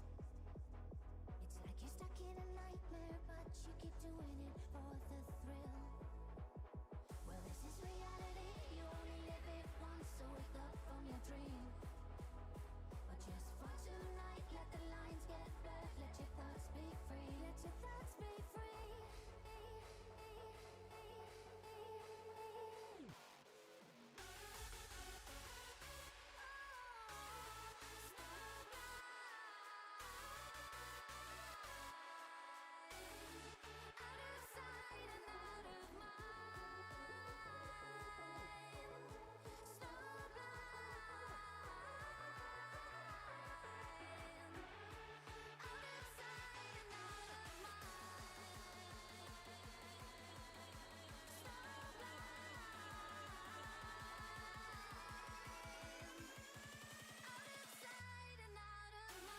It's like you're stuck in a nightmare, but you keep doing it for the thrill. Well, this is reality, you only live it once, so wake up from your dream. But just for tonight, let the lines get blurred, let your thoughts be free, let your thoughts be free. Out of sight and out of mind. Snow blind. Out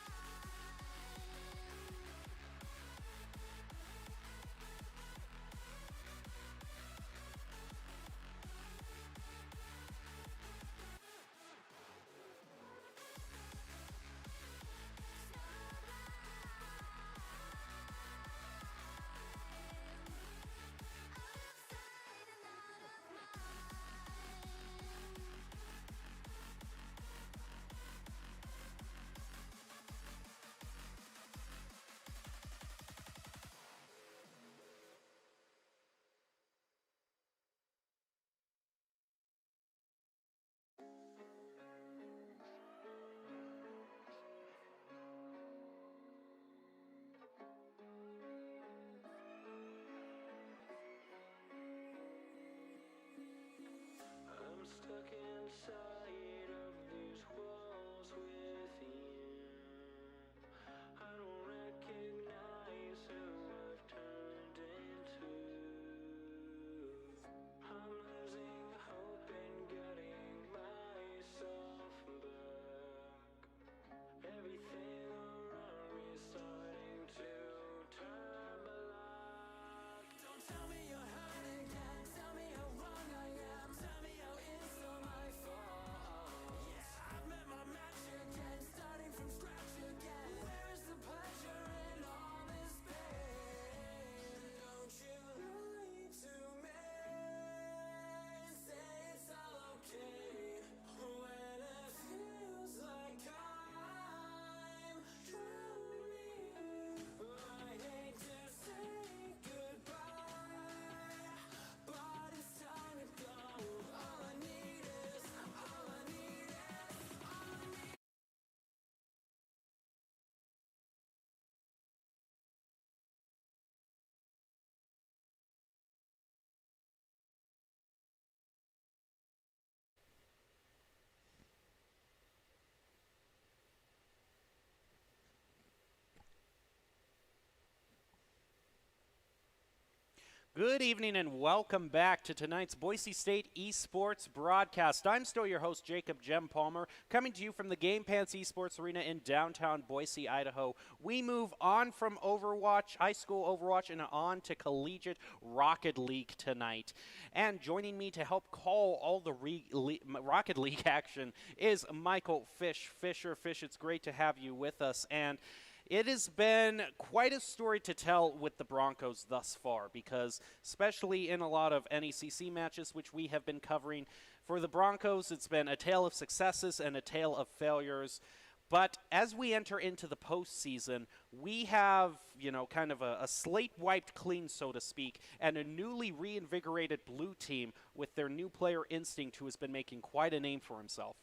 of sight and out of mind. Snow blind. Out of sight and out of I'm stuck inside of these walls with you. I don't recognize who I've turned into. I'm losing hope in getting myself back. Everything around me is starting to turn black. Don't tell me you're hurting, can't tell me how wrong I am. Tell me how it's all my fault. Yeah, I've met my match again, starting from scratch again. Where's the pleasure in all this pain? Don't you lie to me, say it's all okay. When it feels like I'm drowning, I hate to say goodbye, but it's time to go. All I need is, all I need is, all I need. Good evening and welcome back to tonight's Boise State Esports broadcast. I'm still your host, Jacob Jem Palmer, coming to you from the Game Pants Esports Arena in downtown Boise, Idaho. We move on from Overwatch, high school Overwatch, and on to collegiate Rocket League tonight. And joining me to help call all the Rocket League action is Michael Fish. Fish, it's great to have you with us. And it has been quite a story to tell with the Broncos thus far because, especially in a lot of NECC matches, which we have been covering, for the Broncos, it's been a tale of successes and a tale of failures. But as we enter into the postseason, we have, kind of a slate wiped clean, so to speak, and a newly reinvigorated blue team with their new player Instinct, who has been making quite a name for himself.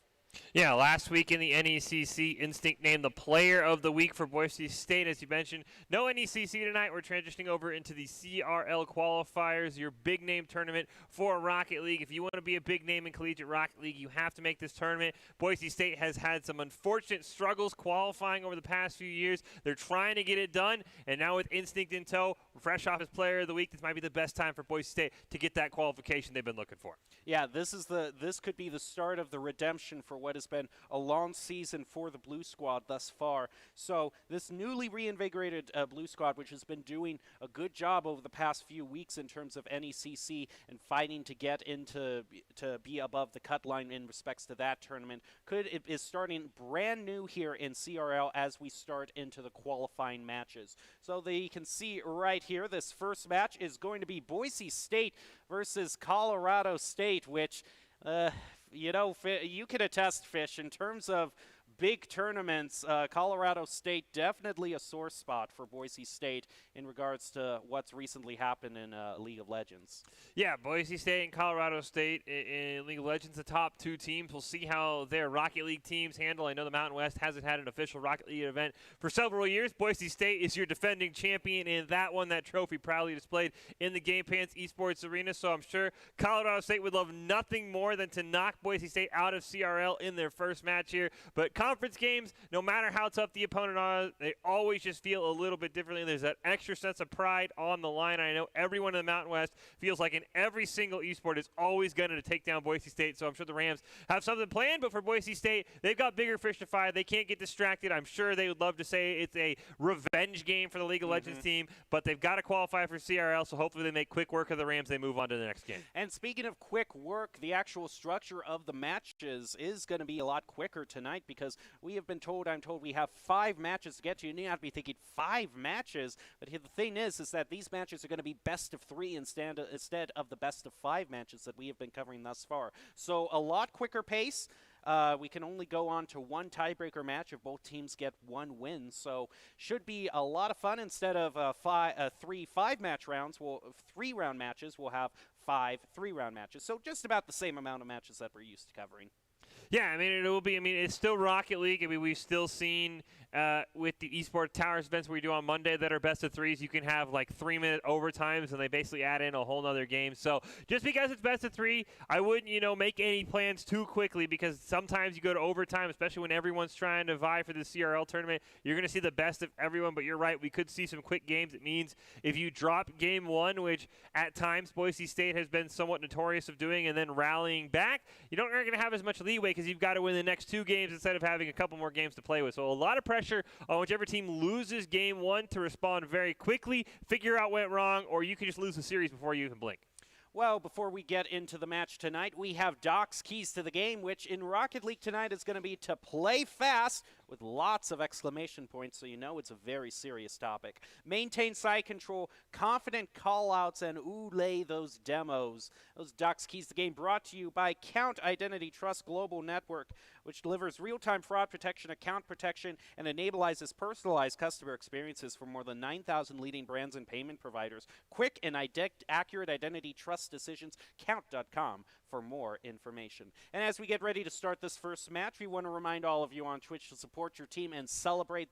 Yeah, last week in the NECC, Instinct named the Player of the Week for Boise State, as you mentioned. No NECC tonight. We're transitioning over into the CRL qualifiers, your big name tournament for Rocket League. If you want to be a big name in collegiate Rocket League, you have to make this tournament. Boise State has had some unfortunate struggles qualifying over the past few years. They're trying to get it done, and now with Instinct in tow, fresh off his player of the week, this might be the best time for Boise State to get that qualification they've been looking for. Yeah, this could be the start of the redemption for what has been a long season for the Blue Squad thus far. So this newly reinvigorated Blue Squad, which has been doing a good job over the past few weeks in terms of NECC and fighting to get into to be above the cut line in respects to that tournament, is starting brand new here in CRL as we start into the qualifying matches. So you can see right here, this first match is going to be Boise State versus Colorado State, which, you can attest, Fish, in terms of big tournaments, Colorado State definitely a sore spot for Boise State in regards to what's recently happened in League of Legends. Yeah, Boise State and Colorado State in League of Legends, the top two teams. We'll see how their Rocket League teams handle. I know the Mountain West hasn't had an official Rocket League event for several years. Boise State is your defending champion, and that won that trophy proudly displayed in the Game Pants Esports Arena. So I'm sure Colorado State would love nothing more than to knock Boise State out of CRL in their first match here. But conference games, no matter how tough the opponent are, they always just feel a little bit differently. There's that extra sense of pride on the line. I know everyone in the Mountain West feels like in every single esport is always going to take down Boise State, so I'm sure the Rams have something planned, but for Boise State, they've got bigger fish to fry. They can't get distracted. I'm sure they would love to say it's a revenge game for the League of Legends team, but they've got to qualify for CRL, so hopefully they make quick work of the Rams. They move on to the next game. And speaking of quick work, the actual structure of the matches is going to be a lot quicker tonight because I'm told we have 5 matches to get to. You need not be thinking 5 matches, but the thing is that these matches are going to be best of 3 instead of the best of 5 matches that we have been covering thus far. So a lot quicker pace. We can only go on to 1 tiebreaker match if both teams get 1 win. So should be a lot of fun. Instead of 3 5-match rounds, 3-round matches, we'll have 5 3-round matches. So just about the same amount of matches that we're used to covering. Yeah, I mean, it will be. I mean, it's still Rocket League. I mean, we've still seen with the Esports Towers events we do on Monday that are best of 3s, you can have like 3-minute overtimes, and they basically add in a whole nother game. So just because it's best of 3, I wouldn't, make any plans too quickly because sometimes you go to overtime, especially when everyone's trying to vie for the CRL tournament. You're going to see the best of everyone, but you're right. We could see some quick games. It means if you drop game 1, which at times Boise State has been somewhat notorious of doing, and then rallying back, you're not going to have as much leeway because you've got to win the next 2 games instead of having a couple more games to play with. So a lot of pressure on whichever team loses game 1 to respond very quickly, figure out what went wrong, or you can just lose the series before you even blink. Well, before we get into the match tonight, we have Doc's keys to the game, which in Rocket League tonight is going to be to play fast with lots of exclamation points, so you know it's a very serious topic. Maintain side control, confident callouts, and lay those demos. Those Doc's keys to the game brought to you by Count Identity Trust Global Network, which delivers real-time fraud protection, account protection, and enables personalized customer experiences for more than 9,000 leading brands and payment providers. Quick and accurate identity trust decisions. Count.com for more information. And as we get ready to start this first match, we want to remind all of you on Twitch to support your team and celebrate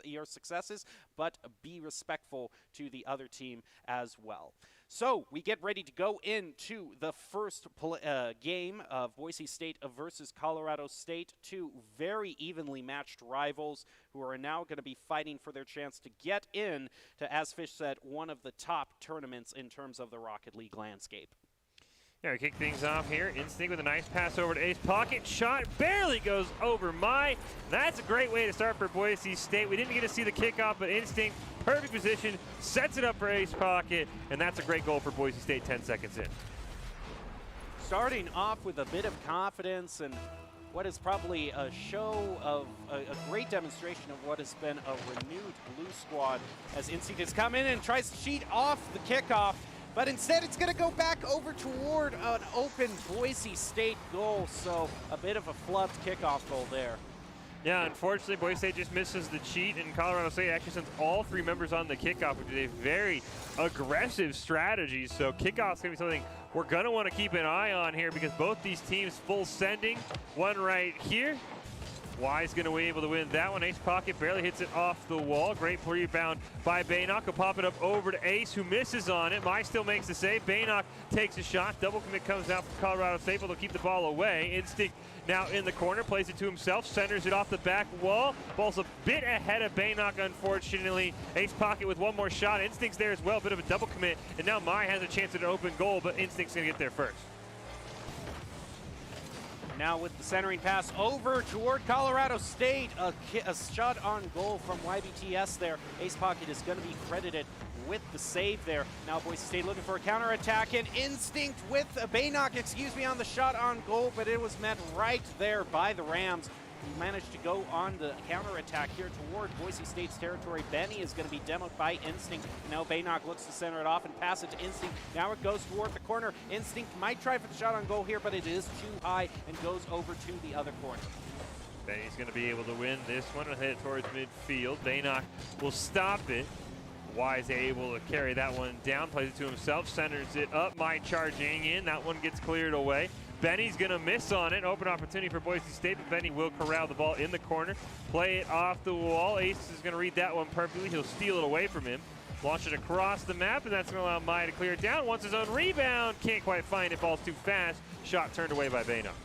your successes, but be respectful to the other team as well. So we get ready to go into the first game of Boise State versus Colorado State, 2 very evenly matched rivals who are now going to be fighting for their chance to get in to, as Fish said, one of the top tournaments in terms of the Rocket League landscape. Yeah, we kick things off here. Instinct with a nice pass over to Ace Pocket. Shot barely goes over my. That's a great way to start for Boise State. We didn't get to see the kickoff, but Instinct, perfect position, sets it up for Ace Pocket, and that's a great goal for Boise State 10 seconds in. Starting off with a bit of confidence and what is probably a show of a great demonstration of what has been a renewed Blue Squad as Instinct has come in and tries to cheat off the kickoff. But instead, it's going to go back over toward an open Boise State goal. So a bit of a flubbed kickoff goal there. Yeah, unfortunately, Boise State just misses the cheat, and Colorado State actually sends all 3 members on the kickoff, which is a very aggressive strategy. So kickoff's going to be something we're going to want to keep an eye on here because both these teams full sending. One right here. Y's going to be able to win that one. Ace Pocket barely hits it off the wall. Great rebound by Baynock. Will pop it up over to Ace, who misses on it. My still makes the save. Baynock takes a shot. Double commit comes out from Colorado State, but they'll keep the ball away. Instinct now in the corner, plays it to himself, centers it off the back wall. Ball's a bit ahead of Baynock, unfortunately. Ace Pocket with one more shot. Instinct's there as well, bit of a double commit. And now Mai has a chance at an open goal, but Instinct's going to get there first. Now with the centering pass over toward Colorado State, a shot on goal from YBTS there. Ace Pocket is going to be credited with the save there. Now Boise State looking for a counterattack, and Instinct with Baynock, on the shot on goal, but it was met right there by the Rams, who managed to go on the counterattack here toward Boise State's territory. Benny is going to be demoed by Instinct. Now Baynock looks to center it off and pass it to Instinct. Now it goes toward the corner. Instinct might try for the shot on goal here, but it is too high and goes over to the other corner. Benny's going to be able to win this one and head towards midfield. Baynock will stop it. Wise able to carry that one down, plays it to himself, centers it up. Mai charging in. That one gets cleared away. Benny's going to miss on it. Open opportunity for Boise State, but Benny will corral the ball in the corner. Play it off the wall. Ace is going to read that one perfectly. He'll steal it away from him. Launch it across the map, and that's going to allow Mai to clear it down. Wants his own rebound. Can't quite find it. Ball's too fast. Shot turned away by Baynock.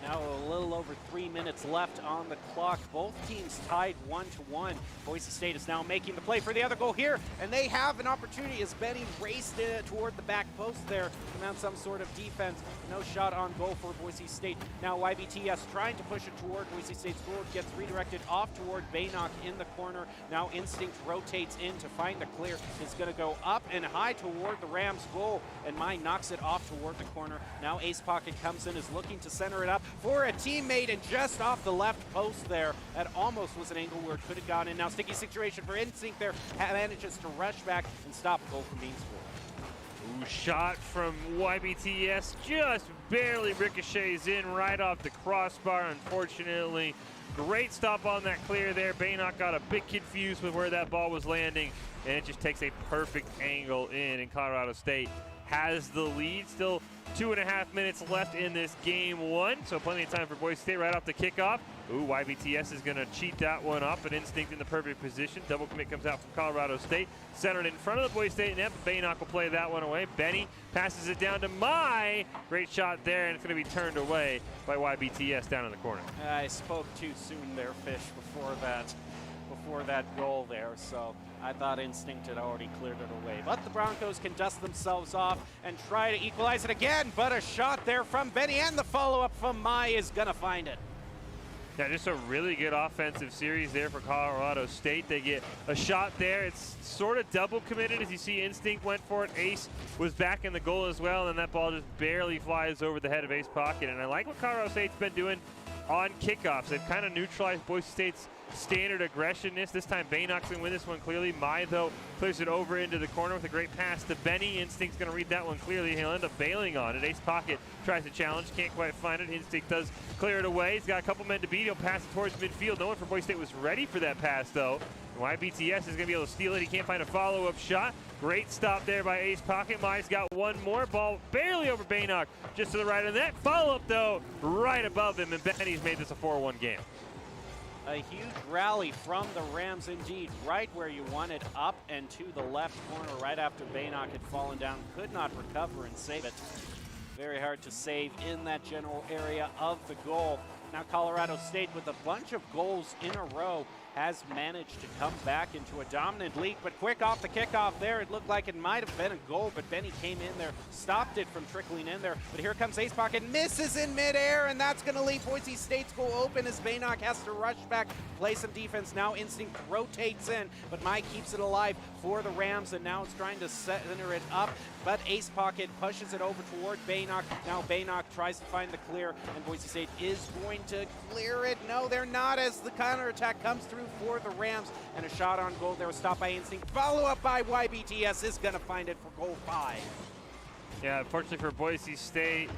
Now a little over 3 minutes left on the clock. Both teams tied 1-1. Boise State is now making the play for the other goal here, and they have an opportunity as Benny raced it toward the back post there to mount some sort of defense. No shot on goal for Boise State. Now YBTS trying to push it toward Boise State's goal. It gets redirected off toward Baynock in the corner. Now Instinct rotates in to find the clear. It's going to go up and high toward the Rams' goal, and Mai knocks it off toward the corner. Now Ace Pocket comes in, is looking to center it up for a teammate, and just off the left post there. That almost was an angle where it could have gone in. Now sticky situation for Instinct there. Manages to rush back and stop a goal from being scored. Ooh, shot from YBTS just barely ricochets in right off the crossbar, unfortunately. Great stop on that clear there. Baynock got a bit confused with where that ball was landing, and it just takes a perfect angle in, and Colorado State has the lead. Still 2.5 minutes left in this game one, so plenty of time for Boise State right off the kickoff. Ooh, YBTS is going to cheat that one up, but Instinct in the perfect position. Double commit comes out from Colorado State. Centered in front of the Boise State net, but Baynock will play that one away. Benny passes it down to Mai. Great shot there, and it's going to be turned away by YBTS down in the corner. I spoke too soon there, Fish, before that goal there, so I thought Instinct had already cleared it away. But the Broncos can dust themselves off and try to equalize it again, but a shot there from Benny, and the follow-up from Mai is going to find it. Yeah, just a really good offensive series there for Colorado State. They get a shot there. It's sort of double committed, as you see Instinct went for it. Ace was back in the goal as well, and that ball just barely flies over the head of Ace Pocket. And I like what Colorado State's been doing on kickoffs. They've kind of neutralized Boise State's standard aggressiveness. This time Baynock's going to win this one clearly. Mai, though, clears it over into the corner with a great pass to Benny. Instinct's going to read that one clearly. He'll end up bailing on it. Ace Pocket tries to challenge, can't quite find it. Instinct does clear it away. He's got a couple men to beat. He'll pass it towards midfield. No one from Boise State was ready for that pass, though. YBTS is going to be able to steal it. He can't find a follow-up shot. Great stop there by Ace Pocket. Mai's got one more. Ball barely over Baynock, just to the right of that. Follow-up, though, right above him, and Benny's made this a 4-1 game. A huge rally from the Rams indeed, right where you want it, up and to the left corner right after Baynock had fallen down. Could not recover and save it. Very hard to save in that general area of the goal. Now Colorado State, with a bunch of goals in a row, has managed to come back into a dominant lead, but quick off the kickoff there, it looked like it might have been a goal, but Benny came in there, stopped it from trickling in there, but here comes Ace Pocket, misses in midair, and that's going to leave Boise State's goal open as Baynock has to rush back, play some defense. Now Instinct rotates in, but Mai keeps it alive for the Rams, and now it's trying to center it up, but Ace Pocket pushes it over toward Baynock. Now Baynock tries to find the clear, and Boise State is going to clear it. No, they're not, as the counterattack comes through for the Rams, and a shot on goal there was stopped by Instinct. Follow up by YBTS is going to find it for goal 5. Yeah, unfortunately for Boise State,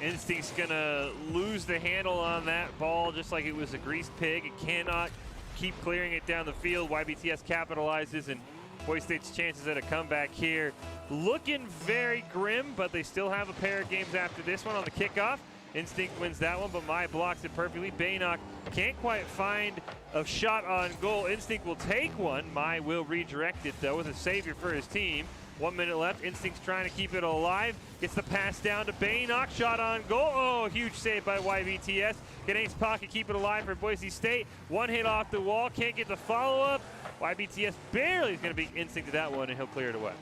Instinct's going to lose the handle on that ball just like it was a greased pig. It cannot keep clearing it down the field. YBTS capitalizes, and Boise State's chances at a comeback here looking very grim, but they still have a pair of games after this one on the kickoff. Instinct wins that one, but Mai blocks it perfectly. Baynock can't quite find a shot on goal. Instinct will take one. Mai will redirect it, though, with a savior for his team. 1 minute left. Instinct's trying to keep it alive. Gets the pass down to Baynock. Shot on goal. Oh, huge save by YBTS. Get Ace Pocket, keep it alive for Boise State. One hit off the wall. Can't get the follow-up. YBTS barely is going to be Instinct to that one, and he'll clear it away.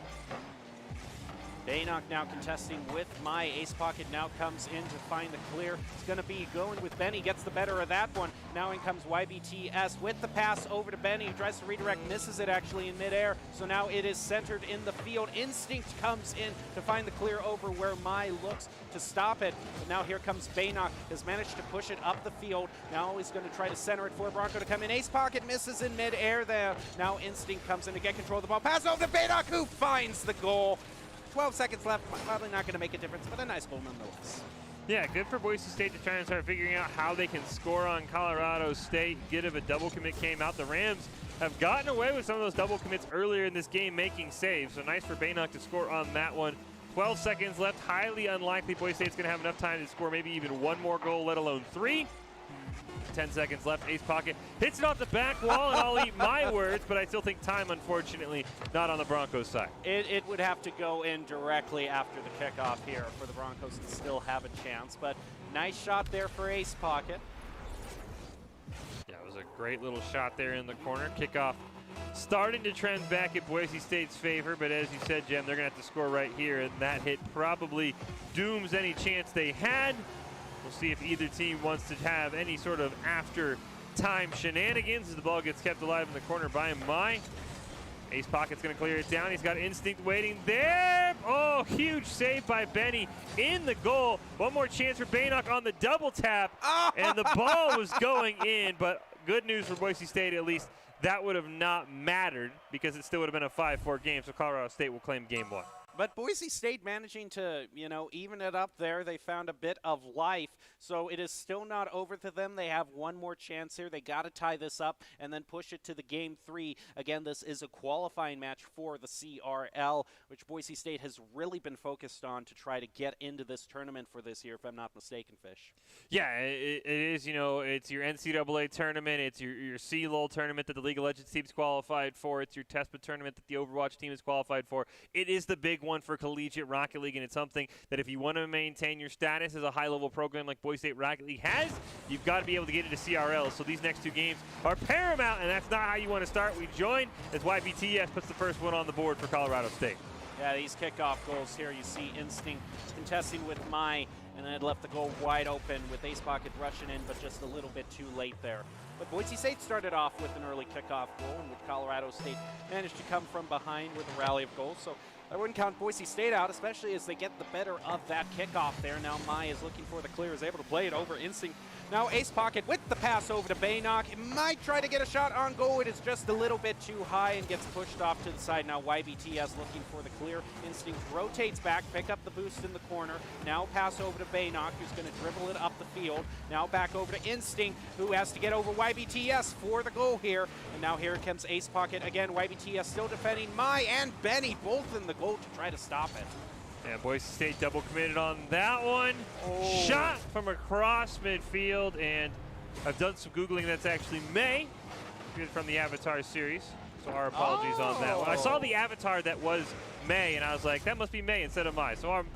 Baynock now contesting with Mai. Ace Pocket now comes in to find the clear. It's going to be going with Benny. Gets the better of that one. Now in comes YBTS with the pass over to Benny. Who tries to redirect, misses it actually in midair. So now it is centered in the field. Instinct comes in to find the clear over where Mai looks to stop it. But now here comes Baynock. Has managed to push it up the field. Now he's going to try to center it for Bronco to come in. Ace Pocket misses in midair there. Now Instinct comes in to get control of the ball. Pass over to Baynock, who finds the goal. 12 seconds left, probably not going to make a difference, but a nice goal nonetheless. Yeah, good for Boise State to try and start figuring out how they can score on Colorado State. Good of a double commit came out. The Rams have gotten away with some of those double commits earlier in this game, making saves. So nice for Baynock to score on that one. 12 seconds left. Highly unlikely Boise State's going to have enough time to score maybe even one more goal, let alone 3. 10 seconds left. Ace Pocket hits it off the back wall, and I'll eat my words, but I still think time, unfortunately, not on the Broncos side. It would have to go in directly after the kickoff here for the Broncos to still have a chance, but nice shot there for Ace Pocket. Yeah, it was a great little shot there in the corner. Kickoff starting to trend back in Boise State's favor, but as you said, Jem, they're going to have to score right here, and that hit probably dooms any chance they had. We'll see if either team wants to have any sort of after-time shenanigans as the ball gets kept alive in the corner by Mai. Ace Pocket's going to clear it down. He's got Instinct waiting there. Oh, huge save by Benny in the goal. One more chance for Baynock on the double tap, and the ball was going in, but good news for Boise State, at least that would have not mattered because it still would have been a 5-4 game, so Colorado State will claim game 1. But Boise State managing to, even it up there. They found a bit of life, so it is still not over to them. They have one more chance here. They got to tie this up and then push it to the game 3. Again, this is a qualifying match for the CRL, which Boise State has really been focused on to try to get into this tournament for this year, if I'm not mistaken, Fish. Yeah, it is, it's your NCAA tournament. It's your CLOL tournament that the League of Legends team's qualified for. It's your TESPA tournament that the Overwatch team is qualified for. It is the big one for collegiate Rocket League, and it's something that if you want to maintain your status as a high-level program like Boise State Rocket League has, you've got to be able to get into CRL. So these next 2 games are paramount, and that's not how you want to start. We join as YBTS puts the first one on the board for Colorado State. Yeah, these kickoff goals here, you see Instinct contesting with Mai, and then it left the goal wide open with Ace Pocket rushing in, but just a little bit too late there. But Boise State started off with an early kickoff goal, in which Colorado State managed to come from behind with a rally of goals. So I wouldn't count Boise State out, especially as they get the better of that kickoff there. Now Mai is looking for the clear, is able to play it over Instinct. Now Ace Pocket with the pass over to Baynock. It might try to get a shot on goal. It is just a little bit too high and gets pushed off to the side. Now YBTS looking for the clear. Instinct rotates back, pick up the boost in the corner. Now pass over to Baynock, who's going to dribble it up the field. Now back over to Instinct, who has to get over YBTS for the goal here. And now here comes Ace Pocket again. YBTS still defending Mai and Benny, both in the goal to try to stop it. Yeah, Boise State double committed on that one. Shot from across midfield, and I've done some Googling. That's actually May from the Avatar series, so our apologies on that one. I saw the Avatar that was May, and I was like, that must be May instead of Mai. So I'm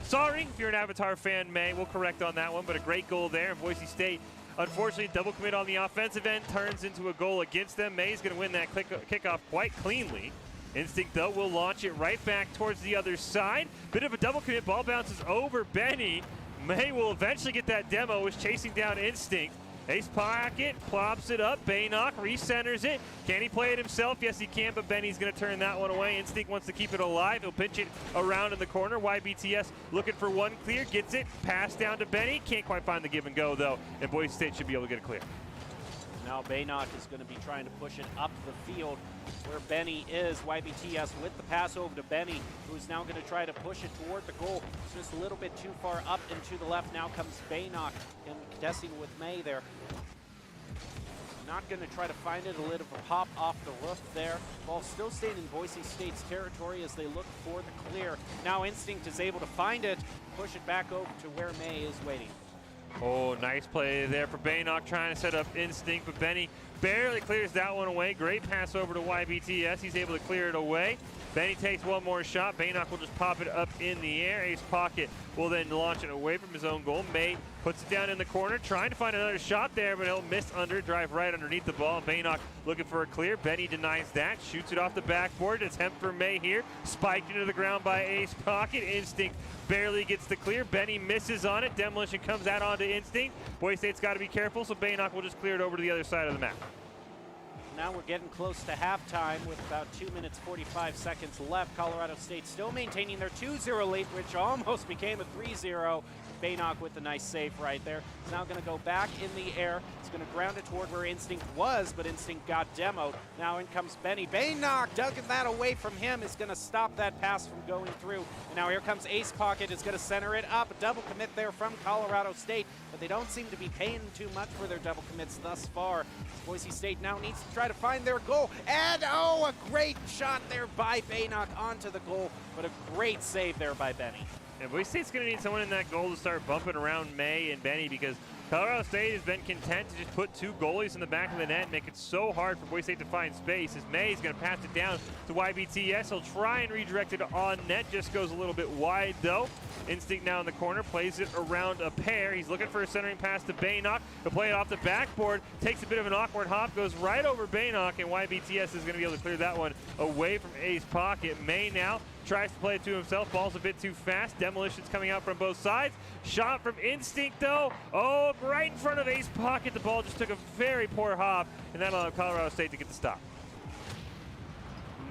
sorry if you're an Avatar fan, May. We'll correct on that one, but a great goal there. And Boise State, unfortunately, double commit on the offensive end turns into a goal against them. May's going to win that kickoff quite cleanly. Instinct, though, will launch it right back towards the other side. Bit of a double commit. Ball bounces over Benny. May will eventually get that demo. Is chasing down Instinct. Ace Pocket plops it up. Baynock recenters it. Can he play it himself? Yes, he can, but Benny's going to turn that one away. Instinct wants to keep it alive. He'll pinch it around in the corner. YBTS looking for one clear. Gets it. Pass down to Benny. Can't quite find the give and go, though, and Boise State should be able to get it clear. Now Baynock is going to be trying to push it up the field where Benny is. YBTS with the pass over to Benny, who's now going to try to push it toward the goal. It's just a little bit too far up and to the left. Now comes Baynock and contesting with May there. Not going to try to find it. A little pop off the roof there. Ball still staying in Boise State's territory as they look for the clear. Now Instinct is able to find it, push it back over to where May is waiting. Oh, nice play there for Baynock trying to set up Instinct, but Benny barely clears that one away. Great pass over to YBTS. He's able to clear it away. Benny takes one more shot. Baynock will just pop it up in the air. Ace Pocket will then launch it away from his own goal. May puts it down in the corner, trying to find another shot there, but he'll miss under, drive right underneath the ball. Baynock looking for a clear. Benny denies that, shoots it off the backboard. Attempt for May here. Spiked into the ground by Ace Pocket. Instinct barely gets the clear. Benny misses on it. Demolition comes out onto Instinct. Boise State's got to be careful, so Baynock will just clear it over to the other side of the map. Now we're getting close to halftime with about 2 minutes 45 seconds left. Colorado State still maintaining their 2-0 lead, which almost became a 3-0. Baynock with a nice save right there. He's now going to go back in the air. He's going to ground it toward where Instinct was, but Instinct got demoed. Now in comes Benny. Baynock ducking that away from him is going to stop that pass from going through. And now here comes Ace Pocket. Is going to center it up. A double commit there from Colorado State, but they don't seem to be paying too much for their double commits thus far. Boise State now needs to try to find their goal. And oh, a great shot there by Baynock onto the goal, but a great save there by Benny. And Boise State's going to need someone in that goal to start bumping around May and Benny, because Colorado State has been content to just put two goalies in the back of the net and make it so hard for Boise State to find space. As May is going to pass it down to YBTS. He'll try and redirect it on net. Just goes a little bit wide, though. Instinct now in the corner, plays it around a pair. He's looking for a centering pass to Baynock. He'll play it off the backboard, takes a bit of an awkward hop, goes right over Baynock, and YBTS is going to be able to clear that one away from Ace Pocket. May now tries to play it to himself. Ball's a bit too fast. Demolition's coming out from both sides. Shot from Instinct, though. Oh, right in front of Ace Pocket. The ball just took a very poor hop, and that allowed Colorado State to get the stop.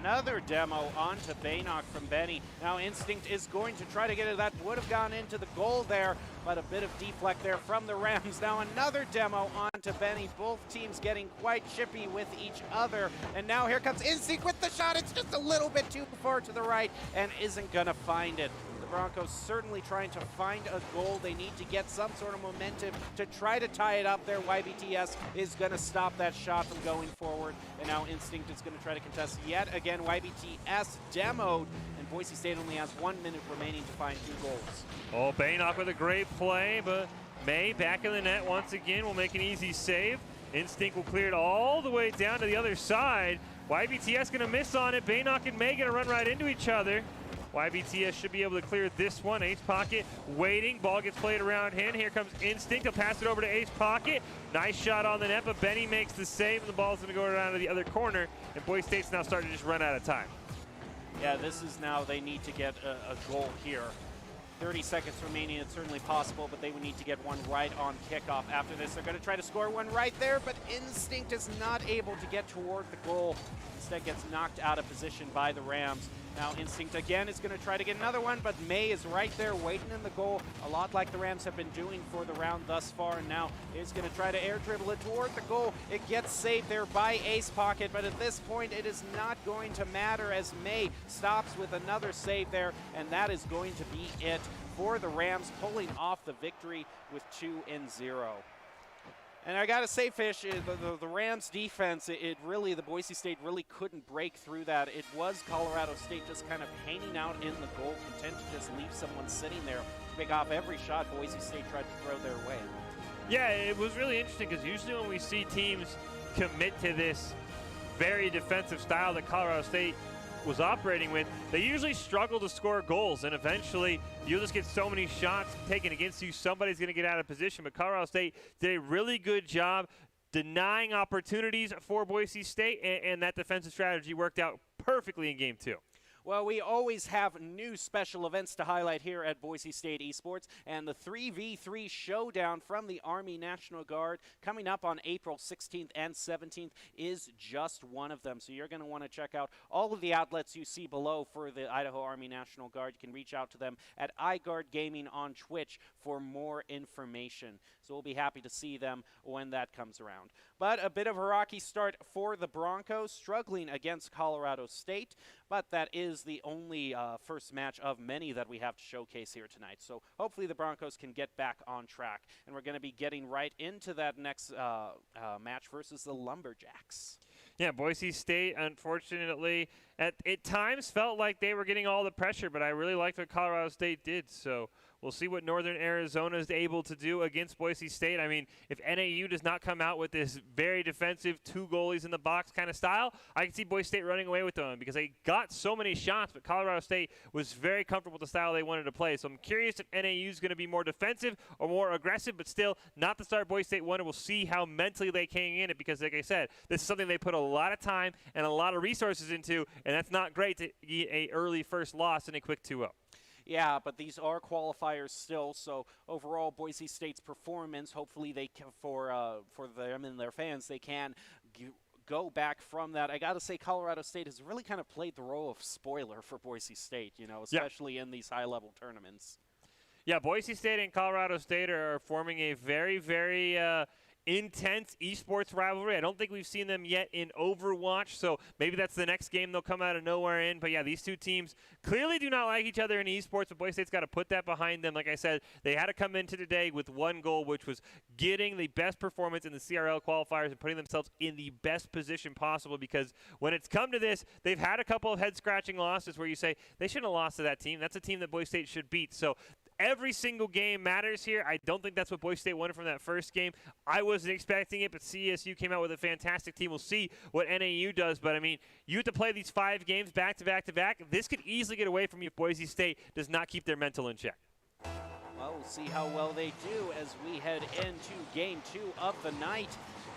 Another demo onto Baynock from Benny. Now Instinct is going to try to get it. That would have gone into the goal there, but a bit of deflect there from the Rams. Now another demo onto Benny. Both teams getting quite chippy with each other. And now here comes Instinct with the shot. It's just a little bit too far to the right and isn't going to find it. Broncos certainly trying to find a goal. They need to get some sort of momentum to try to tie it up there. YBTS is going to stop that shot from going forward. And now Instinct is going to try to contest yet again. YBTS demoed, and Boise State only has 1 minute remaining to find 2 goals. Oh, Baynock with a great play, but May back in the net once again will make an easy save. Instinct will clear it all the way down to the other side. YBTS going to miss on it. Baynock and May going to run right into each other. YBTS should be able to clear this one. Ace Pocket waiting. Ball gets played around him. Here comes Instinct. He'll pass it over to Ace Pocket. Nice shot on the net, but Benny makes the save, and the ball's going to go around to the other corner. And Boise State's now starting to just run out of time. Yeah, this is now they need to get a goal here. 30 seconds remaining. It's certainly possible, but they would need to get one right on kickoff. After this, they're going to try to score one right there, but Instinct is not able to get toward the goal. Instead gets knocked out of position by the Rams. Now Instinct again is going to try to get another one, but May is right there waiting in the goal, a lot like the Rams have been doing for the round thus far, and now is going to try to air dribble it toward the goal. It gets saved there by Ace Pocket, but at this point it is not going to matter as May stops with another save there, and that is going to be it for the Rams, pulling off the victory with 2-0. And I gotta say, Fish, the Rams defense, it really, the Boise State really couldn't break through that. It was Colorado State just kind of hanging out in the goal, content to just leave someone sitting there to pick off every shot Boise State tried to throw their way. Yeah, it was really interesting because usually when we see teams commit to this very defensive style that Colorado State was operating with, they usually struggle to score goals, and eventually you'll just get so many shots taken against you, somebody's going to get out of position. But Colorado State did a really good job denying opportunities for Boise State, and that defensive strategy worked out perfectly in Game 2. Well, we always have new special events to highlight here at Boise State Esports, and the 3v3 showdown from the Army National Guard coming up on April 16th and 17th is just one of them. So you're going to want to check out all of the outlets you see below for the Idaho Army National Guard. You can reach out to them at iGuard Gaming on Twitch for more information. So we'll be happy to see them when that comes around. But a bit of a rocky start for the Broncos, struggling against Colorado State, but that is the only first match of many that we have to showcase here tonight. So hopefully the Broncos can get back on track. And we're going to be getting right into that next match versus the Lumberjacks. Yeah, Boise State, unfortunately, at times felt like they were getting all the pressure, but I really liked what Colorado State did. So we'll see what Northern Arizona is able to do against Boise State. I mean, if NAU does not come out with this very defensive, 2 goalies in the box kind of style, I can see Boise State running away with them because they got so many shots, but Colorado State was very comfortable with the style they wanted to play. So I'm curious if NAU is going to be more defensive or more aggressive, but still not the start Boise State wanted. We'll see how mentally they can in it because, like I said, this is something they put a lot of time and a lot of resources into, and that's not great to get a early first loss in a quick 2-0. Yeah, but these are qualifiers still. So overall, Boise State's performance, hopefully for them and their fans, they can go back from that. I got to say, Colorado State has really kind of played the role of spoiler for Boise State, especially in these high-level tournaments. Yeah, Boise State and Colorado State are forming a very, very intense esports rivalry. I don't think we've seen them yet in Overwatch, so maybe that's the next game they'll come out of nowhere in. But yeah, these two teams clearly do not like each other in esports, but Boise State's got to put that behind them. Like I said, they had to come into today with one goal, which was getting the best performance in the CRL qualifiers and putting themselves in the best position possible, because when it's come to this, they've had a couple of head-scratching losses where you say they shouldn't have lost to that team. That's a team that Boise State should beat. So every single game matters here. I don't think that's what Boise State wanted from that first game. I wasn't expecting it, but CSU came out with a fantastic team. We'll see what NAU does, but I mean, you have to play these 5 games back to back to back. This could easily get away from you if Boise State does not keep their mental in check. Well, we'll see how well they do as we head into game 2 of the night.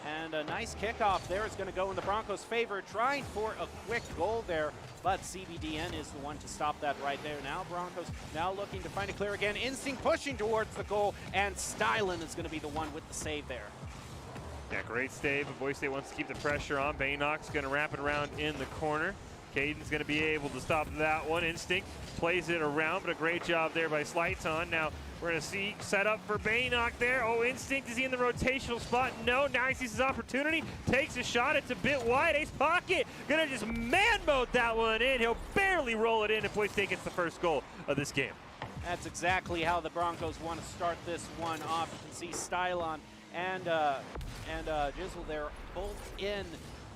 And a nice kickoff there is going to go in the Broncos' favor, trying for a quick goal there, but CBDN is the one to stop that right there. Now Broncos now looking to find a clear again. Instinct pushing towards the goal, and Stylen is going to be the one with the save there. Yeah, great save, but Boise State wants to keep the pressure on. Baynock's going to wrap it around in the corner. Caden's going to be able to stop that one. Instinct plays it around, but a great job there by Slighton. Now we're going to see set up for Baynock there. Oh, Instinct, is he in the rotational spot? No, now he sees his opportunity. Takes a shot. It's a bit wide. Ace Pocket going to just man-mode that one in. He'll barely roll it in if Boise State gets the first goal of this game. That's exactly how the Broncos want to start this one off. You can see Stylon and Jizzle there both in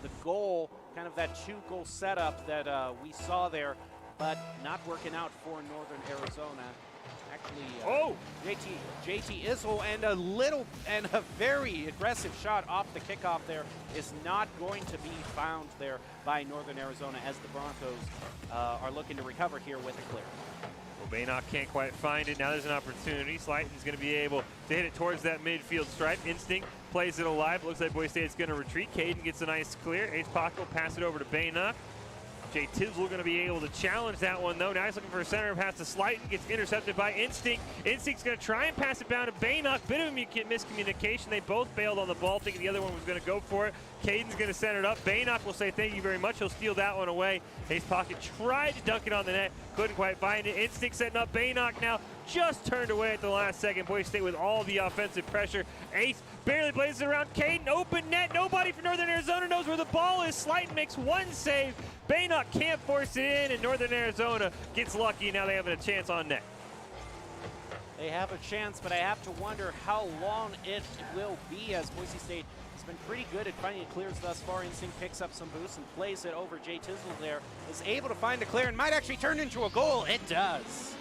the goal, kind of that 2-goal setup that we saw there, but not working out for Northern Arizona. Actually, JT Izzle and a very aggressive shot off the kickoff there is not going to be found there by Northern Arizona as the Broncos are looking to recover here with a clear. Well, Baynock can't quite find it. Now there's an opportunity. Slighton's going to be able to hit it towards that midfield stripe. Instinct plays it alive. Looks like Boise State's going to retreat. Caden gets a nice clear. Ace Pocket will pass it over to Baynock. Jay Tizzle going to be able to challenge that one, though. Now he's looking for a center pass to Slighton. Gets intercepted by Instinct. Instinct's going to try and pass it down to Baynock. Bit of a miscommunication. They both bailed on the ball, thinking the other one was going to go for it. Caden's going to send it up. Baynock will say thank you very much. He'll steal that one away. Ace Pocket tried to dunk it on the net. Couldn't quite find it. Instinct setting up. Baynock now just turned away at the last second. Boise State with all the offensive pressure. Ace barely plays it around. Caden, open net. Nobody from Northern Arizona knows where the ball is. Slighton makes one save. Baynock can't force it in, and Northern Arizona gets lucky. Now they have a chance on net. They have a chance, but I have to wonder how long it will be, as Boise State has been pretty good at finding clears thus far. Instinct picks up some boost and plays it over. Jay Tizzle there is able to find a clear and might actually turn into a goal. It does.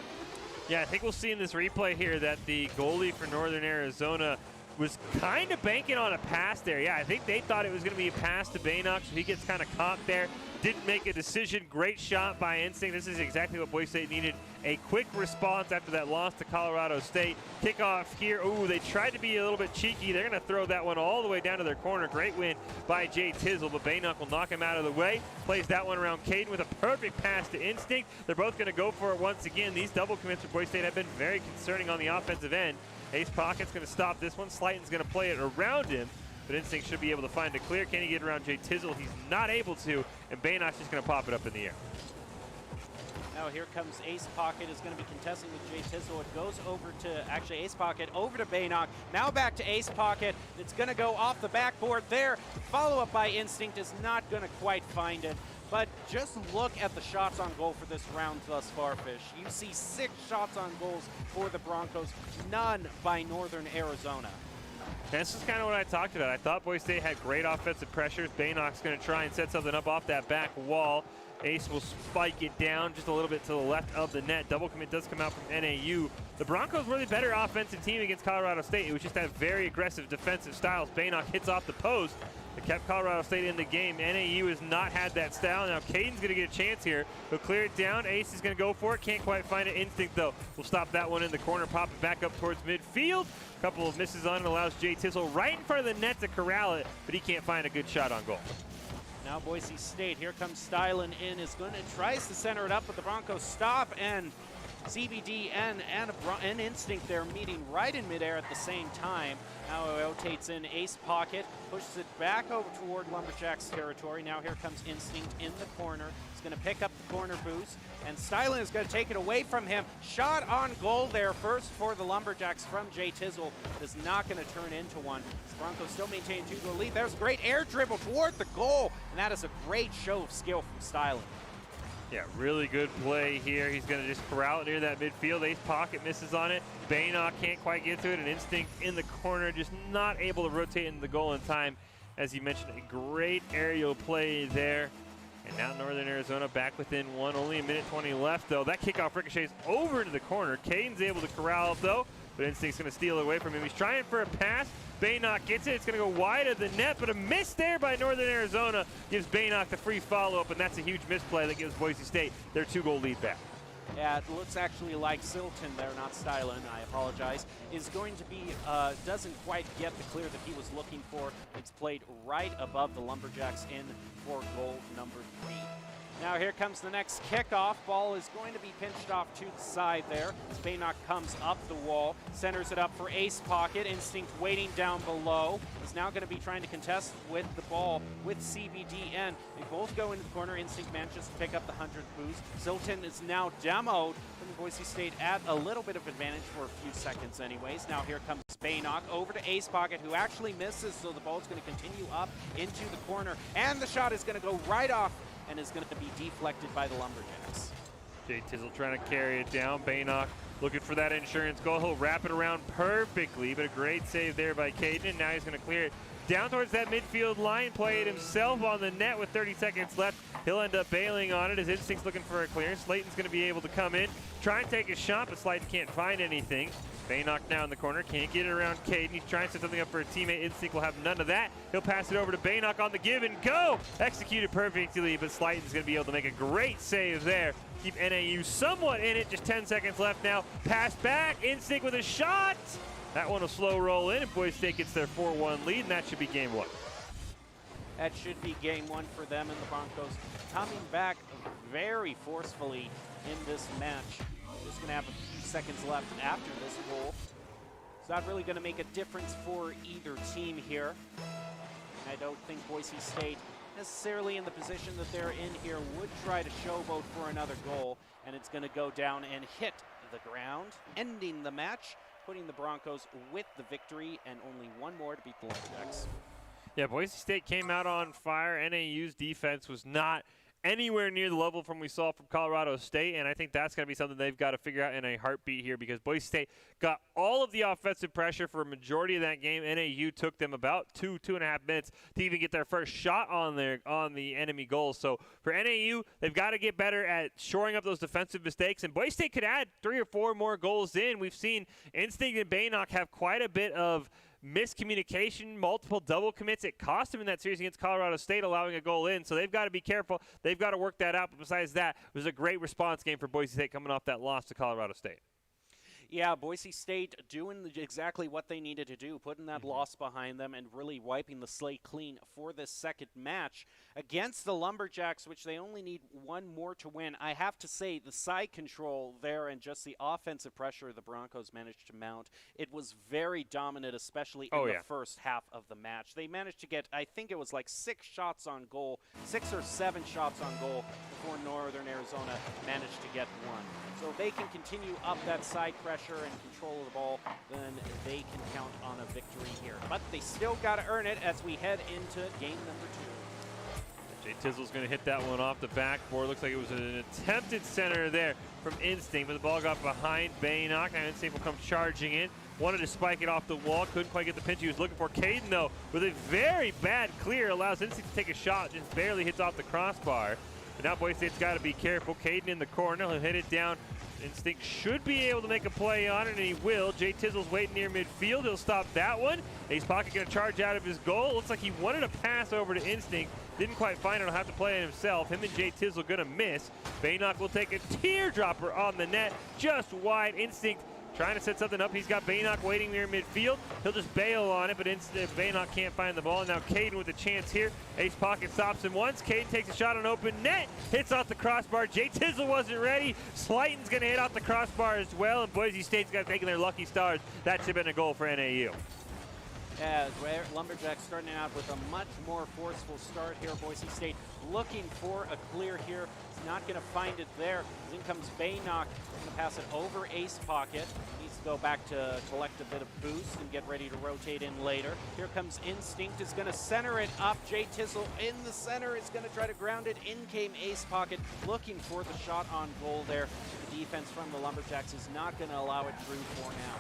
Yeah, I think we'll see in this replay here that the goalie for Northern Arizona was kind of banking on a pass there. Yeah, I think they thought it was going to be a pass to Baynock, so he gets kind of caught there. Didn't make a decision. Great shot by Instinct. This is exactly what Boise State needed. A quick response after that loss to Colorado State. Kickoff here. Ooh, they tried to be a little bit cheeky. They're going to throw that one all the way down to their corner. Great win by Jay Tizzle, but Baynock will knock him out of the way. Plays that one around Caden with a perfect pass to Instinct. They're both going to go for it once again. These double commits for Boise State have been very concerning on the offensive end. Ace Pocket's going to stop this one. Slighton's going to play it around him, but Instinct should be able to find a clear. Can he get around Jay Tizzle? He's not able to, and Baynock's just going to pop it up in the air. Now here comes Ace Pocket, is going to be contesting with Jay Tizzle. It goes over to, actually Ace Pocket, over to Baynock. Now back to Ace Pocket. It's going to go off the backboard there. Follow-up by Instinct is not going to quite find it. But just look at the shots on goal for this round thus far, Fish. You see 6 shots on goals for the Broncos, none by Northern Arizona. And this is kind of what I talked about. I thought Boise State had great offensive pressures. Baynock's going to try and set something up off that back wall. Ace will spike it down just a little bit to the left of the net. Double commit does come out from NAU. The Broncos were the better offensive team against Colorado State. It was just that very aggressive defensive styles. Baynock hits off the post. It kept Colorado State in the game. NAU has not had that style. Now Caden's going to get a chance here. He'll clear it down. Ace is going to go for it. Can't quite find it. Instinct, though, will stop that one in the corner. Pop it back up towards midfield. A couple of misses on it allows Jay Tizzle right in front of the net to corral it, but he can't find a good shot on goal. Now Boise State, here comes Stylen in, tries to center it up, but the Broncos stop, and CBD and Instinct there meeting right in midair at the same time. Now it rotates in Ace pocket, pushes it back over toward Lumberjacks territory. Now here comes Instinct in the corner. He's going to pick up the corner boost, and Stylen is going to take it away from him. Shot on goal there first for the Lumberjacks from Jay Tizzle. It is not going to turn into one. The Broncos still maintain a 2-goal lead. There's a great air dribble toward the goal, and that is a great show of skill from Stylen. Yeah, really good play here. He's going to just corral it near that midfield. Ace pocket misses on it. Baynock can't quite get to it. And Instinct in the corner, just not able to rotate into the goal in time. As you mentioned, a great aerial play there. And now Northern Arizona back within one. Only a minute 20 left, though. That kickoff ricochets over into the corner. Caden's able to corral it, though. But Instinct's going to steal it away from him. He's trying for a pass. Baynock gets it. It's going to go wide of the net, but a miss there by Northern Arizona gives Baynock the free follow-up, and that's a huge misplay that gives Boise State their 2-goal lead back. Yeah, it looks actually like Silton there, not Stylen, I apologize, is going to be, doesn't quite get the clear that he was looking for. It's played right above the Lumberjacks in for goal number 3. Now here comes the next kickoff. Ball is going to be pinched off to the side there. Baynock comes up the wall, centers it up for Ace pocket. Instinct waiting down below. Is now going to be trying to contest with the ball with CBDN. They both go into the corner. Instinct manages to pick up the 100th boost. Silton is now demoed, putting Boise State at a little bit of advantage for a few seconds anyways. Now here comes Baynock over to Ace pocket, who actually misses, so the ball is going to continue up into the corner. And the shot is going to go right off and is going to be deflected by the Lumberjacks. Jay Tizzle trying to carry it down. Baynock looking for that insurance goal. He'll wrap it around perfectly, but a great save there by Caden. And now he's going to clear it down towards that midfield line, play it himself on the net with 30 seconds left. He'll end up bailing on it. His Instinct's looking for a clearance. Slayton's going to be able to come in, try and take a shot, but Slayton can't find anything. Baynock now in the corner, can't get it around Caden. He's trying to set something up for a teammate. Instinct will have none of that. He'll pass it over to Baynock on the give and go. Executed perfectly, but Slayton's going to be able to make a great save there. Keep NAU somewhat in it. Just 10 seconds left now. Pass back. Instinct with a shot. That one will slow roll in, and Boise State gets their 4-1 lead, and that should be game 1. That should be game 1 for them, and the Broncos coming back very forcefully in this match. Just going to have a few seconds left after this goal. It's not really going to make a difference for either team here. I don't think Boise State, necessarily in the position that they're in here, would try to showboat for another goal, and it's going to go down and hit the ground, ending the match, putting the Broncos with the victory, and only one more to beat the Lumberjacks. Yeah, Boise State came out on fire. NAU's defense was not anywhere near the level from we saw from Colorado State, and I think that's going to be something they've got to figure out in a heartbeat here, because Boise State got all of the offensive pressure for a majority of that game. NAU took them about 2.5 minutes to even get their first shot on the enemy goals. So for NAU, they've got to get better at shoring up those defensive mistakes, and Boise State could add 3 or 4 more goals in. We've seen Instinct and Baynock have quite a bit of miscommunication, multiple double commits. It cost them in that series against Colorado State, allowing a goal in. So they've got to be careful. They've got to work that out. But besides that, it was a great response game for Boise State coming off that loss to Colorado State. Yeah, Boise State doing exactly what they needed to do, putting that loss behind them and really wiping the slate clean for this second match against the Lumberjacks, which they only need one more to win. I have to say, the side control there and just the offensive pressure the Broncos managed to mount, it was very dominant, especially in the first half of the match. They managed to get, I think it was like 6 shots on goal, 6 or 7 shots on goal before Northern Arizona managed to get one. So if they can continue up that side pressure and control of the ball, then they can count on a victory here. But they still got to earn it as we head into game number 2. Jay Tizzle's going to hit that one off the backboard. Looks like it was an attempted center there from Instinct, but the ball got behind Baynock. Now Instinct will come charging in. Wanted to spike it off the wall, couldn't quite get the pinch he was looking for. Caden, though, with a very bad clear, allows Instinct to take a shot, just barely hits off the crossbar. But now Boise State's got to be careful. Caden in the corner, he'll hit it down. Instinct should be able to make a play on it, and he will. Jay Tizzle's waiting near midfield. He'll stop that one. Ace Pocket going to charge out of his goal. Looks like he wanted a pass over to Instinct. Didn't quite find it. He'll have to play it himself. Him and Jay Tizzle going to miss. Baynock will take a teardropper on the net, just wide. Instinct trying to set something up. He's got Baynock waiting near midfield. He'll just bail on it, but instead Baynock can't find the ball. And now Caden with a chance here. Ace Pocket stops him once. Caden takes a shot on open net. Hits off the crossbar. Jay Tizzle wasn't ready. Slayton's going to hit off the crossbar as well. And Boise State's got taking their lucky stars. That should have been a goal for NAU. Yeah, Lumberjacks starting out with a much more forceful start here. Boise State looking for a clear here. He's not going to find it there. In comes Baynock. Going to pass it over Ace Pocket. Needs to go back to collect a bit of boost and get ready to rotate in later. Here comes Instinct. Is going to center it up. Jay Tizzle in the center is going to try to ground it. In came Ace Pocket looking for the shot on goal there. The defense from the Lumberjacks is not going to allow it through for now.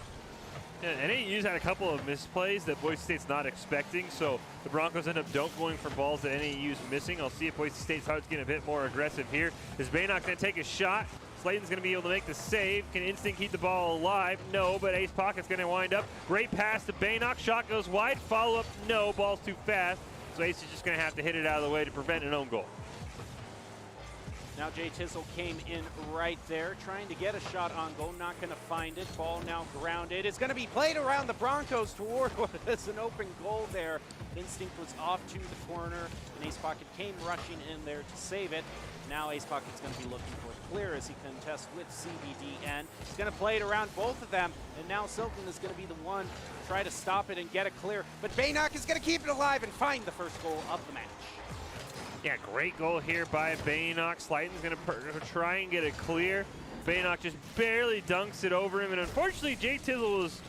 Yeah, NAU's had a couple of misplays that Boise State's not expecting, so the Broncos end up going for balls that NAU's missing. I'll see if Boise State's heart's getting a bit more aggressive here. Is Baynock going to take a shot? Slayton's going to be able to make the save. Can Instinct keep the ball alive? No, but Ace Pocket's going to wind up. Great pass to Baynock. Shot goes wide. Follow-up, no. Ball's too fast. So Ace is just going to have to hit it out of the way to prevent an own goal. Now Jay Tizzle came in right there, trying to get a shot on goal, not going to find it. Ball now grounded. It's going to be played around the Broncos toward what is an open goal there. Instinct was off to the corner, and Ace Pocket came rushing in there to save it. Now Ace Pocket's going to be looking for a clear as he contests with CBDN. He's going to play it around both of them, and now Silken is going to be the one to try to stop it and get it clear. But Baynock is going to keep it alive and find the first goal of the match. Yeah, great goal here by Baynock. Slayton's going to try and get it clear. Baynock just barely dunks it over him, and unfortunately Jay Tizzle was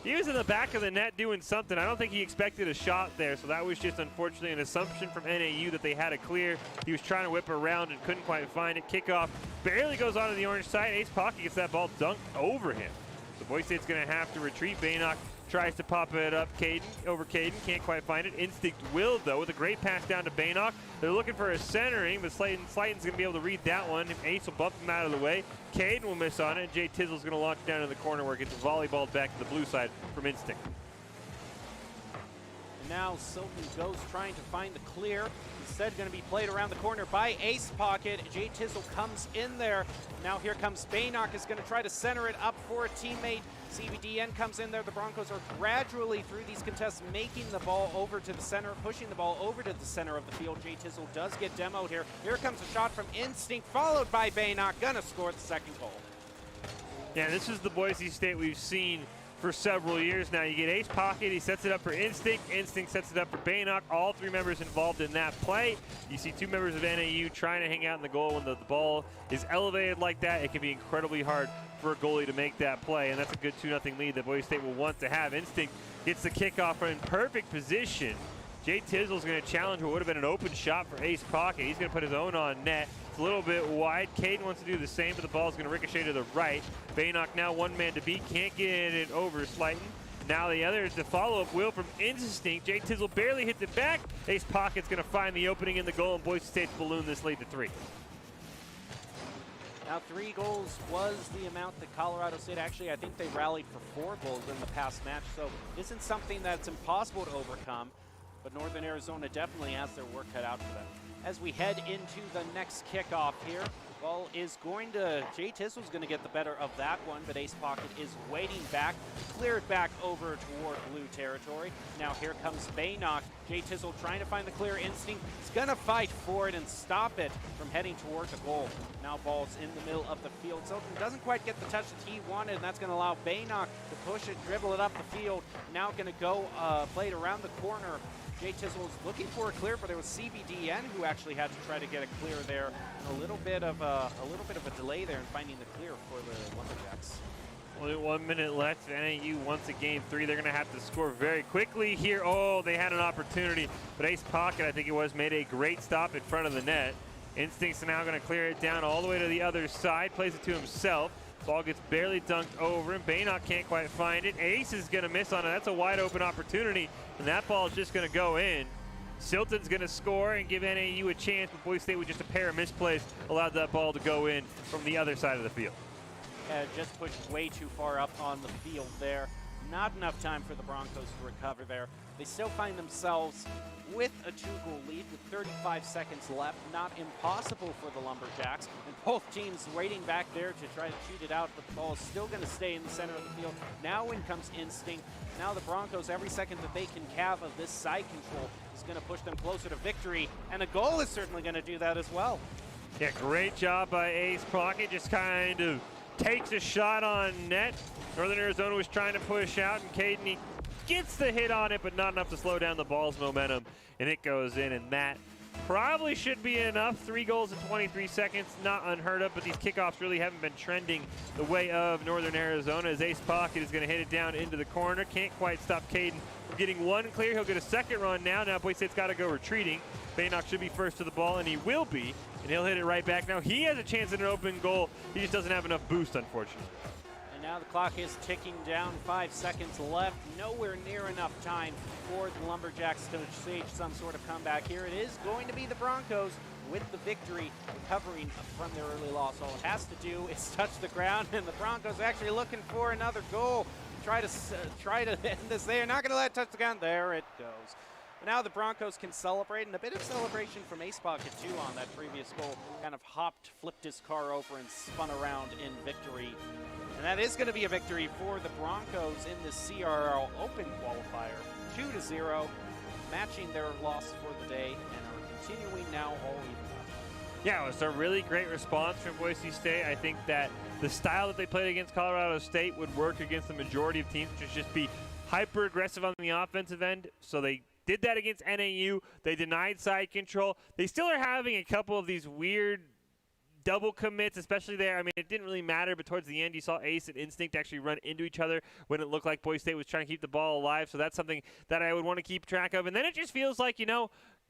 in the back of the net doing something. I don't think he expected a shot there, so that was just unfortunately an assumption from NAU that they had it clear. He was trying to whip around and couldn't quite find it. Kickoff barely goes onto the orange side. Ace Pocket gets that ball dunked over him. So Boise State's going to have to retreat. Baynock tries to pop it up over Caden, can't quite find it. Instinct will, though, with a great pass down to Baynock. They're looking for a centering, but Slayton's going to be able to read that one. Ace will bump him out of the way. Caden will miss on it, and Jay Tizzle's going to launch down in the corner where it gets volleyballed back to the blue side from Instinct. And now Silken goes trying to find the clear. Instead, going to be played around the corner by Ace Pocket. Jay Tizzle comes in there. Now here comes Baynock, is going to try to center it up for a teammate. CBDN comes in there. The Broncos are gradually through these contests making the ball over to the center, pushing the ball over to the center of the field. Jay Tizzle does get demoed here. Here comes a shot from Instinct, followed by Baynock, gonna score the second goal. Yeah, this is the Boise State we've seen for several years now. You get Ace Pocket, he sets it up for Instinct. Instinct sets it up for Baynock. All three members involved in that play. You see two members of NAU trying to hang out in the goal. When the ball is elevated like that, it can be incredibly hard for a goalie to make that play, and that's a good 2-0 lead that Boise State will want to have. Instinct gets the kickoff in perfect position. Jay Tizzle's going to challenge what would have been an open shot for Ace Pocket. He's going to put his own on net. It's a little bit wide. Caden wants to do the same, but the ball's going to ricochet to the right. Baynock now one man to beat. Can't get it over Slayton. Now the other is the follow-up wheel from Instinct. Jay Tizzle barely hits it back. Ace Pocket's going to find the opening in the goal, and Boise State's balloon this lead to 3. Now 3 goals was the amount that Colorado State, actually I think they rallied for 4 goals in the past match, so it isn't something that's impossible to overcome, but Northern Arizona definitely has their work cut out for them. As we head into the next kickoff here, ball is going to, Jay Tizzle's going to get the better of that one, but Ace Pocket is waiting back, cleared back over toward blue territory. Now here comes Baynock. Jay Tizzle trying to find the clear. Instinct. He's going to fight for it and stop it from heading toward the goal. Now ball's in the middle of the field. Silken doesn't quite get the touch that he wanted, and that's going to allow Baynock to push it, dribble it up the field. Now going to go play it around the corner. Jay Tizzle is looking for a clear, but it was CBDN who actually had to try to get a clear there. A little bit of a delay there in finding the clear for the Lumberjacks. Only 1 minute left. NAU wants a game 3. They're going to have to score very quickly here. Oh, they had an opportunity, but Ace Pocket, I think it was, made a great stop in front of the net. Instinct's now going to clear it down all the way to the other side, plays it to himself. Ball gets barely dunked over, and Baynock can't quite find it. Ace is going to miss on it. That's a wide open opportunity, and that ball is just going to go in. Silton's going to score and give NAU a chance, but Boise State with just a pair of misplays allowed that ball to go in from the other side of the field. Just pushed way too far up on the field there. Not enough time for the Broncos to recover there. They still find themselves with a 2-goal lead with 35 seconds left. Not impossible for the Lumberjacks. And both teams waiting back there to try to shoot it out, but the ball is still going to stay in the center of the field. Now in comes Instinct. Now the Broncos, every second that they can have of this side control is going to push them closer to victory. And a goal is certainly going to do that as well. Yeah, great job by Ace Pocket. Just kind of takes a shot on net. Northern Arizona was trying to push out, and Caden, he gets the hit on it, but not enough to slow down the ball's momentum, and it goes in, and that probably should be enough. 3 goals in 23 seconds, not unheard of, but these kickoffs really haven't been trending the way of Northern Arizona, as Ace Pocket is going to hit it down into the corner. Can't quite stop Caden from getting one clear. He'll get a second run now. Now Boise State's got to go retreating. Baynock should be first to the ball, and he will be, and he'll hit it right back. Now he has a chance at an open goal. He just doesn't have enough boost, unfortunately. And now the clock is ticking down, 5 seconds left. Nowhere near enough time for the Lumberjacks to stage some sort of comeback here. It is going to be the Broncos with the victory, recovering from their early loss. All it has to do is touch the ground, and the Broncos actually looking for another goal. Try to end this. They are not going to let it touch the ground. There it goes. But now the Broncos can celebrate, and a bit of celebration from Ace Pocket too on that previous goal. Kind of hopped, flipped his car over, and spun around in victory. And that is going to be a victory for the Broncos in the CRL Open qualifier, 2-0, matching their loss for the day, and are continuing now all even up. Yeah, it was a really great response from Boise State. I think that the style that they played against Colorado State would work against the majority of teams, which is just be hyper aggressive on the offensive end. So they did that against NAU. They denied side control. They still are having a couple of these weird double commits, especially there. I mean, it didn't really matter, but towards the end, you saw Ace and Instinct actually run into each other when it looked like Boise State was trying to keep the ball alive. So that's something that I would want to keep track of. And then it just feels like,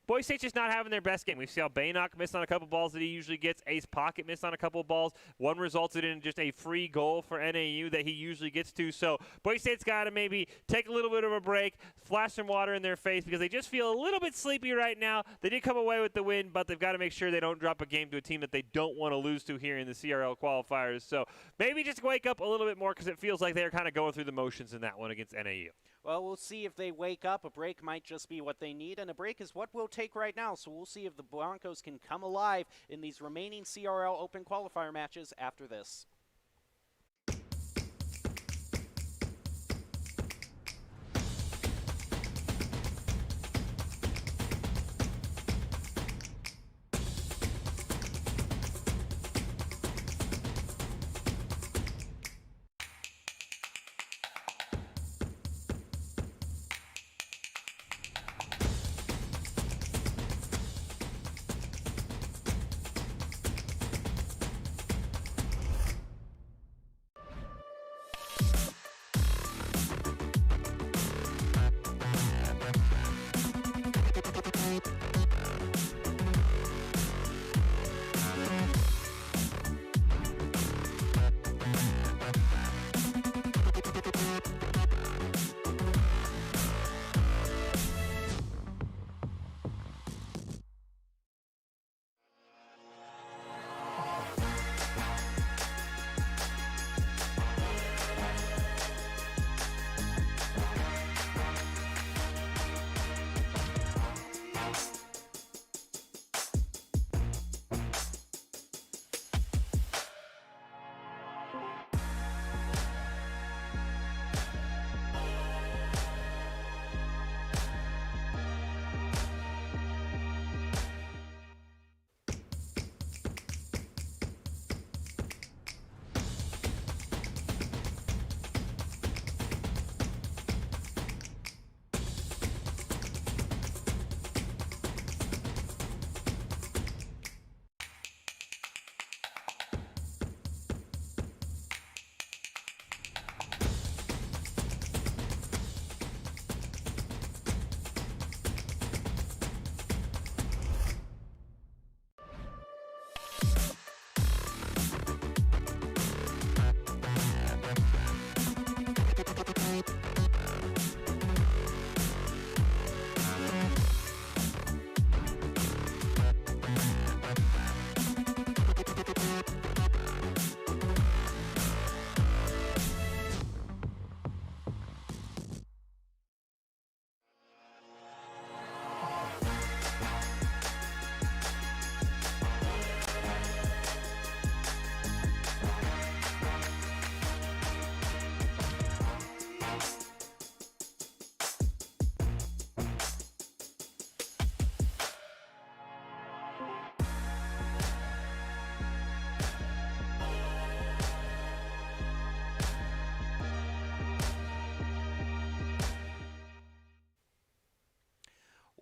Boise State's just not having their best game. We saw Baynock miss on a couple balls that he usually gets. Ace Pocket missed on a couple balls. One resulted in just a free goal for NAU that he usually gets to. So Boise State's got to maybe take a little bit of a break, flash some water in their face, because they just feel a little bit sleepy right now. They did come away with the win, but they've got to make sure they don't drop a game to a team that they don't want to lose to here in the CRL qualifiers. So maybe just wake up a little bit more, because it feels like they're kind of going through the motions in that one against NAU. Well, we'll see if they wake up. A break might just be what they need, and a break is what we'll take right now. So we'll see if the Broncos can come alive in these remaining CRL Open qualifier matches after this.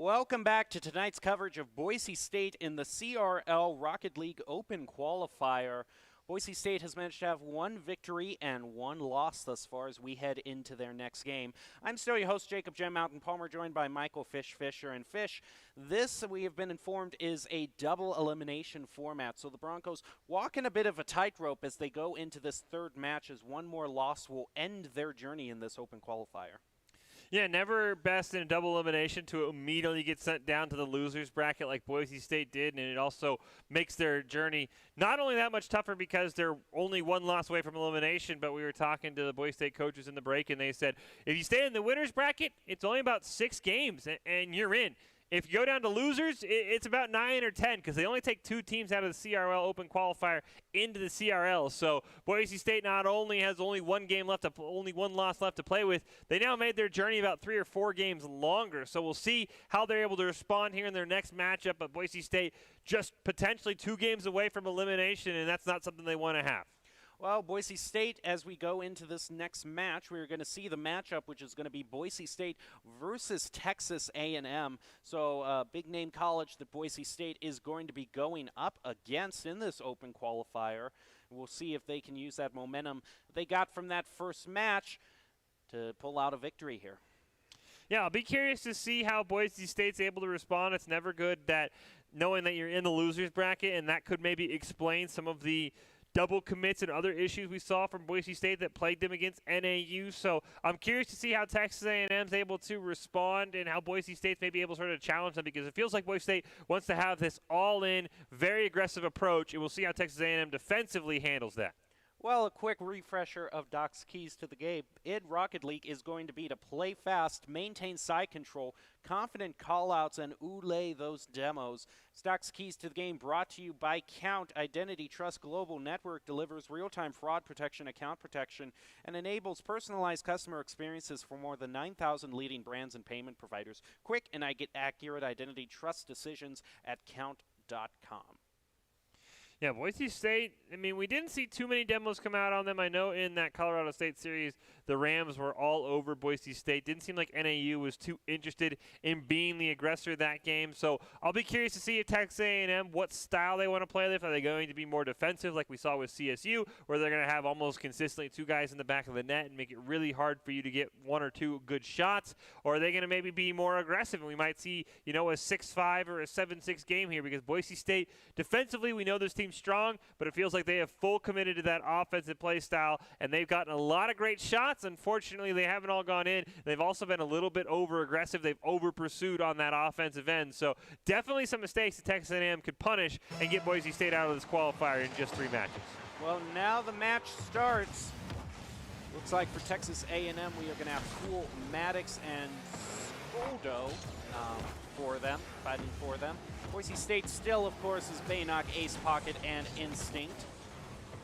Welcome back to tonight's coverage of Boise State in the CRL Rocket League Open Qualifier. Boise State has managed to have one victory and one loss thus far as we head into their next game. I'm still your host, Jacob Gem Mountain Palmer, joined by Michael Fish Fisher. And Fish, this, we have been informed, is a double elimination format. So the Broncos walking a bit of a tightrope as they go into this third match, as one more loss will end their journey in this Open Qualifier. Yeah, never best in a double elimination to immediately get sent down to the losers bracket like Boise State did, and it also makes their journey not only that much tougher because they're only one loss away from elimination, but we were talking to the Boise State coaches in the break, and they said, if you stay in the winners bracket, it's only about 6 games, and you're in. If you go down to losers, it's about 9 or 10 because they only take 2 teams out of the CRL Open Qualifier into the CRL. So Boise State not only has only one loss left to play with, they now made their journey about 3 or 4 games longer. So we'll see how they're able to respond here in their next matchup. But Boise State just potentially 2 games away from elimination, and that's not something they want to have. Well, Boise State, as we go into this next match, we're going to see the matchup, which is going to be Boise State versus Texas A&M. So big-name college that Boise State is going to be going up against in this Open Qualifier. We'll see if they can use that momentum they got from that first match to pull out a victory here. Yeah, I'll be curious to see how Boise State's able to respond. It's never good that knowing that you're in the losers bracket, and that could maybe explain some of the double commits and other issues we saw from Boise State that plagued them against NAU. So I'm curious to see how Texas A&M's able to respond and how Boise State's maybe able to sort of challenge them, because it feels like Boise State wants to have this all-in, very aggressive approach, and we'll see how Texas A&M defensively handles that. Well, a quick refresher of Doc's keys to the game in Rocket League is going to be to play fast, maintain side control, confident callouts, and oolay those demos. Doc's keys to the game brought to you by Count. Identity Trust Global Network delivers real-time fraud protection, account protection, and enables personalized customer experiences for more than 9,000 leading brands and payment providers. Quick and accurate identity trust decisions at count.com. Yeah, Boise State, I mean, we didn't see too many demos come out on them. I know in that Colorado State series, the Rams were all over Boise State. Didn't seem like NAU was too interested in being the aggressor of that game. So I'll be curious to see if Texas A&M, what style they want to play with. Are they going to be more defensive like we saw with CSU, where they're going to have almost consistently 2 guys in the back of the net and make it really hard for you to get 1 or 2 good shots? Or are they going to maybe be more aggressive, and we might see, a 6-5 or a 7-6 game here? Because Boise State, defensively, we know this team strong, but it feels like they have full committed to that offensive play style, and they've gotten a lot of great shots. Unfortunately, they haven't all gone in. They've also been a little bit over-aggressive. They've over-pursued on that offensive end. So definitely some mistakes that Texas A&M could punish and get Boise State out of this qualifier in just 3 matches. Well, now the match starts. Looks like for Texas A&M, we are going to have Cool, Maddox, and Skoldo fighting for them. Boise State still, of course, is Baynock, Ace Pocket, and Instinct.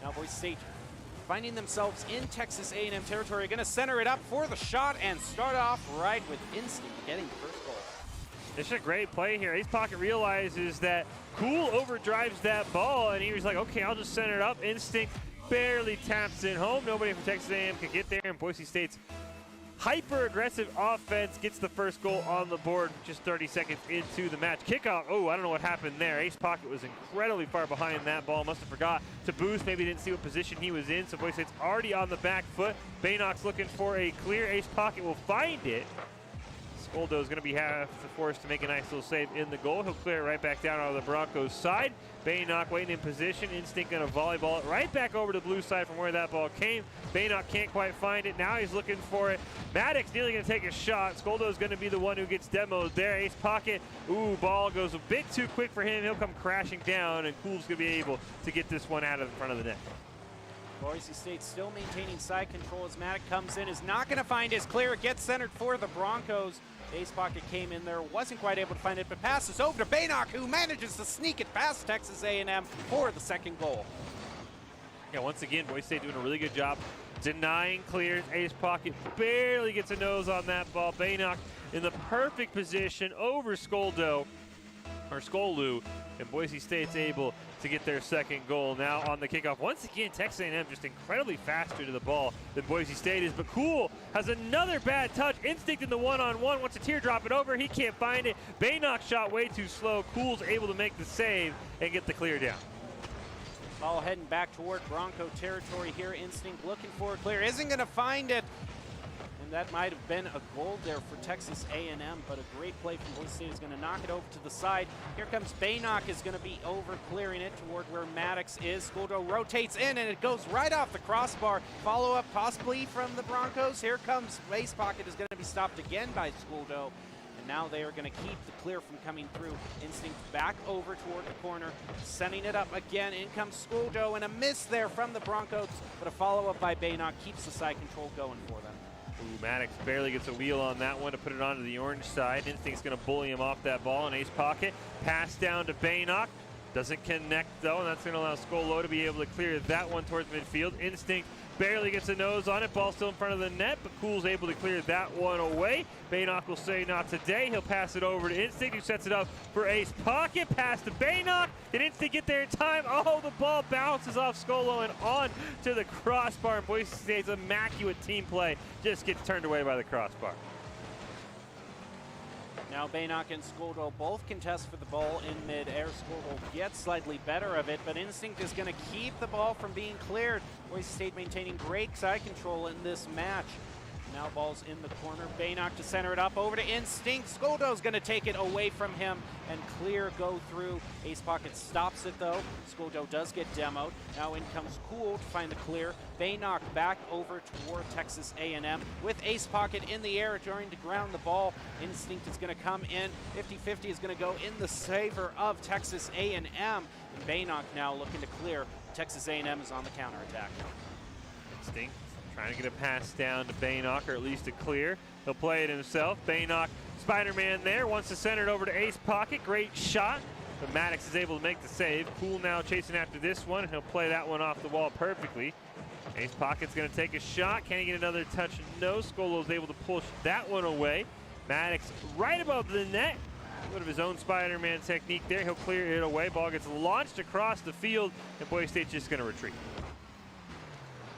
Now Boise State finding themselves in Texas A&M territory, going to center it up for the shot and start off right with Instinct getting the first goal. It's a great play here. Ace Pocket realizes that Cool overdrives that ball, and he was like, okay, I'll just center it up. Instinct barely taps it home. Nobody from Texas A&M could get there, and Boise State's hyper-aggressive offense gets the first goal on the board just 30 seconds into the match. Kickoff, I don't know what happened there. Ace Pocket was incredibly far behind that ball. Must have forgot to boost. Maybe didn't see what position he was in, so Boise State's already on the back foot. Baynock's looking for a clear. Ace Pocket will find it. Skoldo is going to be forced to make a nice little save in the goal. He'll clear it right back down on the Broncos side. Baynock waiting in position. Instinct going to volleyball it right back over to the blue side from where that ball came. Baynock can't quite find it. Now he's looking for it. Maddox nearly going to take a shot. Skoldo is going to be the one who gets demoed there. Ace Pocket, ball goes a bit too quick for him. He'll come crashing down, and Cool's going to be able to get this one out of the front of the net. Boise State still maintaining side control as Maddox comes in, is not going to find his clear. It gets centered for the Broncos. Ace Pocket came in there, wasn't quite able to find it, but passes over to Baynock, who manages to sneak it past Texas A&M for the second goal. Yeah, once again, Boise State doing a really good job denying clears. Ace Pocket barely gets a nose on that ball. Baynock in the perfect position over Skoldo. Skolu, and Boise State's able to get their second goal now on the kickoff. Once again, Texas A&M just incredibly faster to the ball than Boise State is, but Cool has another bad touch. Instinct in the one-on-one, wants to teardrop it over, he can't find it. Baynock shot way too slow. Cool's able to make the save and get the clear down. Ball heading back toward Bronco territory here. Instinct looking for a clear, isn't going to find it. And that might have been a goal there for Texas A&M, but a great play from Boise State is going to knock it over to the side. Here comes Baynock, is going to be over clearing it toward where Maddox is. Skoldo rotates in, and it goes right off the crossbar. Follow up possibly from the Broncos. Here comes Ace Pocket, is going to be stopped again by Skoldo. And now they are going to keep the clear from coming through. Instinct back over toward the corner, sending it up again. In comes Skoldo, and a miss there from the Broncos, but a follow-up by Baynock keeps the side control going for them. Ooh, Maddox barely gets a wheel on that one to put it onto the orange side. Instinct's going to bully him off that ball in Ace Pocket. Pass down to Baynock. Doesn't connect, though, and that's going to allow Skolo to be able to clear that one towards midfield. Instinct barely gets a nose on it. Ball still in front of the net, but Cool's able to clear that one away. Baynock will say not today. He'll pass it over to Instinct, who sets it up for Ace Pocket. Pass to Baynock. Did Instinct get there in time? Oh, the ball bounces off Skolo and on to the crossbar. And Boise State's immaculate team play just gets turned away by the crossbar. Now Baynock and Skoldo both contest for the ball in mid-air. Skoldo gets slightly better of it, but Instinct is going to keep the ball from being cleared. Boise State maintaining great side control in this match. Now ball's in the corner. Baynock to center it up over to Instinct. Skoldo's going to take it away from him and clear go through. Ace Pocket stops it though. Skoldo does get demoed. Now in comes Cool to find the clear. Baynock back over toward Texas A&M with Ace Pocket in the air trying to ground the ball. Instinct is going to come in. 50-50 is going to go in the favor of Texas A&M. And Baynock now looking to clear. Texas A&M is on the counterattack. Instinct trying to get a pass down to Baynock, or at least a clear. He'll play it himself. Baynock, Spider-Man there, wants to send it over to Ace Pocket. Great shot, but Maddox is able to make the save. Cool now chasing after this one. He'll play that one off the wall perfectly. Ace Pocket's going to take a shot. Can he get another touch? No. Skolo's able to push that one away. Maddox right above the net. A bit of his own Spider-Man technique there. He'll clear it away. Ball gets launched across the field, and Boise State's just going to retreat.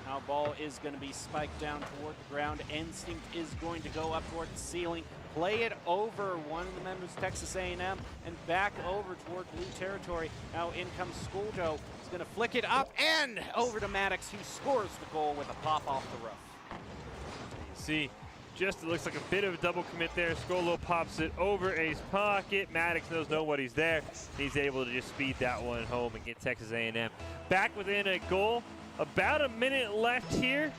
Now ball is going to be spiked down toward the ground. Instinct is going to go up toward the ceiling, play it over one of the members of Texas A&M, and back over toward blue territory. Now in comes Skoldo. He's going to flick it up and over to Maddox, who scores the goal with a pop off the roof. See, just it looks like a bit of a double commit there. Skolo pops it over Ace Pocket. Maddox knows nobody's there. He's able to just speed that one home and get Texas A&M back within a goal. About a minute left here.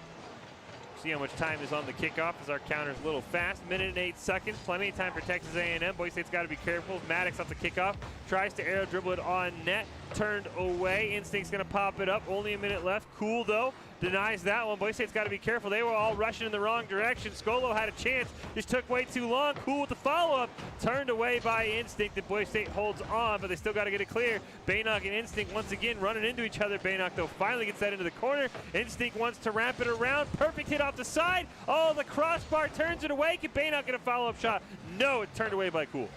See how much time is on the kickoff as our counter's a little fast. Minute and 8 seconds. Plenty of time for Texas A&M. Boise State's got to be careful. Maddox off the kickoff. Tries to arrow dribble it on net. Turned away. Instinct's going to pop it up. Only a minute left. Cool, though. Denies that one. Boise State's got to be careful. They were all rushing in the wrong direction. Skolo had a chance. Just took way too long. Cool with the follow-up. Turned away by Instinct. And Boise State holds on, but they still got to get it clear. Baynock and Instinct once again running into each other. Baynock, though, finally gets that into the corner. Instinct wants to wrap it around. Perfect hit off the side. Oh, the crossbar turns it away. Can Baynock get a follow-up shot? No, it's turned away by Cool.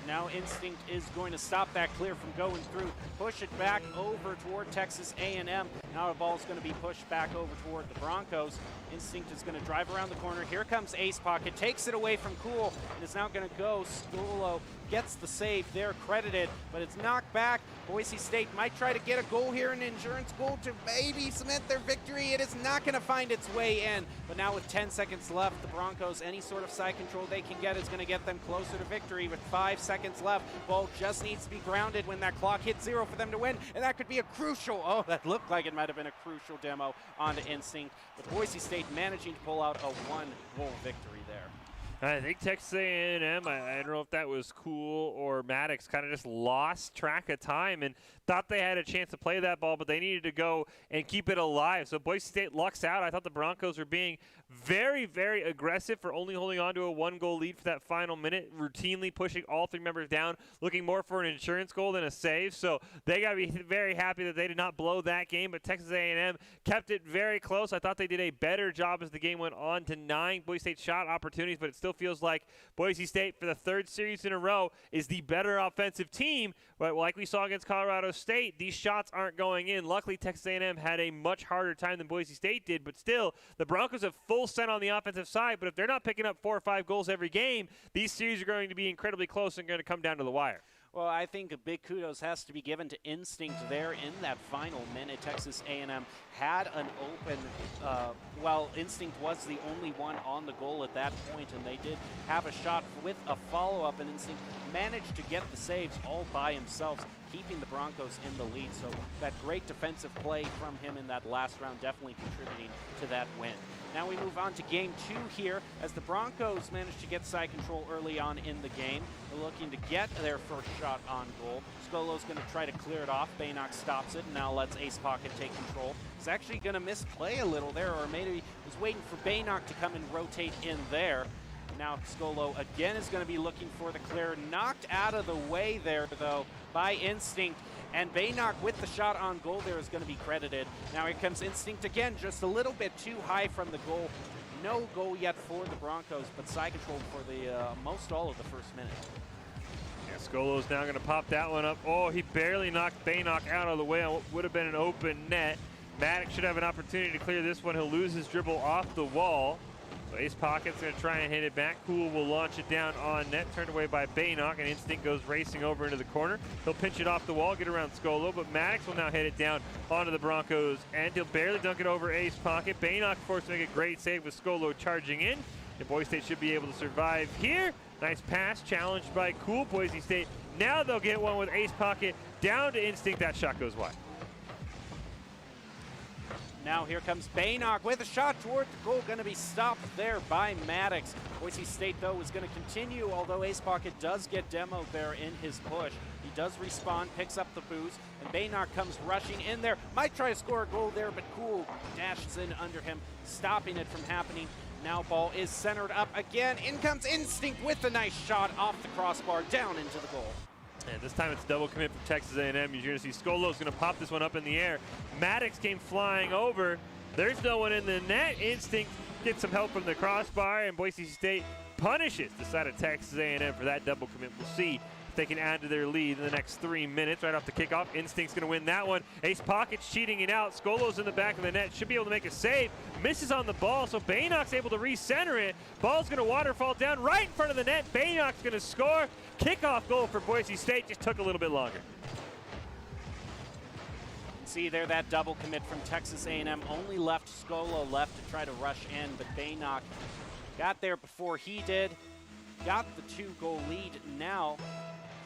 Now Instinct is going to stop that clear from going through, push it back over toward Texas A&M. Now the ball's going to be pushed back over toward the Broncos. Instinct is going to drive around the corner. Here comes Ace Pocket, takes it away from Cool, and is now going to go. Skolo gets the save there, credited, but it's knocked back. Boise State might try to get a goal here, an insurance goal to maybe cement their victory. It is not going to find its way in, but now with 10 seconds left, the Broncos, any sort of side control they can get is going to get them closer to victory. With 5 seconds left, ball just needs to be grounded when that clock hits 0 for them to win, and that could be a crucial, oh, that looked like it might have been a crucial demo onto Instinct, but Boise State managing to pull out a 1-goal victory there. I think Texas A&M, I don't know if that was Cool or Maddox, kind of just lost track of time and thought they had a chance to play that ball, but they needed to go and keep it alive. So Boise State lucks out. I thought the Broncos were being very, very aggressive for only holding on to a 1-goal lead for that final minute, routinely pushing all 3 members down, looking more for an insurance goal than a save. So they got to be very happy that they did not blow that game, but Texas A&M kept it very close. I thought they did a better job as the game went on, denying Boise State shot opportunities, but it still feels like Boise State, for the 3rd series in a row, is the better offensive team. But like we saw against Colorado State, these shots aren't going in. Luckily, Texas A&M had a much harder time than Boise State did, but still, the Broncos have full send on the offensive side, but if they're not picking up 4 or 5 goals every game, these series are going to be incredibly close and going to come down to the wire. Well, I think a big kudos has to be given to Instinct there in that final minute. Texas A&M had an open, Instinct was the only one on the goal at that point, and they did have a shot with a follow-up, and Instinct managed to get the saves all by himself, keeping the Broncos in the lead. So that great defensive play from him in that last round definitely contributing to that win. Now we move on to game 2 here as the Broncos managed to get side control early on in the game. They're looking to get their first shot on goal. Scolo's going to try to clear it off. Baynock stops it and now lets Ace Pocket take control. He's actually going to misplay a little there, or maybe was waiting for Baynock to come and rotate in there. Now Scolo again is going to be looking for the clear. Knocked out of the way there, though, by Instinct. And Baynock with the shot on goal there is going to be credited. Now here comes Instinct again, just a little bit too high from the goal. No goal yet for the Broncos, but side control for the most all of the first minute. Yeah, Scolo's now going to pop that one up. Oh, he barely knocked Baynock out of the way on what would have been an open net. Maddox should have an opportunity to clear this one. He'll lose his dribble off the wall. So Ace Pocket's going to try and hit it back. Cool will launch it down on net, turned away by Baynock, and Instinct goes racing over into the corner. He'll pinch it off the wall, get around Scolo, but Maddox will now hit it down onto the Broncos, and he'll barely dunk it over Ace Pocket. Baynock forced to make a great save with Scolo charging in, and Boise State should be able to survive here. Nice pass, challenged by Cool. Boise State, now they'll get one with Ace Pocket down to Instinct. That shot goes wide. Now here comes Baynock with a shot toward the goal, going to be stopped there by Maddox. Boise State, though, is going to continue, although Ace Pocket does get demoed there in his push. He does respawn, picks up the boost, and Baynock comes rushing in there. Might try to score a goal there, but Cool dashes in under him, stopping it from happening. Now ball is centered up again. In comes Instinct with a nice shot off the crossbar, down into the goal. And this time it's double commit from Texas A&M. You're going to see Scolo's going to pop this one up in the air. Maddox came flying over. There's no one in the net. Instinct gets some help from the crossbar, and Boise State punishes the side of Texas A&M for that double commit. We'll see if they can add to their lead in the next 3 minutes. Right off the kickoff, Instinct's going to win that one. Ace Pocket's cheating it out. Scolo's in the back of the net. Should be able to make a save. Misses on the ball, so Baynock's able to recenter it. Ball's going to waterfall down right in front of the net. Baynock's going to score. Kickoff goal for Boise State, just took a little bit longer. See there, that double commit from Texas A&M only left Scolo left to try to rush in, but Baynock got there before he did. Got the 2-goal lead now.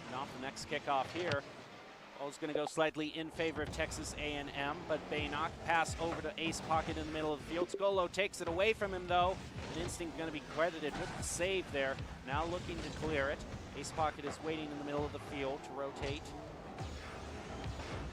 And off the next kickoff here. Ball's going to go slightly in favor of Texas A&M, but Baynock pass over to Ace Pocket in the middle of the field. Scolo takes it away from him, though. And Instinct going to be credited with the save there. Now looking to clear it. Ace Pocket is waiting in the middle of the field to rotate.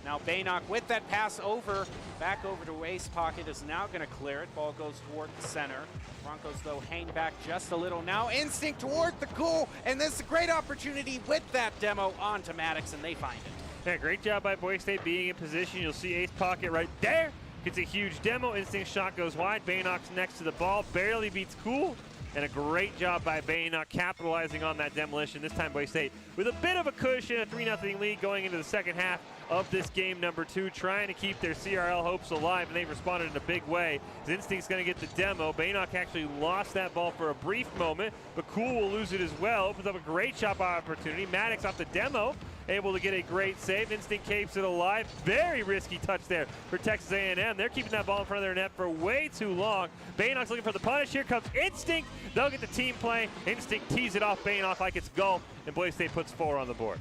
Now Baynock with that pass over, back over to Ace Pocket, is now going to clear it. Ball goes toward the center. Broncos, though, hang back just a little. Now Instinct toward the goal, and this is a great opportunity with that demo onto Maddox, and they find it. Yeah, great job by Boise State being in position. You'll see Ace Pocket right there. Gets a huge demo. Instinct shot goes wide. Baynock's next to the ball. Barely beats Cool. And a great job by Baynock capitalizing on that demolition. This time Boise State with a bit of a cushion, a 3-0 lead going into the second half of this game number 2, trying to keep their CRL hopes alive, and they've responded in a big way. Instinct's going to get the demo. Baynock actually lost that ball for a brief moment, but Cool will lose it as well. Opens up a great shot opportunity. Maddox off the demo, able to get a great save. Instinct keeps it alive. Very risky touch there for Texas A&M. They're keeping that ball in front of their net for way too long. Baynock's looking for the punish. Here comes Instinct. They'll get the team play. Instinct tees it off Baynock like it's golf, and Boise State puts 4 on the board.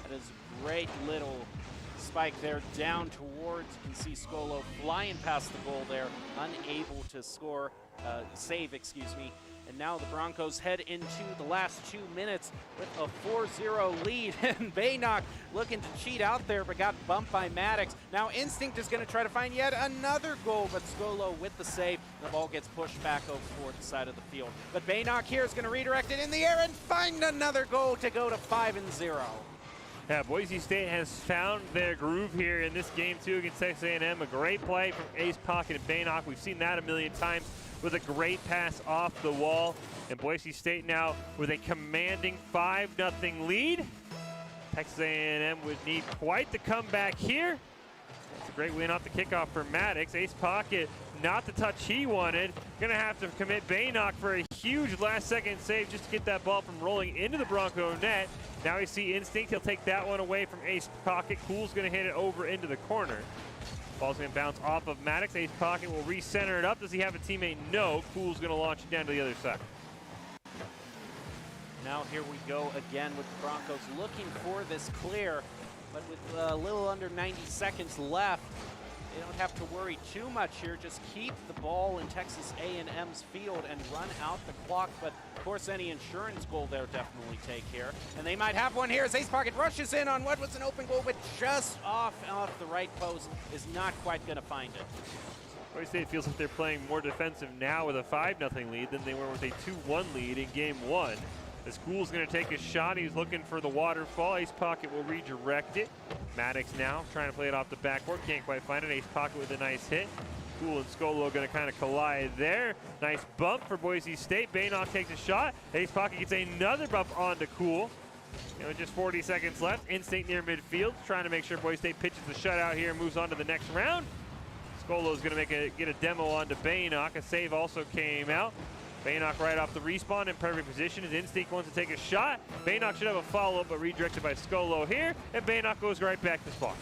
That is a great little spike there down towards, you can see Scolo flying past the goal there, unable to score, save, excuse me. And now the Broncos head into the last 2 minutes with a 4-0 lead. And Baynock looking to cheat out there, but got bumped by Maddox. Now Instinct is going to try to find yet another goal, but Scolo with the save The ball gets pushed back over toward the side of the field. But Baynock here is going to redirect it in the air and find another goal to go to 5-0. Yeah, Boise State has found their groove here in this game, too, against Texas A&M. A great play from Ace Pocket and Baynock. We've seen that a million times with a great pass off the wall. And Boise State now with a commanding 5-0 lead. Texas A&M would need quite the comeback here. It's a great win off the kickoff for Maddox. Ace Pocket, not the touch he wanted. Gonna have to commit Baynock for a huge last-second save just to get that ball from rolling into the Bronco net. Now we see Instinct. He'll take that one away from Ace Pocket. Cool's gonna hit it over into the corner. Ball's gonna bounce off of Maddox. Ace Pocket will recenter it up. Does he have a teammate? No. Cool's gonna launch it down to the other side. Now here we go again with the Broncos looking for this clear, but with a little under 90 seconds left, they don't have to worry too much here. Just keep the ball in Texas A&M's field and run out the clock. But of course, any insurance goal they'll definitely take here. And they might have one here as Ace Pocket rushes in on what was an open goal, but just off the right post, is not quite going to find it. Boise State feels like they're playing more defensive now with a 5-0 lead than they were with a 2-1 lead in game one. The School's going to take a shot. He's looking for the waterfall. Ace Pocket will redirect it. Maddox now trying to play it off the backboard. Can't quite find it. Ace Pocket with a nice hit. Cool and Scolo going to kind of collide there. Nice bump for Boise State. Baynock takes a shot. Ace Pocket gets another bump onto Cool. Just 40 seconds left. Instinct near midfield. Trying to make sure Boise State pitches the shutout here and moves on to the next round. Scolo's going to get a demo onto Baynock. A save also came out. Baynock right off the respawn in perfect position. His Instinct wants to take a shot. Baynock should have a follow-up, but redirected by Scolo here. And Baynock goes right back to spawn.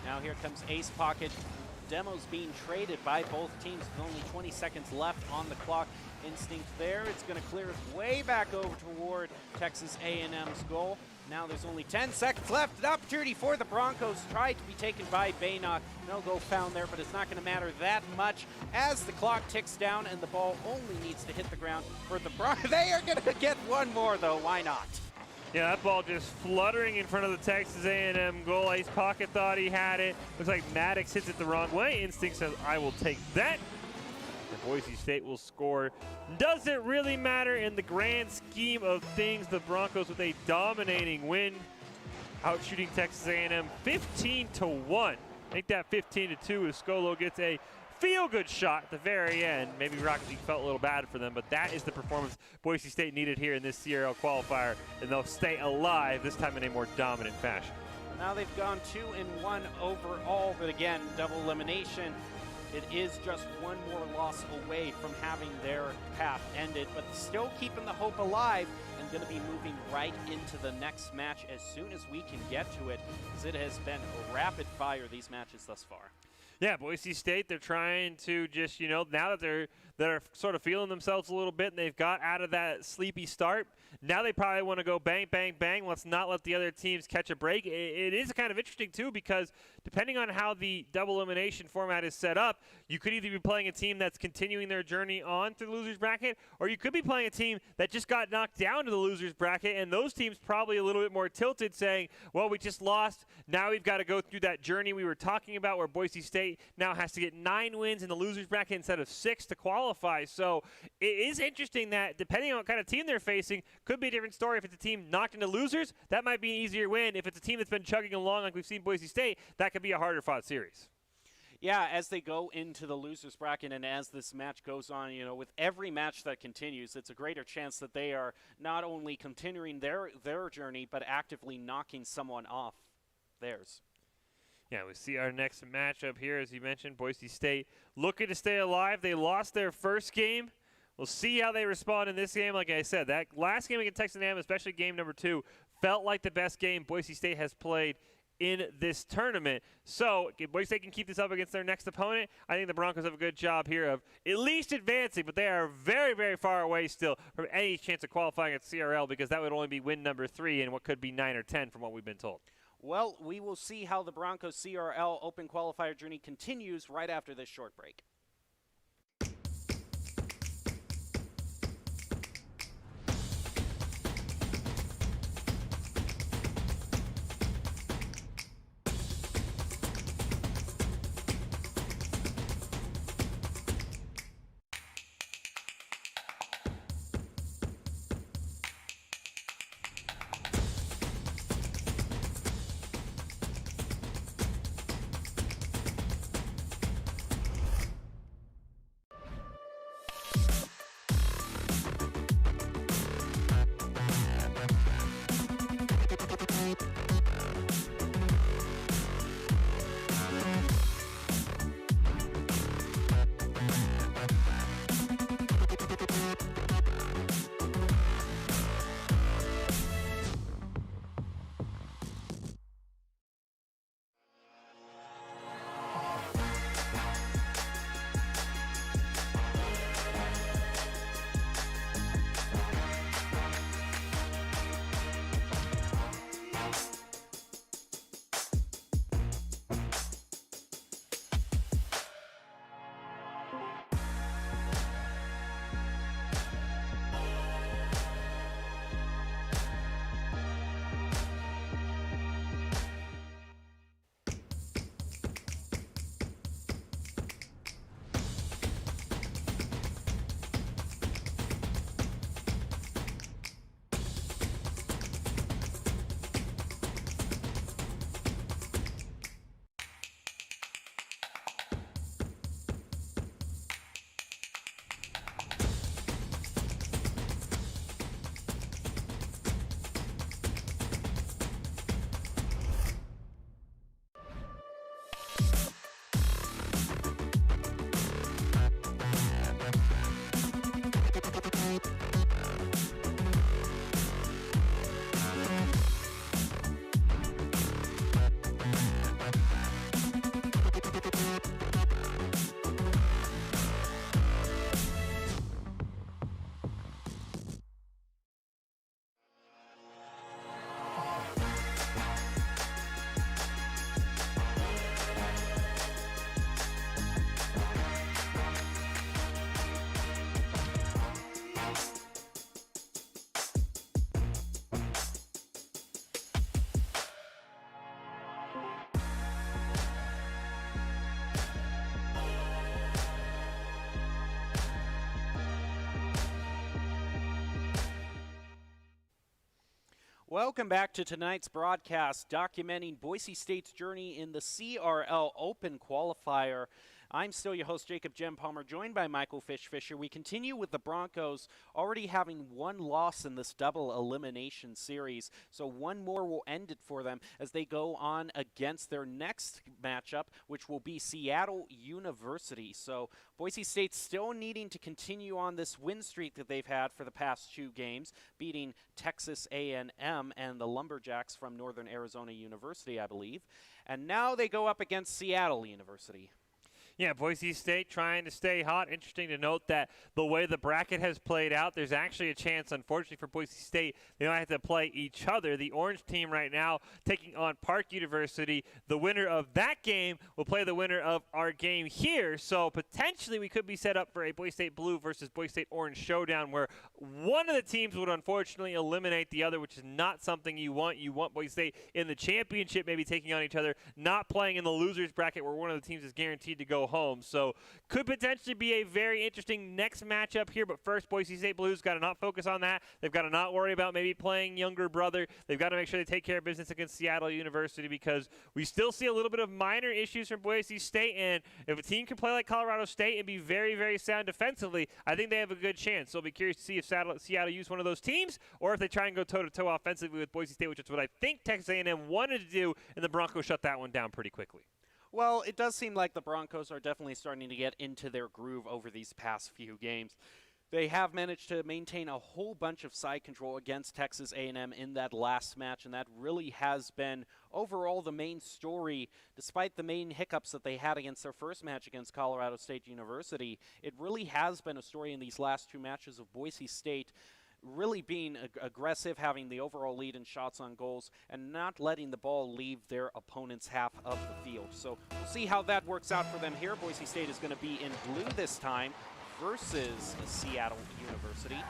Now here comes Ace Pocket. Demo's being traded by both teams with only 20 seconds left on the clock. Instinct there. It's going to clear it way back over toward Texas A&M's goal. Now there's only 10 seconds left. An opportunity for the Broncos. Tried to be taken by Baynock. No goal found there, but it's not going to matter that much as the clock ticks down and the ball only needs to hit the ground for the Broncos. They are going to get one more, though. Why not? Yeah, that ball just fluttering in front of the Texas A&M goal. Ace Pocket thought he had it. Looks like Maddox hits it the wrong way. Instinct says, I will take that. And Boise State will score. Doesn't really matter in the grand scheme of things. The Broncos with a dominating win, outshooting Texas A&M 15-1. Make that 15-2 as Scolo gets a feel-good shot at the very end. Maybe Rocket League felt a little bad for them, but that is the performance Boise State needed here in this CRL qualifier, and they'll stay alive, this time in a more dominant fashion. Now they've gone 2-1 overall, but again, double elimination. It is just one more loss away from having their path ended, but still keeping the hope alive and going to be moving right into the next match as soon as we can get to it, as it has been rapid fire, these matches thus far. Yeah, Boise State, they're trying to just, now that they're sort of feeling themselves a little bit and they've got out of that sleepy start, now they probably want to go bang, bang, bang. Let's not let the other teams catch a break. It is kind of interesting, too, because depending on how the double elimination format is set up, you could either be playing a team that's continuing their journey on through the loser's bracket, or you could be playing a team that just got knocked down to the loser's bracket, and those teams probably a little bit more tilted, saying, well, we just lost. Now we've got to go through that journey we were talking about where Boise State now has to get 9 wins in the loser's bracket instead of 6 to qualify. So it is interesting that depending on what kind of team they're facing, could be a different story. If it's a team knocked into losers, that might be an easier win. If it's a team that's been chugging along like we've seen Boise State, that could be a harder fought series. Yeah, as they go into the loser's bracket and as this match goes on, with every match that continues, it's a greater chance that they are not only continuing their journey, but actively knocking someone off theirs. Yeah, we see our next matchup here, as you mentioned, Boise State looking to stay alive. They lost their first game. We'll see how they respond in this game. Like I said, that last game against Texas A&M, especially game number 2, felt like the best game Boise State has played in this tournament. So if Boise State can keep this up against their next opponent, I think the Broncos have a good job here of at least advancing, but they are very, very far away still from any chance of qualifying at CRL, because that would only be win number 3 in what could be 9 or 10 from what we've been told. Well, we will see how the Broncos CRL Open Qualifier journey continues right after this short break. Welcome back to tonight's broadcast documenting Boise State's journey in the CRL Open Qualifier. I'm still your host, Jacob Jem Palmer, joined by Michael Fisher. We continue with the Broncos already having one loss in this double elimination series, so one more will end it for them as they go on against their next matchup, which will be Seattle University. So Boise State still needing to continue on this win streak that they've had for the past 2 games, beating Texas A&M and the Lumberjacks from Northern Arizona University, I believe. And now they go up against Seattle University. Yeah, Boise State trying to stay hot. Interesting to note that the way the bracket has played out, there's actually a chance, unfortunately for Boise State, they might have to play each other. The orange team right now taking on Park University. The winner of that game will play the winner of our game here. So potentially we could be set up for a Boise State blue versus Boise State orange showdown where one of the teams would unfortunately eliminate the other, which is not something you want. You want Boise State in the championship maybe taking on each other, not playing in the losers bracket where one of the teams is guaranteed to go home. So could potentially be a very interesting next matchup here. But first, Boise State Blues got to not focus on that. They've got to not worry about maybe playing younger brother. They've got to make sure they take care of business against Seattle University because we still see a little bit of minor issues from Boise State. And if a team can play like Colorado State and be very, very sound defensively, I think they have a good chance. So I'll be curious to see if Seattle use one of those teams or if they try and go toe-to-toe offensively with Boise State, which is what I think Texas A&M wanted to do, and the Broncos shut that one down pretty quickly. Well, it does seem like the Broncos are definitely starting to get into their groove over these past few games. They have managed to maintain a whole bunch of side control against Texas A&M in that last match, and that really has been overall the main story. Despite the main hiccups that they had against their first match against Colorado State University, it really has been a story in these last 2 matches of Boise State really being aggressive, having the overall lead in shots on goals, and not letting the ball leave their opponent's half of the field. So we'll see how that works out for them here. Boise State is going to be in blue this time versus Seattle University.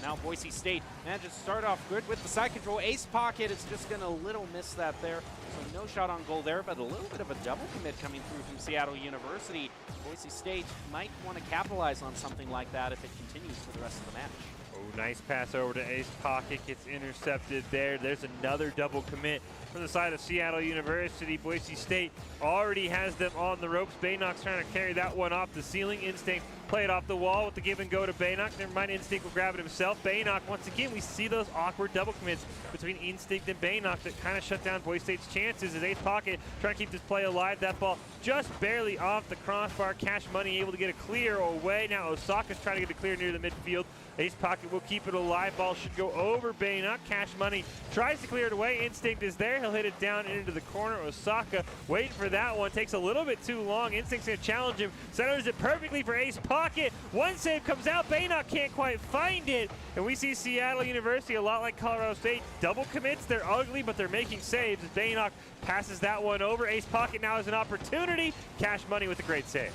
Now Boise State manages to start off good with the side control. Ace Pocket is just going to little miss that there. So no shot on goal there, but a little bit of a double commit coming through from Seattle University. Boise State might want to capitalize on something like that if it continues for the rest of the match. Oh, nice pass over to Ace Pocket, gets intercepted there. There's another double commit from the side of Seattle University. Boise State already has them on the ropes. Baynock's trying to carry that one off the ceiling. Instinct play it off the wall with the give and go to Baynock. Never mind, Instinct will grab it himself. Baynock, once again, we see those awkward double commits between Instinct and Baynock that kind of shut down Boise State's chances as Ace Pocket trying to keep this play alive. That ball just barely off the crossbar. Cash Money able to get a clear away. Now Osaka's trying to get a clear near the midfield. Ace Pocket will keep it alive. Ball should go over Baynock. Cash Money tries to clear it away. Instinct is there. He'll hit it down into the corner. Osaka waiting for that one. Takes a little bit too long. Instinct's going to challenge him. Centers it perfectly for Ace Pocket. One save comes out. Baynock can't quite find it. And we see Seattle University, a lot like Colorado State, double commits. They're ugly, but they're making saves as Baynock passes that one over. Ace Pocket now has an opportunity. Cash Money with a great save.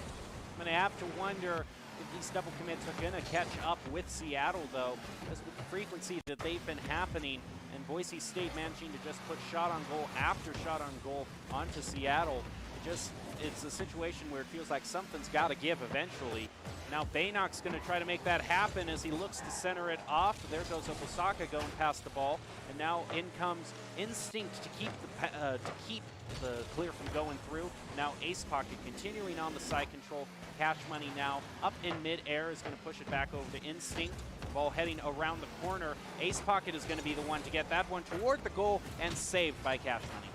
I'm going to have to wonder if these double commits are going to catch up with Seattle, though, as with the frequency that they've been happening, and Boise State managing to just put shot on goal after shot on goal onto Seattle. It's a situation where it feels like something's got to give eventually. Now Baynock's going to try to make that happen as he looks to center it off. There goes Osaka going past the ball, and now in comes Instinct to keep the clear from going through. Now Ace Pocket continuing on the side control. Cash Money now up in mid-air is going to push it back over to Instinct. Ball heading around the corner. Ace Pocket is going to be the one to get that one toward the goal and saved by Cash Money.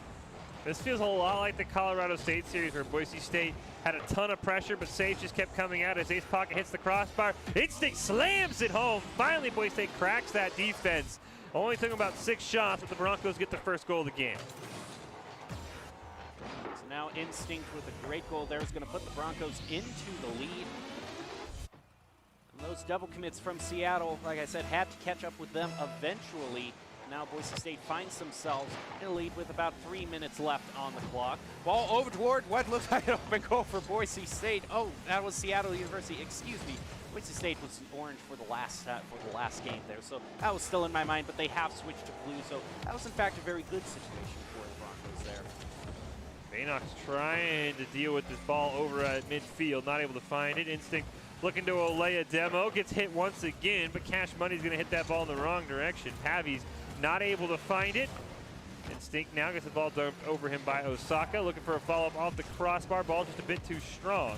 This feels a lot like the Colorado State series where Boise State had a ton of pressure, but saves just kept coming out as Ace Pocket hits the crossbar. Instinct slams it home. Finally, Boise State cracks that defense. Only took about 6 shots, but the Broncos get the first goal of the game. So now Instinct with a great goal there is going to put the Broncos into the lead. And those double commits from Seattle, like I said, had to catch up with them eventually. Now Boise State finds themselves in a lead with about 3 minutes left on the clock. Ball over toward what looks like an open goal for Boise State. Oh, that was Seattle University. Excuse me. Boise State was orange for the last game there, so that was still in my mind, but they have switched to blue, so that was in fact a very good situation for the Broncos there. Baynock's trying to deal with this ball over at midfield, not able to find it. Instinct looking to lay a demo, gets hit once again, but Cash Money's going to hit that ball in the wrong direction. Pavy's not able to find it. Instinct now gets the ball dumped over him by Osaka, looking for a follow-up off the crossbar. Ball just a bit too strong.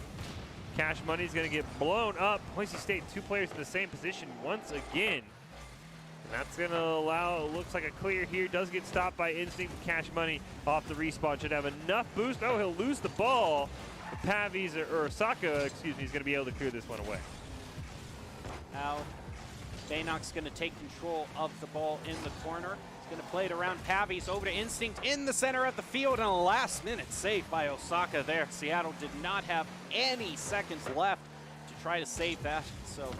Cash Money's going to get blown up. Boise State, 2 players in the same position once again. And that's going to allow, it looks like a clear here. Does get stopped by Instinct. Cash Money off the respawn should have enough boost. Oh, he'll lose the ball. Pavies, or Osaka, excuse me, is going to be able to clear this one away. Now, Baynock's going to take control of the ball in the corner. He's going to play it around Pavies, over to Instinct in the center of the field, and a last-minute save by Osaka there. Seattle did not have any seconds left to try to save that, so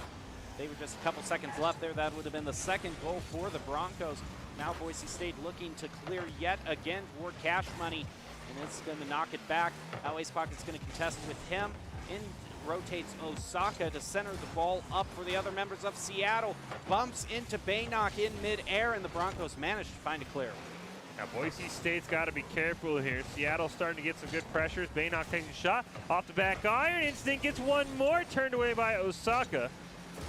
they were just a couple seconds left there. That would have been the second goal for the Broncos. Now Boise State looking to clear yet again toward Cash Money, and it's going to knock it back. Now Ace Pocket's going to contest with him. In rotates Osaka to center the ball up for the other members of Seattle. Bumps into Baynock in midair, and the Broncos manage to find a clear. Now Boise State's got to be careful here. Seattle's starting to get some good pressures. Baynock takes a shot off the back iron. Instinct gets one more, turned away by Osaka.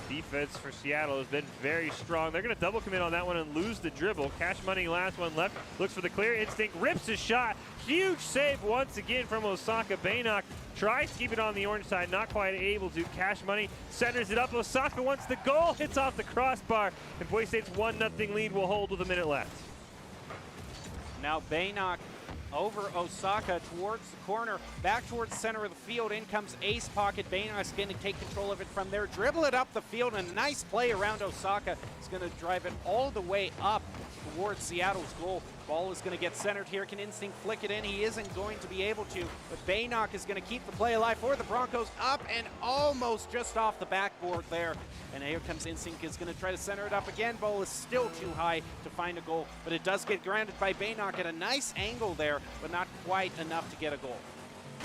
Defense for Seattle has been very strong. They're going to double commit on that one and lose the dribble. Cash Money, last one left, looks for the clear. Instinct rips his shot. Huge save once again from Osaka. Baynock tries to keep it on the orange side, not quite able to. Cash Money centers it up. Osaka wants the goal, hits off the crossbar, and Boise State's 1-0 lead will hold with a minute left. Now Baynock over Osaka towards the corner, back towards the center of the field. In comes Ace Pocket. Baynock's going to take control of it from there, dribble it up the field, and a nice play around Osaka. He's going to drive it all the way up towards Seattle's goal. Ball is going to get centered here. Can Instinct flick it in? He isn't going to be able to, but Baynock is going to keep the play alive for the Broncos, up and almost just off the backboard there. And here comes Instinct, is going to try to center it up again. Ball is still too high to find a goal, but it does get grounded by Baynock at a nice angle there, but not quite enough to get a goal.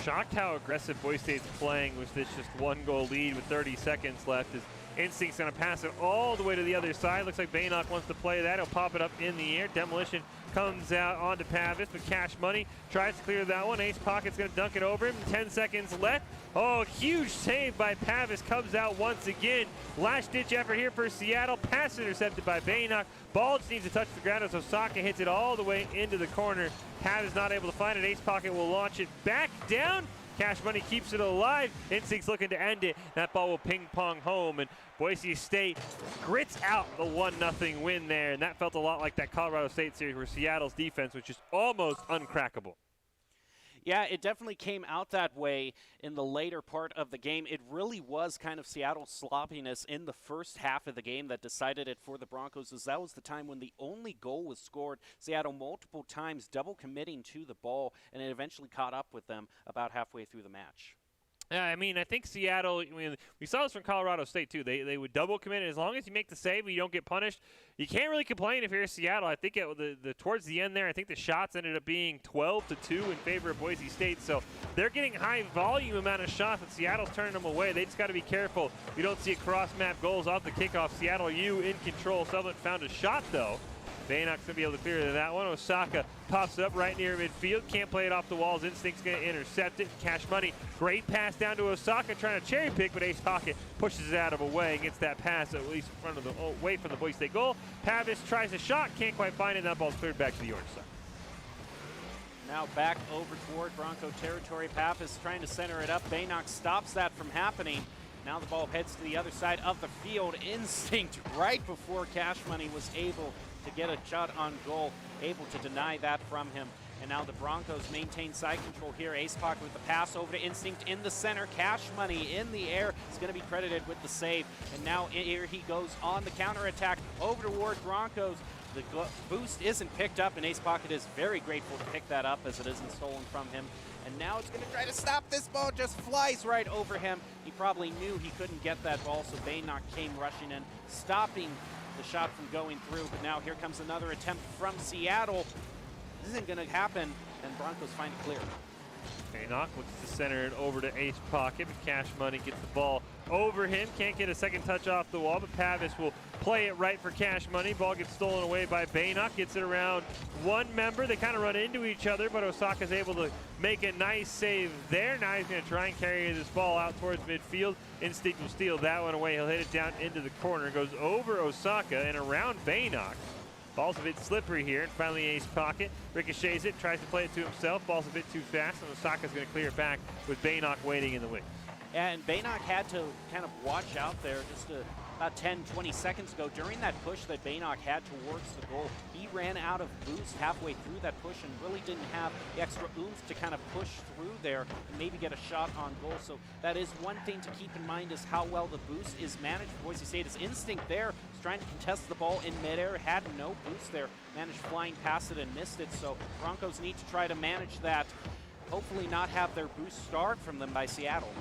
Shocked how aggressive Boise State's playing with this just 1-goal lead with 30 seconds left. As Instinct's going to pass it all the way to the other side. Looks like Baynock wants to play that. He'll pop it up in the air. Demolition comes out onto Pavis, but Cash Money tries to clear that one. Ace Pocket's going to dunk it over him. 10 seconds left. Oh, huge save by Pavis. Comes out once again. Last-ditch effort here for Seattle. Pass intercepted by Baynock. Ball just needs to touch the ground as Osaka hits it all the way into the corner. Pavis not able to find it. Ace Pocket will launch it back down. Cash Money keeps it alive. Instinct's looking to end it. That ball will ping-pong home, and Boise State grits out the 1-0 win there, and that felt a lot like that Colorado State series where Seattle's defense was just almost uncrackable. Yeah, it definitely came out that way in the later part of the game. It really was kind of Seattle's sloppiness in the first half of the game that decided it for the Broncos, as that was the time when the only goal was scored. Seattle multiple times double committing to the ball, and it eventually caught up with them about halfway through the match. Yeah, I mean, I think Seattle, we saw this from Colorado State, too. They would double commit. As long as you make the save, you don't get punished. You can't really complain if you're Seattle. I think towards the end there, I think the shots ended up being 12-2 in favor of Boise State. So they're getting high volume amount of shots, and Seattle's turning them away. They just got to be careful. We don't see cross-map goals off the kickoff. Seattle U in control. Sutherland found a shot, though. Baynock's going to be able to clear that one. Osaka pops it up right near midfield. Can't play it off the walls. Instinct's going to intercept it. Cash Money. Great pass down to Osaka, trying to cherry pick, but Ace Pocket pushes it out of the way and gets that pass at least in front of the away from the Boise State goal. Pavis tries a shot, can't quite find it. And that ball's cleared back to the orange side. Now back over toward Bronco territory. Pavis trying to center it up. Baynock stops that from happening. Now the ball heads to the other side of the field. Instinct right before Cash Money was able to get a shot on goal, able to deny that from him. And now the Broncos maintain side control here. Ace Pocket with the pass over to Instinct in the center. Cash Money in the air is going to be credited with the save. And now here he goes on the counterattack over toward Broncos. The boost isn't picked up, and Ace Pocket is very grateful to pick that up as it isn't stolen from him. And now it's going to try to stop this ball, just flies right over him. He probably knew he couldn't get that ball, so Baynock came rushing in, stopping the shot from going through. But now here comes another attempt from Seattle. This isn't going to happen, and Broncos find it clear. Baynock looks to center it over to Ace Pocket, but Cash Money gets the ball over him. Can't get a second touch off the wall, but Pavis will play it right for Cash Money. Ball gets stolen away by Baynock. Gets it around one member. They kind of run into each other, but Osaka's able to make a nice save there. Now he's going to try and carry this ball out towards midfield. Instinct will steal that one away. He'll hit it down into the corner. Goes over Osaka and around Baynock. Ball's a bit slippery here, and finally Ace Pocket ricochets it, tries to play it to himself. Ball's a bit too fast, and Osaka's going to clear it back with Baynock waiting in the wings. And Baynock had to kind of watch out there just about 10, 20 seconds ago. During that push that Baynock had towards the goal, he ran out of boost halfway through that push and really didn't have the extra oomph to kind of push through there and maybe get a shot on goal. So that is one thing to keep in mind, is how well the boost is managed. Boise State, his instinct there was trying to contest the ball in midair, had no boost there, managed flying past it and missed it. So Broncos need to try to manage that, hopefully not have their boost starved from them by Seattle.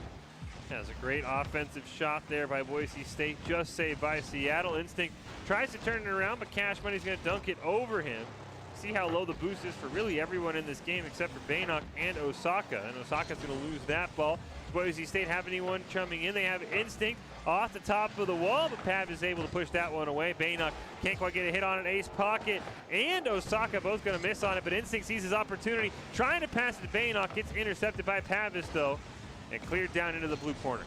That's a great offensive shot there by Boise State, just saved by Seattle. Instinct tries to turn it around, but Cash Money's going to dunk it over him. See how low the boost is for really everyone in this game except for Baynock and Osaka. And Osaka's going to lose that ball. Boise State have anyone coming in? They have Instinct off the top of the wall, but Pav is able to push that one away. Baynock can't quite get a hit on it. Ace Pocket and Osaka both going to miss on it, but Instinct sees his opportunity, trying to pass it to Baynock. Gets intercepted by Pavis, though, and cleared down into the blue corner.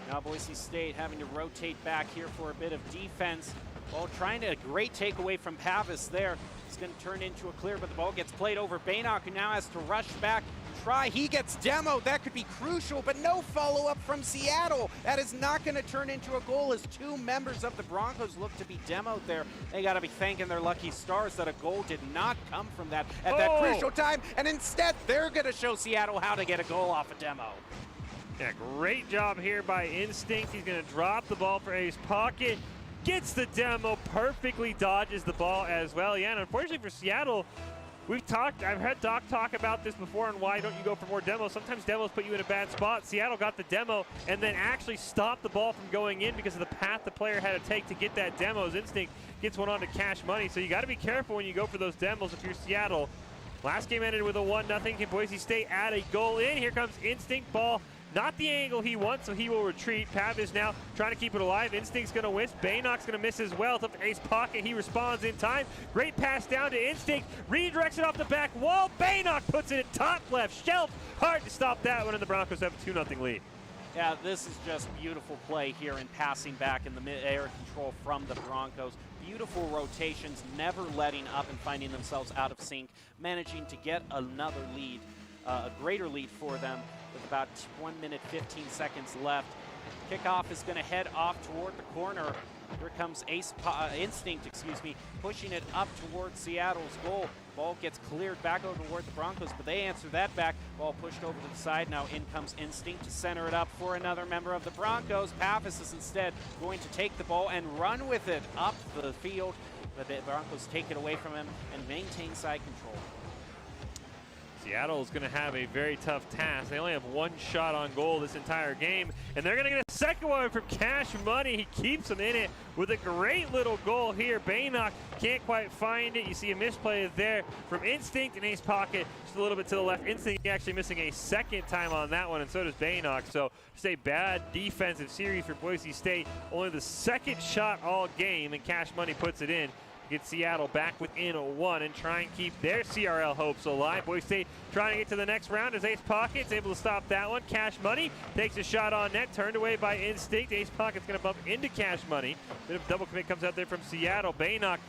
Now Boise State having to rotate back here for a bit of defense. Ball trying to, a great takeaway from Pavis there. It's going to turn into a clear, but the ball gets played over. Baynock, who now has to rush back, try. He gets demoed. That could be crucial, but no follow-up from Seattle. That is not going to turn into a goal as two members of the Broncos look to be demoed there. They got to be thanking their lucky stars that a goal did not come from that at that crucial time, and instead they're going to show Seattle how to get a goal off a demo. Yeah, great job here by Instinct. He's going to drop the ball for Ace Pocket. Gets the demo, perfectly dodges the ball as well. Yeah, and unfortunately for Seattle, I've heard Doc talk about this before and why don't you go for more demos. Sometimes demos put you in a bad spot. Seattle got the demo and then actually stopped the ball from going in because of the path the player had to take to get that demo. As Instinct gets one on to Cash Money. So you got to be careful when you go for those demos if you're Seattle. Last game ended with a 1-0. Can Boise State add a goal in? Here comes Instinct. Ball not the angle he wants, so he will retreat. Pav is now trying to keep it alive. Instinct's going to miss. Baynock's going to miss as well. It's up to Ace Pocket. He responds in time. Great pass down to Instinct. Redirects it off the back wall. Baynock puts it at top left shelf. Hard to stop that one, and the Broncos have a 2-0 lead. Yeah, this is just beautiful play here in passing back in the mid-air control from the Broncos. Beautiful rotations, never letting up and finding themselves out of sync, managing to get another lead, a greater lead for them with about 1 minute, 15 seconds left. Kickoff is going to head off toward the corner. Here comes Instinct, pushing it up towards Seattle's goal. Ball gets cleared back over toward the Broncos, but they answer that back. Ball pushed over to the side. Now in comes Instinct to center it up for another member of the Broncos. Pappas is instead going to take the ball and run with it up the field, but the Broncos take it away from him and maintain side control. Seattle is going to have a very tough task. They only have one shot on goal this entire game, and they're going to get a second one from Cash Money. He keeps them in it with a great little goal here. Baynock can't quite find it. You see a misplay there from Instinct and Ace Pocket just a little bit to the left. Instinct actually missing a second time on that one, and so does Baynock. So just a bad defensive series for Boise State. Only the second shot all game, and Cash Money puts it in. Get Seattle back within one and try and keep their CRL hopes alive. Boise State trying to get to the next round as Ace Pocket's able to stop that one. Cash Money takes a shot on net, turned away by Instinct. Ace Pocket's going to bump into Cash Money. Bit of double commit comes out there from Seattle. Baynock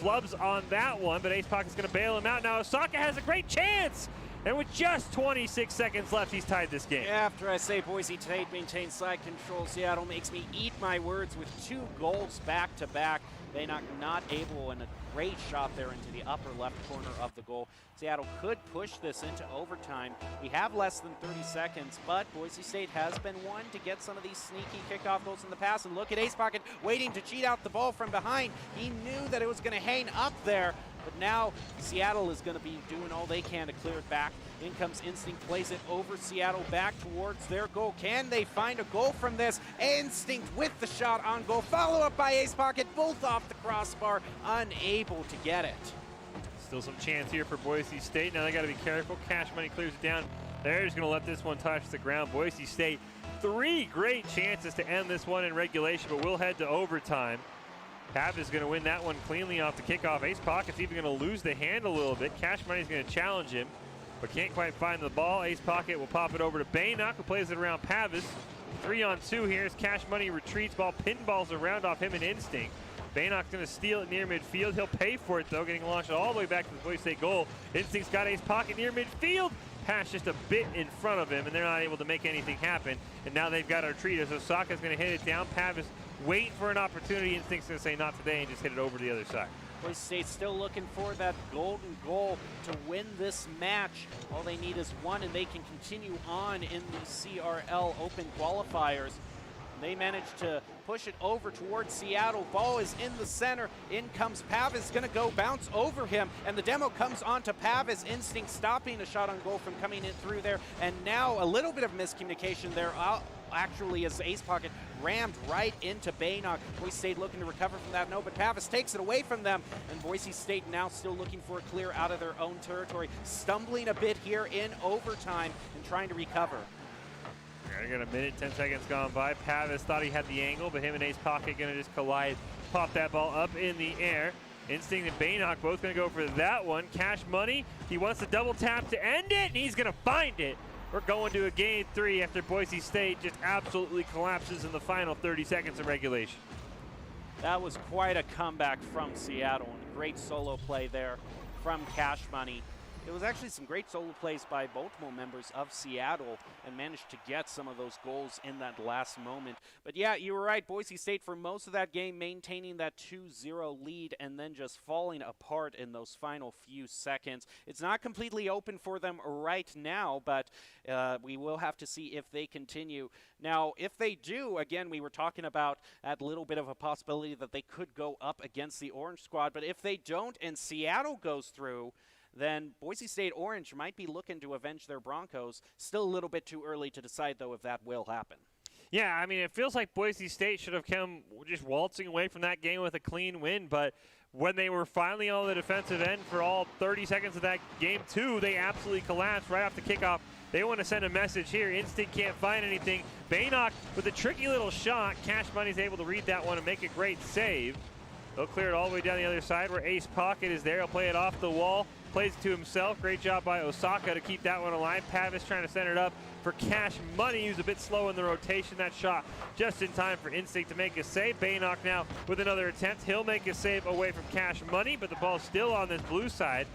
flubs on that one, but Ace Pocket's going to bail him out. Now Osaka has a great chance. And with just 26 seconds left, he's tied this game. After I say Boise State maintains side control, Seattle makes me eat my words with 2 goals back to back. Baynock not able, and a great shot there into the upper left corner of the goal. Seattle could push this into overtime. We have less than 30 seconds, but Boise State has been one to get some of these sneaky kickoff goals in the past. And look at Ace Pocket waiting to cheat out the ball from behind. He knew that it was going to hang up there, but now Seattle is going to be doing all they can to clear it back. In comes Instinct, plays it over Seattle back towards their goal. Can they find a goal from this? Instinct with the shot on goal. Follow up by Ace Pocket, both off the crossbar, unable to get it. Still some chance here for Boise State. Now they got to be careful. Cash Money clears it down. They're just going to let this one touch the ground. Boise State, 3 great chances to end this one in regulation, but we'll head to overtime. Pav is going to win that one cleanly off the kickoff. Ace Pocket's even going to lose the hand a little bit. Cash Money's going to challenge him, but can't quite find the ball. Ace Pocket will pop it over to Baynock, who plays it around Pavis. 3-on-2 here as Cash Money retreats. Ball pinballs around off him and Instinct. Baynock's going to steal it near midfield. He'll pay for it, though, getting launched all the way back to the Boise State goal. Instinct's got Ace Pocket near midfield. Pass just a bit in front of him, and they're not able to make anything happen. And now they've got Artritas. Osaka's going to hit it down. Pav is waiting for an opportunity. Instinct's going to say not today and just hit it over to the other side. Boise State still looking for that golden goal to win this match. All they need is one, and they can continue on in the CRL Open qualifiers. They managed to push it over towards Seattle. Ball is in the center. In comes Pavis, going to go bounce over him, and the demo comes onto Pavis. Instinct stopping a shot on goal from coming in through there, and now a little bit of miscommunication there. Actually, as Ace Pocket rammed right into Baynock. Boise State looking to recover from that. No, but Pavis takes it away from them, and Boise State now still looking for a clear out of their own territory. Stumbling a bit here in overtime and trying to recover. I got a minute, 10 seconds gone by. Pavis thought he had the angle, but him and Ace Pocket going to just collide, pop that ball up in the air. Instinct and Baynock both going to go for that one. Cash Money, he wants to double tap to end it, and he's going to find it. We're going to a game 3 after Boise State just absolutely collapses in the final 30 seconds of regulation. That was quite a comeback from Seattle, and great solo play there from Cash Money. It was actually some great solo plays by multiple members of Seattle and managed to get some of those goals in that last moment. But yeah, you were right. Boise State for most of that game maintaining that 2-0 lead and then just falling apart in those final few seconds. It's not completely open for them right now, but we will have to see if they continue. Now, if they do, again, we were talking about that little bit of a possibility that they could go up against the Orange squad. But if they don't and Seattle goes through, then Boise State Orange might be looking to avenge their Broncos. Still a little bit too early to decide, though, if that will happen. Yeah, I mean, it feels like Boise State should have come just waltzing away from that game with a clean win, but when they were finally on the defensive end for all 30 seconds of that game 2, they absolutely collapsed right off the kickoff. They want to send a message here. Instinct can't find anything. Baynock with a tricky little shot. Cash Money's able to read that one and make a great save. They'll clear it all the way down the other side where Ace Pocket is there. He'll play it off the wall. Plays it to himself. Great job by Osaka to keep that one alive. Pavis trying to center it up for Cash Money, who's a bit slow in the rotation. That shot just in time for Instinct to make a save. Baynock now with another attempt. He'll make a save away from Cash Money, but the ball's still on this blue side.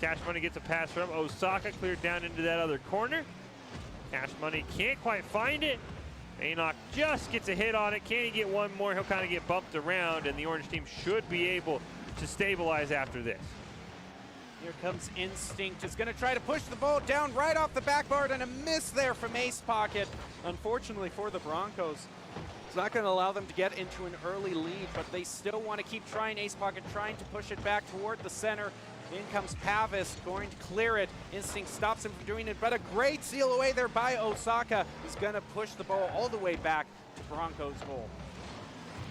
Cash Money gets a pass from Osaka, cleared down into that other corner. Cash Money can't quite find it. Baynock just gets a hit on it. Can he get one more? He'll kind of get bumped around, and the Orange team should be able to stabilize after this. Here comes Instinct. Is going to try to push the ball down right off the backboard, and a miss there from Ace Pocket. Unfortunately for the Broncos, it's not going to allow them to get into an early lead, but they still want to keep trying. Ace Pocket trying to push it back toward the center. In comes Pavis, going to clear it. Instinct stops him from doing it, but a great seal away there by Osaka. He's going to push the ball all the way back to Broncos goal.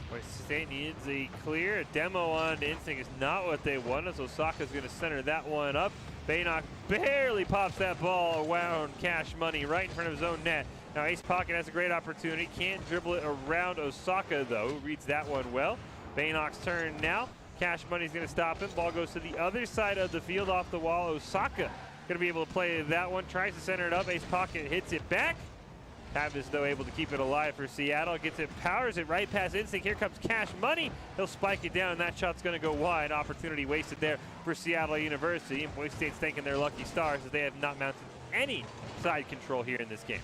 Boise State needs a clear. A demo on Instinct is not what they want, as Osaka's going to center that one up. Baynock barely pops that ball around Cash Money right in front of his own net. Now Ace Pocket has a great opportunity. Can't dribble it around Osaka, though, who reads that one well. Baynock's turn now. Cash Money's going to stop him. Ball goes to the other side of the field off the wall. Osaka going to be able to play that one. Tries to center it up. Ace Pocket hits it back. Pavis, though, able to keep it alive for Seattle. Gets it, powers it right past Instinct. Here comes Cash Money. He'll spike it down, and that shot's going to go wide. Opportunity wasted there for Seattle University. And Boise State's thanking their lucky stars as they have not mounted any side control here in this game.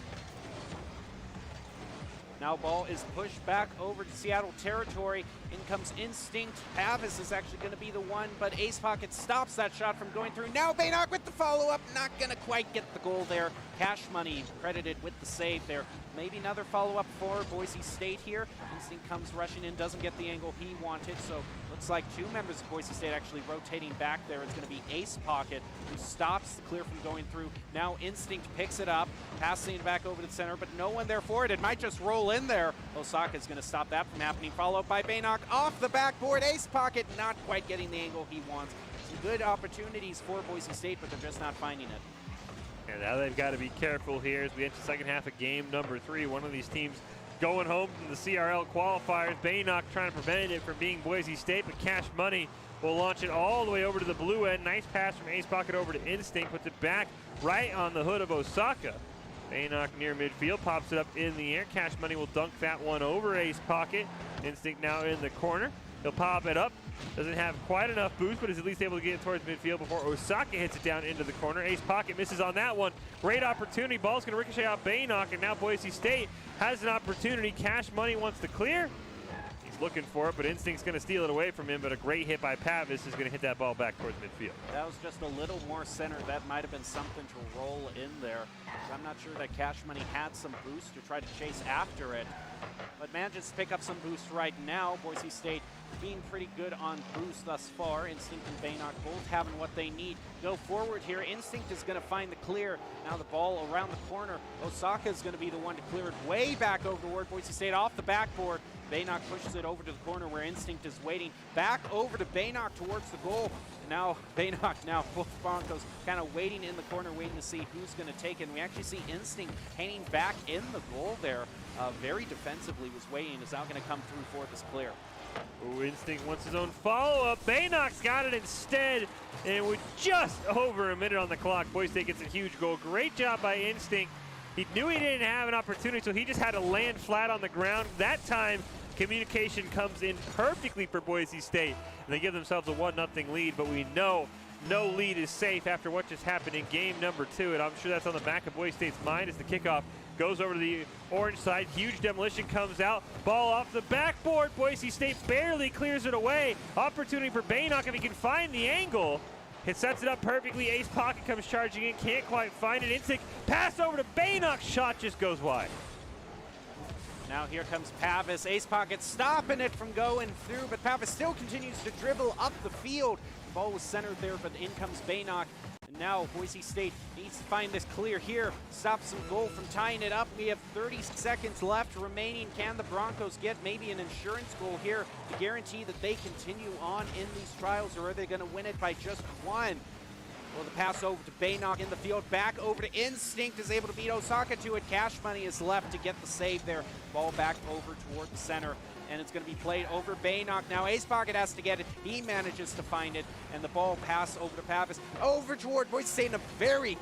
Now ball is pushed back over to Seattle territory. In comes Instinct. Pavis is actually going to be the one, but Ace Pocket stops that shot from going through. Now Baynock with the follow-up. Not going to quite get the goal there. Cash Money credited with the save there. Maybe another follow-up for Boise State here. Instinct comes rushing in, doesn't get the angle he wanted, so looks like two members of Boise State actually rotating back there. It's going to be Ace Pocket who stops the clear from going through. Now Instinct picks it up, passing it back over to the center, but no one there for it. It might just roll in there. Osaka's going to stop that from happening. Followed by Baynock off the backboard. Ace Pocket not quite getting the angle he wants. Some good opportunities for Boise State, but they're just not finding it. And now they've got to be careful here as we enter the second half of game number 3. One of these teams going home from the CRL qualifiers. Baynock trying to prevent it from being Boise State, but Cash Money will launch it all the way over to the blue end. Nice pass from Ace Pocket over to Instinct. Puts it back right on the hood of Osaka. Baynock near midfield, pops it up in the air. Cash Money will dunk that one over Ace Pocket. Instinct now in the corner. He'll pop it up. Doesn't have quite enough boost, but is at least able to get it towards midfield before Osaka hits it down into the corner. Ace Pocket misses on that one. Great opportunity. Ball's going to ricochet out Baynock, and now Boise State has an opportunity. Cash Money wants to clear. He's looking for it, but Instinct's going to steal it away from him, but a great hit by Pavis is going to hit that ball back towards midfield. That was just a little more center. That might have been something to roll in there. So I'm not sure that Cash Money had some boost to try to chase after it, but manages to pick up some boost right now. Boise State being pretty good on boost thus far. Instinct and Baynock both having what they need. Go forward here. Instinct is going to find the clear. Now the ball around the corner. Osaka is going to be the one to clear it way back over toward Boise State off the backboard. Baynock pushes it over to the corner where Instinct is waiting. Back over to Baynock towards the goal. And now Baynock, both Broncos kind of waiting in the corner, waiting to see who's going to take it. And we actually see Instinct hanging back in the goal there. Very defensively was waiting. Is now going to come through for this clear. Ooh, Instinct wants his own follow-up. Baynock's got it instead, and with just over a minute on the clock, Boise State gets a huge goal. Great job by Instinct. He knew he didn't have an opportunity, so he just had to land flat on the ground. That time, communication comes in perfectly for Boise State, and they give themselves a 1-0 lead, but we know no lead is safe after what just happened in game number 2, and I'm sure that's on the back of Boise State's mind as the kickoff goes over to the orange side. Huge demolition comes out. Ball off the backboard. Boise State barely clears it away. Opportunity for Baynock if he can find the angle. It sets it up perfectly. Ace Pocket comes charging in. Can't quite find it. Instinct pass over to Baynock. Shot just goes wide. Now here comes Pavis. Ace Pocket stopping it from going through, but Pavis still continues to dribble up the field. The ball was centered there, but in comes Baynock. And now Boise State needs to find this clear here. Stop some goal from tying it up. We have 30 seconds left remaining. Can the Broncos get maybe an insurance goal here to guarantee that they continue on in these trials, or are they going to win it by just one? Well, the pass over to Baynock in the field. Back over to Instinct, is able to beat Osaka to it. Cash Money is left to get the save there. Ball back over toward the center, and it's going to be played over Baynock. Now Ace Pocket has to get it. He manages to find it, and the ball pass over to Pavis. Over toward Boise State, and a very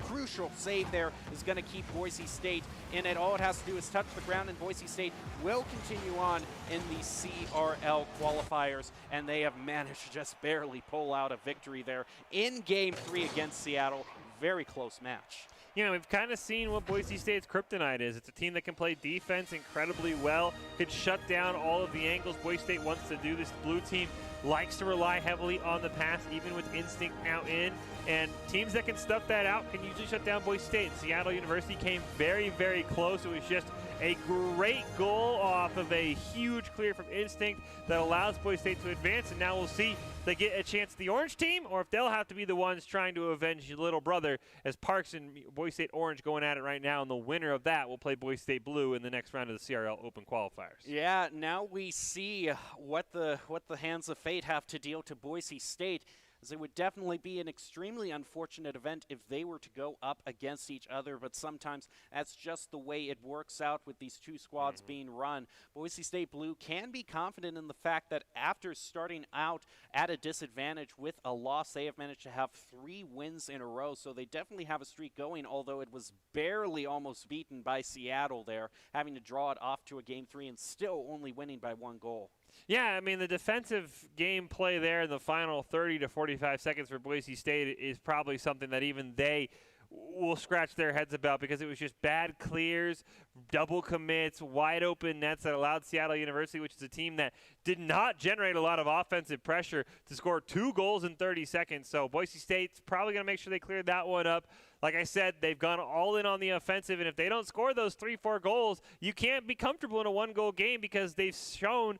crucial save there is going to keep Boise State in it. All it has to do is touch the ground, and Boise State will continue on in the CRL qualifiers, and they have managed to just barely pull out a victory there in Game 3 against Seattle. Very close match. You know, we've kind of seen what Boise State's kryptonite is. It's a team that can play defense incredibly well, can shut down all of the angles Boise State wants to do. This blue team likes to rely heavily on the pass, even with Instinct now in. And teams that can stuff that out can usually shut down Boise State. Seattle University came very, very close. It was just a great goal off of a huge clear from Instinct that allows Boise State to advance. And now we'll see if they get a chance at the orange team, or if they'll have to be the ones trying to avenge your little brother, as Parks and Boise State Orange going at it right now. And the winner of that will play Boise State Blue in the next round of the CRL Open qualifiers. Yeah, now we see what the hands of fate have to deal to Boise State, as it would definitely be an extremely unfortunate event if they were to go up against each other, but sometimes that's just the way it works out with these two squads being run. Boise State Blue can be confident in the fact that after starting out at a disadvantage with a loss, they have managed to have 3 wins in a row, so they definitely have a streak going, although it was barely almost beaten by Seattle there, having to draw it off to a Game 3 and still only winning by 1 goal. Yeah, I mean, the defensive game play there in the final 30 to 45 seconds for Boise State is probably something that even they will scratch their heads about, because it was just bad clears, double commits, wide open nets that allowed Seattle University, which is a team that did not generate a lot of offensive pressure, to score 2 goals in 30 seconds. So Boise State's probably going to make sure they cleared that one up. Like I said, they've gone all in on the offensive, and if they don't score those 3-4 goals, you can't be comfortable in a 1-goal game, because they've shown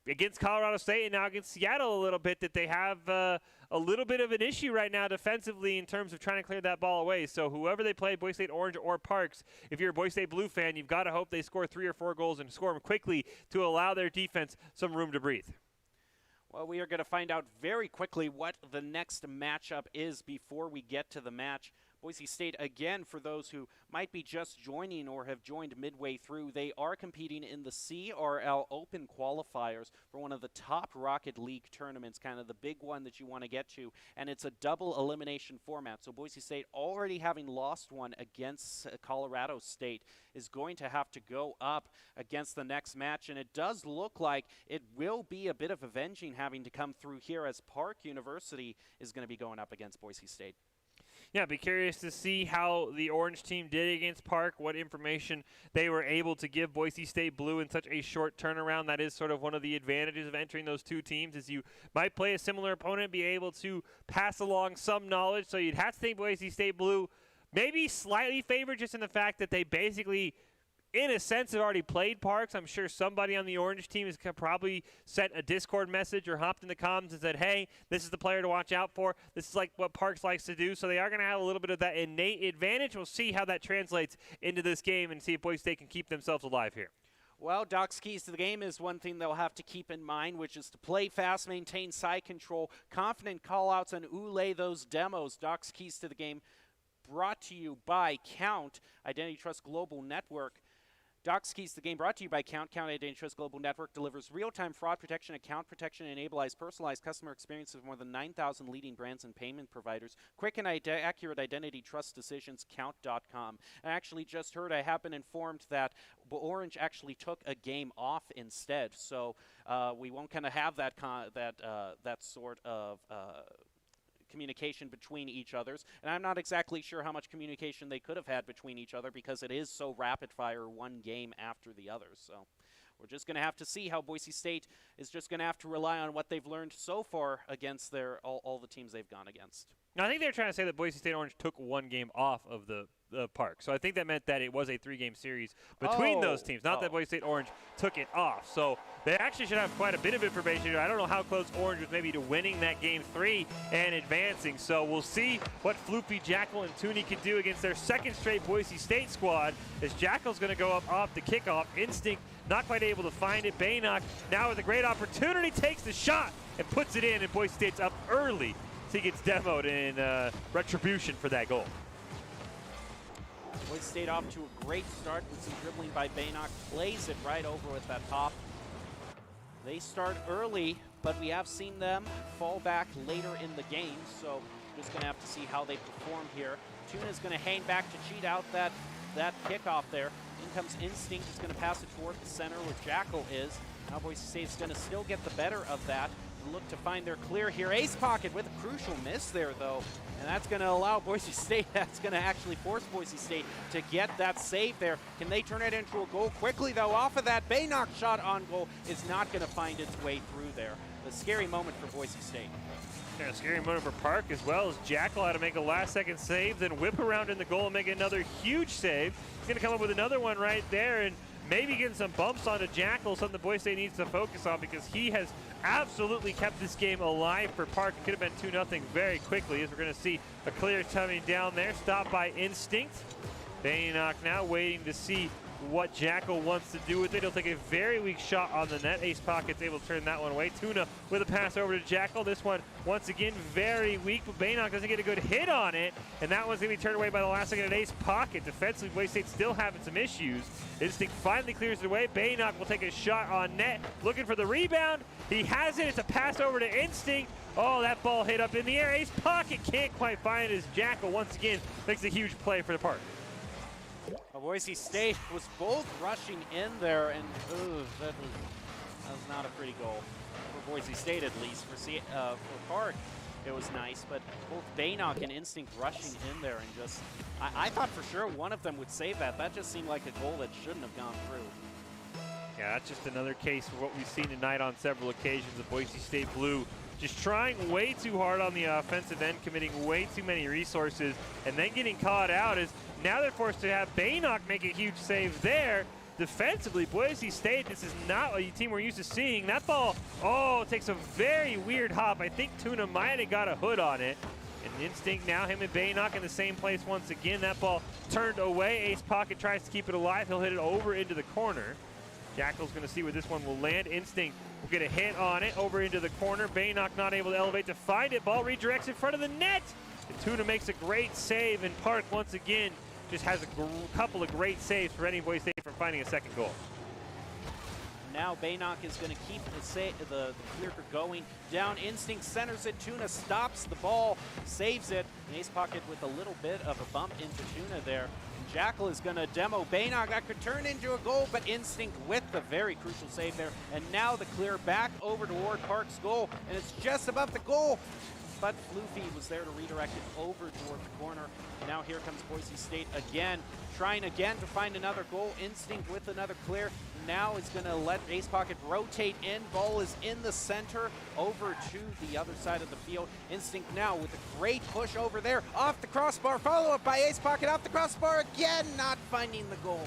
against Colorado State and now against Seattle a little bit that they have a little bit of an issue right now defensively in terms of trying to clear that ball away. So whoever they play, Boise State Orange or Parks, if you're a Boise State Blue fan, you've got to hope they score 3 or 4 goals and score them quickly to allow their defense some room to breathe. Well, we are going to find out very quickly what the next matchup is before we get to the match. Boise State, again, for those who might be just joining or have joined midway through, they are competing in the CRL Open qualifiers for one of the top Rocket League tournaments, kind of the big one that you want to get to, and it's a double elimination format. So Boise State, already having lost one against Colorado State, is going to have to go up against the next match, and it does look like it will be a bit of avenging having to come through here, as Park University is going to be going up against Boise State. Yeah, be curious to see how the Orange team did against Park, what information they were able to give Boise State Blue in such a short turnaround. That is sort of one of the advantages of entering those two teams, is you might play a similar opponent, be able to pass along some knowledge. So you'd have to think Boise State Blue maybe slightly favored, just in the fact that they basically, in a sense, have already played Parks. I'm sure somebody on the Orange team has probably sent a Discord message or hopped in the comments and said, hey, this is the player to watch out for. This is like what Parks likes to do. So they are going to have a little bit of that innate advantage. We'll see how that translates into this game and see if Boise State can keep themselves alive here. Well, Doc's keys to the game is one thing they'll have to keep in mind, which is to play fast, maintain side control, confident callouts, and oolay those demos. Doc's keys to the game brought to you by Count, Identity Trust Global Network. Doc's Keys to the Game brought to you by Count. Count Identity Trust Global Network delivers real-time fraud protection, account protection, and enables personalized customer experience of more than 9,000 leading brands and payment providers. Quick and accurate identity trust decisions, Count.com. I actually just heard, I have been informed that Orange actually took a game off instead, so we won't kind of have that sort of communication between each others, and I'm not exactly sure how much communication they could have had between each other, because it is so rapid fire, one game after the other. So we're just going to have to see how Boise State is just going to have to rely on what they've learned so far against all the teams they've gone against. Now, I think they're trying to say that Boise State Orange took one game off of the Park. So I think that meant that it was a 3-game series between those teams, not that Boise State Orange took it off. So they actually should have quite a bit of information. I don't know how close Orange was maybe to winning that game 3 and advancing. So we'll see what Floopy, Jackal, and Tooney can do against their second straight Boise State squad, as Jackal's going to go up off the kickoff. Instinct not quite able to find it. Baynock now with a great opportunity takes the shot and puts it in, and Boise State's up early. So he gets demoed in retribution for that goal. Boise State off to a great start with some dribbling by Baynock. Plays it right over with that top. They start early, but we have seen them fall back later in the game, so just going to have to see how they perform here. Tuna's going to hang back to cheat out that kickoff there. In comes Instinct. He's going to pass it toward the center where Jackal is. Now Boise State's going to still get the better of that. Look to find their clear here. Ace Pocket with a crucial miss there, though. And that's going to allow Boise State, that's going to actually force Boise State to get that save there. Can they turn it into a goal quickly, though? Off of that, Baynock shot on goal is not going to find its way through there. A scary moment for Boise State. Yeah, a scary moment for Park, as well as Jackal had to make a last-second save, then whip around in the goal and make another huge save. He's going to come up with another one right there, and maybe getting some bumps onto Jackal, something the Boise State needs to focus on, because he has absolutely kept this game alive for Park. It could have been 2-0 very quickly, as we're going to see a clear coming down there, stopped by Instinct. Baynock now waiting to see what Jackal wants to do with it. He'll take a very weak shot on the net. Ace Pocket's able to turn that one away. Tuna with a pass over to Jackal. This one, once again, very weak, but Baynock doesn't get a good hit on it, and that one's going to be turned away by the last second at Ace Pocket. Defensively, Boise State still having some issues. Instinct finally clears it away. Baynock will take a shot on net, looking for the rebound. He has it. It's a pass over to Instinct. Oh, that ball hit up in the air. Ace Pocket can't quite find it, as Jackal once again makes a huge play for the Park. Boise State was both rushing in there, and that was not a pretty goal for Boise State, at least. For Park, it was nice, but both Baynock and Instinct rushing in there, and just, I thought for sure one of them would save that. That just seemed like a goal that shouldn't have gone through. Yeah, that's just another case of what we've seen tonight on several occasions of Boise State Blue just trying way too hard on the offensive end, committing way too many resources, and then getting caught out. As now they're forced to have Baynock make a huge save there. Defensively, Boise State, this is not a team we're used to seeing. That ball, takes a very weird hop. I think Tuna might have got a hood on it. And Instinct now, him and Baynock in the same place once again. That ball turned away. Ace Pocket tries to keep it alive. He'll hit it over into the corner. Jackal's going to see where this one will land. Instinct will get a hit on it over into the corner. Baynock not able to elevate to find it. Ball redirects in front of the net. And Tuna makes a great save, and Park once again just has a couple of great saves preventing Boise State from finding a second goal. Now Baynock is going to keep the clear going. Down Instinct centers it. Tuna stops the ball, saves it. An ace pocket with a little bit of a bump into Tuna there. And Jackal is going to demo Baynock. That could turn into a goal, but Instinct with the very crucial save there. And now the clear back over toward Park's goal, and it's just above the goal. But Floofy was there to redirect it over toward the corner. Now here comes Boise State again, trying again to find another goal. Instinct with another clear. Now it's going to let Ace Pocket rotate in. Ball is in the center over to the other side of the field. Instinct now with a great push over there. Off the crossbar, follow up by Ace Pocket. Off the crossbar again, not finding the goal.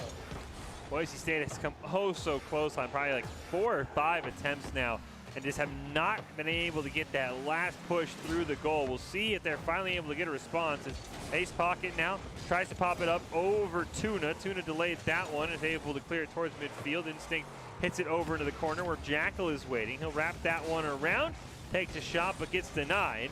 Boise State has come oh so close on probably like 4 or 5 attempts now, and just have not been able to get that last push through the goal. We'll see if they're finally able to get a response as Ace Pocket now tries to pop it up over Tuna. Tuna delayed that one and is able to clear it towards midfield. Instinct hits it over into the corner where Jackal is waiting. He'll wrap that one around, takes a shot but gets denied.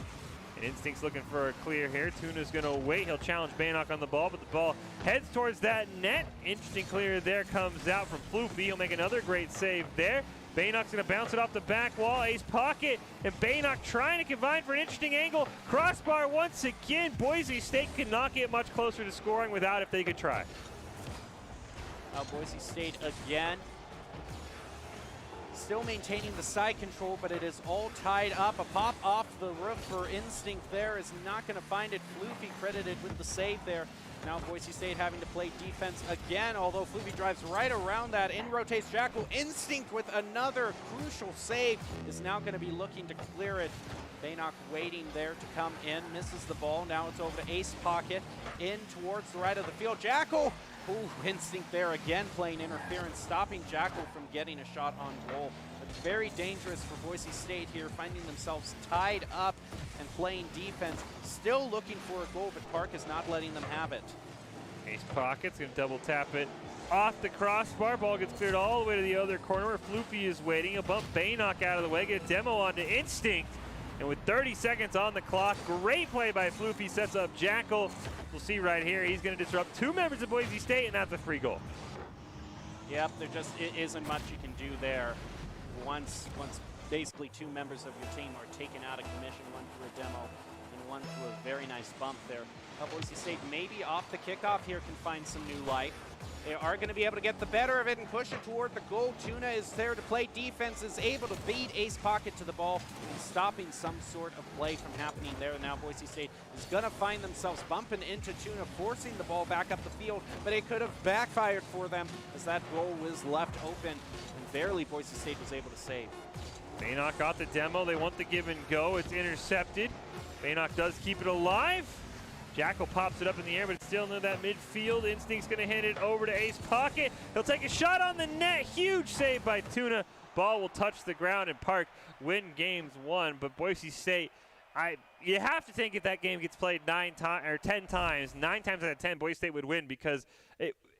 And Instinct's looking for a clear here. Tuna's gonna wait. He'll challenge Baynock on the ball, but the ball heads towards that net. Interesting clear there comes out from Floofy. He'll make another great save there. Baynock's going to bounce it off the back wall. Ace Pocket and Baynock trying to combine for an interesting angle. Crossbar once again. Boise State could not get much closer to scoring without if they could try. Boise State again. Still maintaining the side control, but it is all tied up. A pop off the roof for Instinct there is not going to find it. Floofy credited with the save there. Now Boise State having to play defense again, although Floofy drives right around that. In rotates Jackal. Instinct with another crucial save is now going to be looking to clear it. Baynock waiting there to come in, misses the ball. Now it's over to Ace Pocket, in towards the right of the field. Jackal, ooh, Instinct there again playing interference, stopping Jackal from getting a shot on goal. But very dangerous for Boise State here, finding themselves tied up and playing defense. Still looking for a goal, but Park is not letting them have it. Ace Pocket's going to double tap it off the crossbar. Ball gets cleared all the way to the other corner where Floofy is waiting. A bump Baynock out of the way, get a demo onto Instinct. And with 30 seconds on the clock, great play by Floofy, sets up Jackal. We'll see right here, he's going to disrupt 2 members of Boise State, and that's a free goal. Yep, there just isn't much you can do there. Once basically 2 members of your team are taken out of commission, one for a demo and one for a very nice bump there. Boise State maybe off the kickoff here can find some new life. They are going to be able to get the better of it and push it toward the goal. Tuna is there to play defense, is able to beat Ace Pocket to the ball and stopping some sort of play from happening there. Now Boise State is going to find themselves bumping into Tuna, forcing the ball back up the field, but it could have backfired for them as that goal was left open and barely Boise State was able to save. Baynock got the demo. They want the give and go. It's intercepted. Baynock does keep it alive. Jackal pops it up in the air, but it's still near that midfield. Instinct's going to hand it over to Ace Pocket. He'll take a shot on the net. Huge save by Tuna. Ball will touch the ground, and Park win games 1. But Boise State, you have to think if that game gets played 10 times, 9 times out of 10, Boise State would win because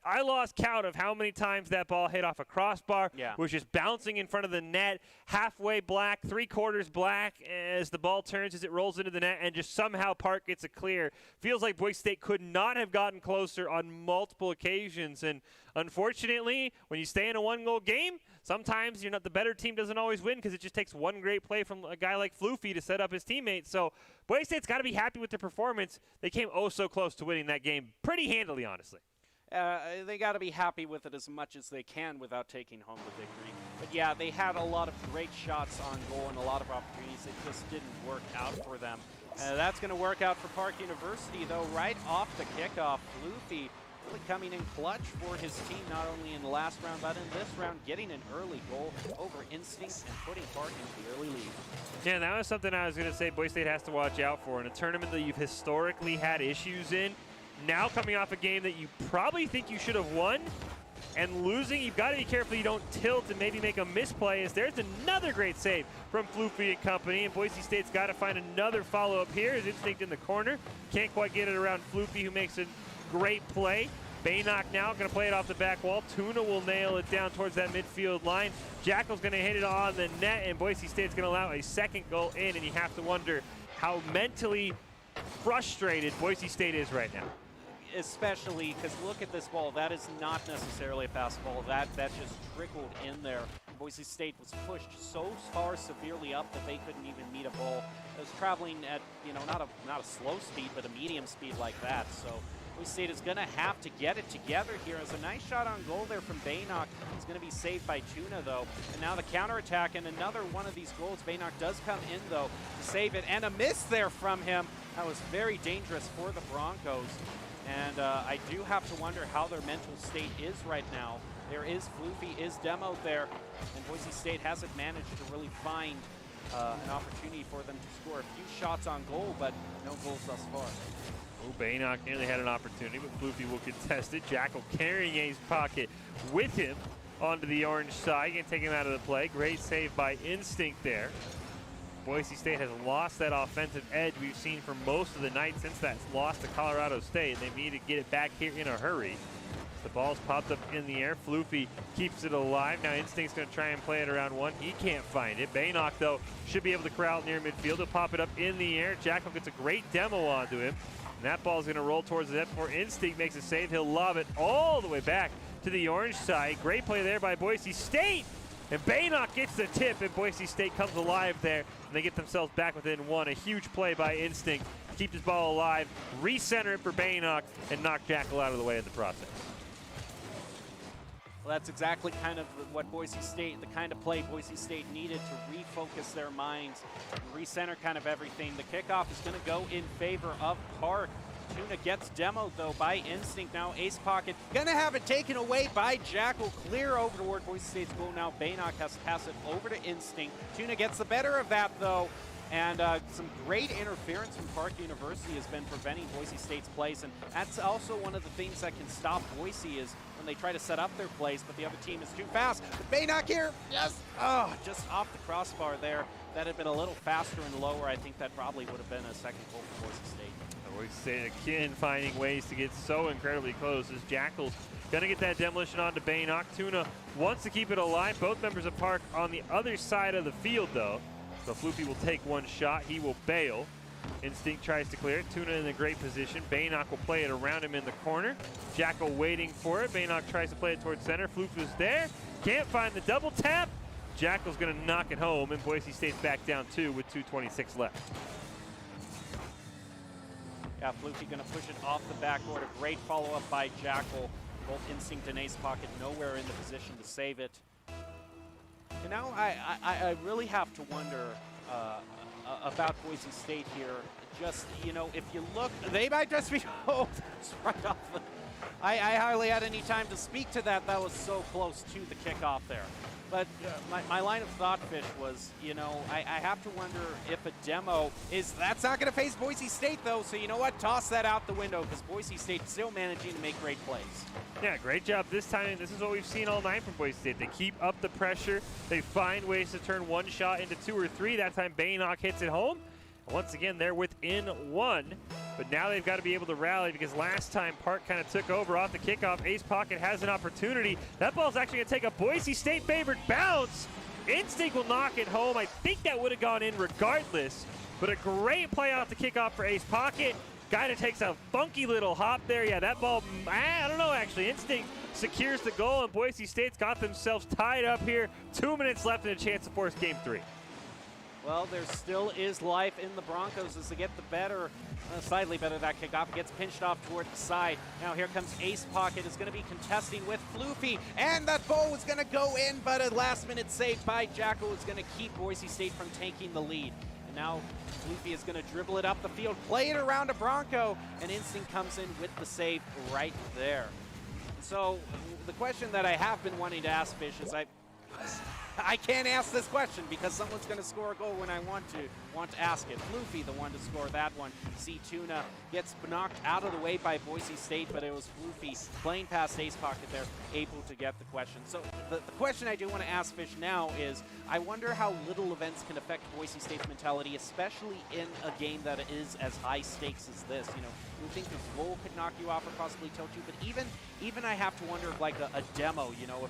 I lost count of how many times that ball hit off a crossbar, was just bouncing in front of the net, halfway black, 3/4 black as the ball turns, as it rolls into the net, and just somehow Park gets a clear. Feels like Boise State could not have gotten closer on multiple occasions, and unfortunately, when you stay in a 1-goal game, sometimes the better team doesn't always win because it just takes one great play from a guy like Floofy to set up his teammates. So Boise State's got to be happy with their performance. They came oh so close to winning that game pretty handily, honestly. They got to be happy with it as much as they can without taking home the victory. But yeah, they had a lot of great shots on goal and a lot of opportunities. It just didn't work out for them. That's going to work out for Park University, though, right off the kickoff. Floofy really coming in clutch for his team, not only in the last round, but in this round, getting an early goal over Instinct and putting Park into the early lead. Yeah, that was something I was going to say Boise State has to watch out for in a tournament that you've historically had issues in. Now coming off a game that you probably think you should have won and losing, you've got to be careful you don't tilt and maybe make a misplay, as there's another great save from Floofy and company, and Boise State's got to find another follow-up here as Instinct in the corner. Can't quite get it around Floofy, who makes a great play. Baynock now going to play it off the back wall. Tuna will nail it down towards that midfield line. Jackal's going to hit it on the net, and Boise State's going to allow a second goal in, and you have to wonder how mentally frustrated Boise State is right now. Especially because look at this ball. That is not necessarily a fast ball. That just trickled in there. Boise State was pushed so far severely up that they couldn't even meet a ball that was traveling at, you know, not a slow speed, but a medium speed like that. So Boise State is going to have to get it together here. As a nice shot on goal there from Baynock. It's going to be saved by Tuna, though. And now the counterattack, and another one of these goals. Baynock does come in, though, to save it. And a miss there from him. That was very dangerous for the Broncos. And I do have to wonder how their mental state is right now. There is Floofy, is demoed there, and Boise State hasn't managed to really find an opportunity for them to score a few shots on goal, but no goals thus far. Oh, Baynock nearly had an opportunity, but Floofy will contest it. Jackal carrying Ace Pocket with him onto the orange side. Can take him out of the play. Great save by Instinct there. Boise State has lost that offensive edge we've seen for most of the night since that loss to Colorado State. They need to get it back here in a hurry. The ball's popped up in the air. Floofy keeps it alive. Now Instinct's going to try and play it around one. He can't find it. Baynock, though, should be able to corral it near midfield. He'll pop it up in the air. Jackal gets a great demo onto him. And that ball's going to roll towards the net before Instinct makes a save. He'll lob it all the way back to the orange side. Great play there by Boise State. And Baynock gets the tip, and Boise State comes alive there, and they get themselves back within one. A huge play by Instinct to keep this ball alive, recenter it for Baynock, and knock Jackal out of the way in the process. Well, that's exactly kind of what Boise State, the kind of play Boise State needed to refocus their minds, and recenter kind of everything. The kickoff is going to go in favor of Park. Tuna gets demoed, though, by Instinct. Now Ace Pocket gonna have it taken away by Jackal. Clear over toward Boise State's goal. Now Baynock has to pass it over to Instinct. Tuna gets the better of that, though. And some great interference from Park University has been preventing Boise State's plays. And that's also one of the things that can stop Boise is when they try to set up their plays, but the other team is too fast. But Baynock here, yes! Oh, just off the crossbar there. That had been a little faster and lower. I think that probably would have been a second goal for Boise State. Boise State again finding ways to get so incredibly close as Jackal's going to get that demolition onto Baynock. Tuna wants to keep it alive. Both members of Park on the other side of the field, though. So Floofy will take one shot. He will bail. Instinct tries to clear it. Tuna in a great position. Baynock will play it around him in the corner. Jackal waiting for it. Baynock tries to play it towards center. Floofy was there. Can't find the double tap. Jackal's going to knock it home, and Boise State's back down 2 with 2:26 left. Yeah, Floofy going to push it off the backboard. A great follow-up by Jackal. Both Instinct and Ace Pocket nowhere in the position to save it. And now I really have to wonder about Boise State here. Just, you know, if you look, they might just be, oh, it's right off the, I hardly had any time to speak to that. That was so close to the kickoff there. But my line of thought, Fish, was, you know, I have to wonder if a demo is, that's not going to face Boise State, though. So you know what? Toss that out the window because Boise State's still managing to make great plays. Yeah, great job this time. This is what we've seen all night from Boise State. They keep up the pressure. They find ways to turn one shot into 2 or 3. That time Baynock hits it home. Once again, they're within 1, but now they've got to be able to rally because last time Park kind of took over off the kickoff. Ace Pocket has an opportunity. That ball's actually going to take a Boise State favored bounce. Instinct will knock it home. I think that would have gone in regardless, but a great play off the kickoff for Ace Pocket. Guy that takes a funky little hop there. Yeah, that ball, I don't know actually. Instinct secures the goal, and Boise State's got themselves tied up here. 2 minutes left and a chance to force game 3. Well, there still is life in the Broncos as they get the better, slightly better of that kickoff. It gets pinched off toward the side. Now here comes Ace Pocket. Is going to be contesting with Floofy, and that ball was going to go in, but a last-minute save by Jackal is going to keep Boise State from taking the lead. And now Floofy is going to dribble it up the field, play it around a Bronco, and Instinct comes in with the save right there. So the question that I have been wanting to ask, Fish, is I can't ask this question because someone's going to score a goal when I want to ask it. Floofy, the one to score that one. See, Tuna gets knocked out of the way by Boise State, but it was Floofy playing past Ace Pocket there, able to get the question. So the question I do want to ask Fish now is, I wonder how little events can affect Boise State's mentality, especially in a game that is as high stakes as this. You know, you think this goal could knock you off or possibly tilt you, but even I have to wonder if like a demo, you know,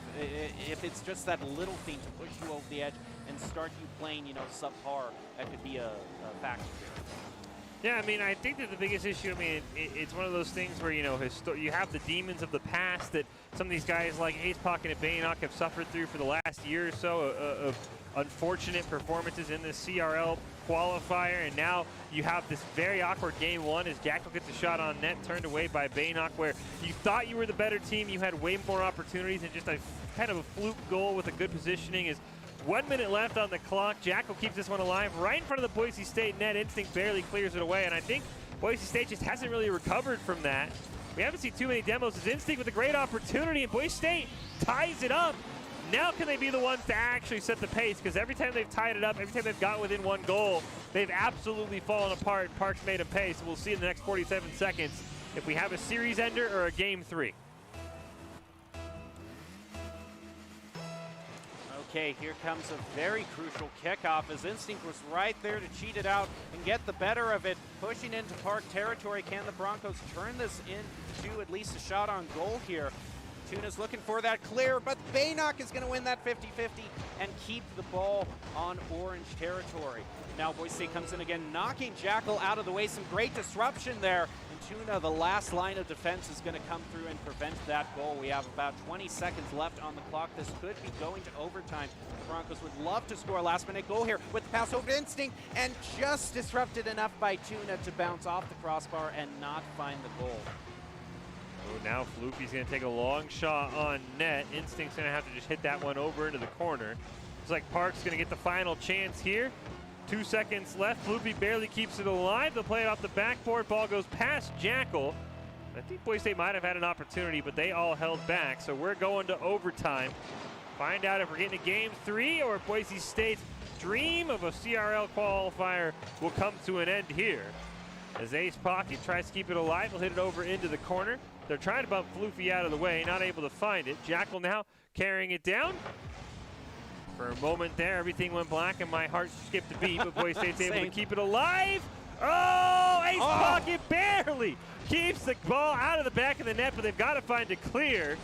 if it's just that little thing to push you over the edge and start you playing, you know, subpar, that could be a factor here. Yeah, I mean, I think that the biggest issue, I mean, it's one of those things where, you know, you have the demons of the past that some of these guys like Ace Pocket and Baynock have suffered through for the last year or so of unfortunate performances in the CRL qualifier, and now you have this very awkward game one as Jackal gets a shot on net, turned away by Baynock, where you thought you were the better team, you had way more opportunities, and just a kind of a fluke goal with a good positioning is 1 minute left on the clock. Jackal keeps this one alive right in front of the Boise State net. Instinct barely clears it away, and I think Boise State just hasn't really recovered from that. We haven't seen too many demos. It's Instinct with a great opportunity, and Boise State ties it up. Now can they be the ones to actually set the pace? Because every time they've tied it up, every time they've got within one goal, they've absolutely fallen apart. Park's made them pay, so we'll see in the next 47 seconds if we have a series ender or a game 3. Okay, here comes a very crucial kickoff as Instinct was right there to cheat it out and get the better of it. Pushing into Park territory, can the Broncos turn this into at least a shot on goal here? Tuna's looking for that clear, but Baynock is going to win that 50-50 and keep the ball on orange territory. Now Boise State comes in again, knocking Jackal out of the way. Some great disruption there. Tuna, the last line of defense, is going to come through and prevent that goal. We have about 20 seconds left on the clock. This could be going to overtime. The Broncos would love to score a last-minute goal here with the pass over to Instinct, and just disrupted enough by Tuna to bounce off the crossbar and not find the goal. Oh, now Floopy's going to take a long shot on net. Instinct's going to have to just hit that one over into the corner. Looks like Park's going to get the final chance here. 2 seconds left. Floopy barely keeps it alive. They'll play it off the backboard. Ball goes past Jackal. I think Boise State might have had an opportunity, but they all held back. So we're going to overtime. Find out if we're getting a game 3 or if Boise State's dream of a CRL qualifier will come to an end here. As Ace Pocket tries to keep it alive, he'll hit it over into the corner. They're trying to bump Floopy out of the way, not able to find it. Jackal now carrying it down. For a moment there, everything went black and my heart skipped a beat, but Boise State's able to keep it alive. Oh, Ace Pocket barely keeps the ball out of the back of the net, but they've got to find it clear.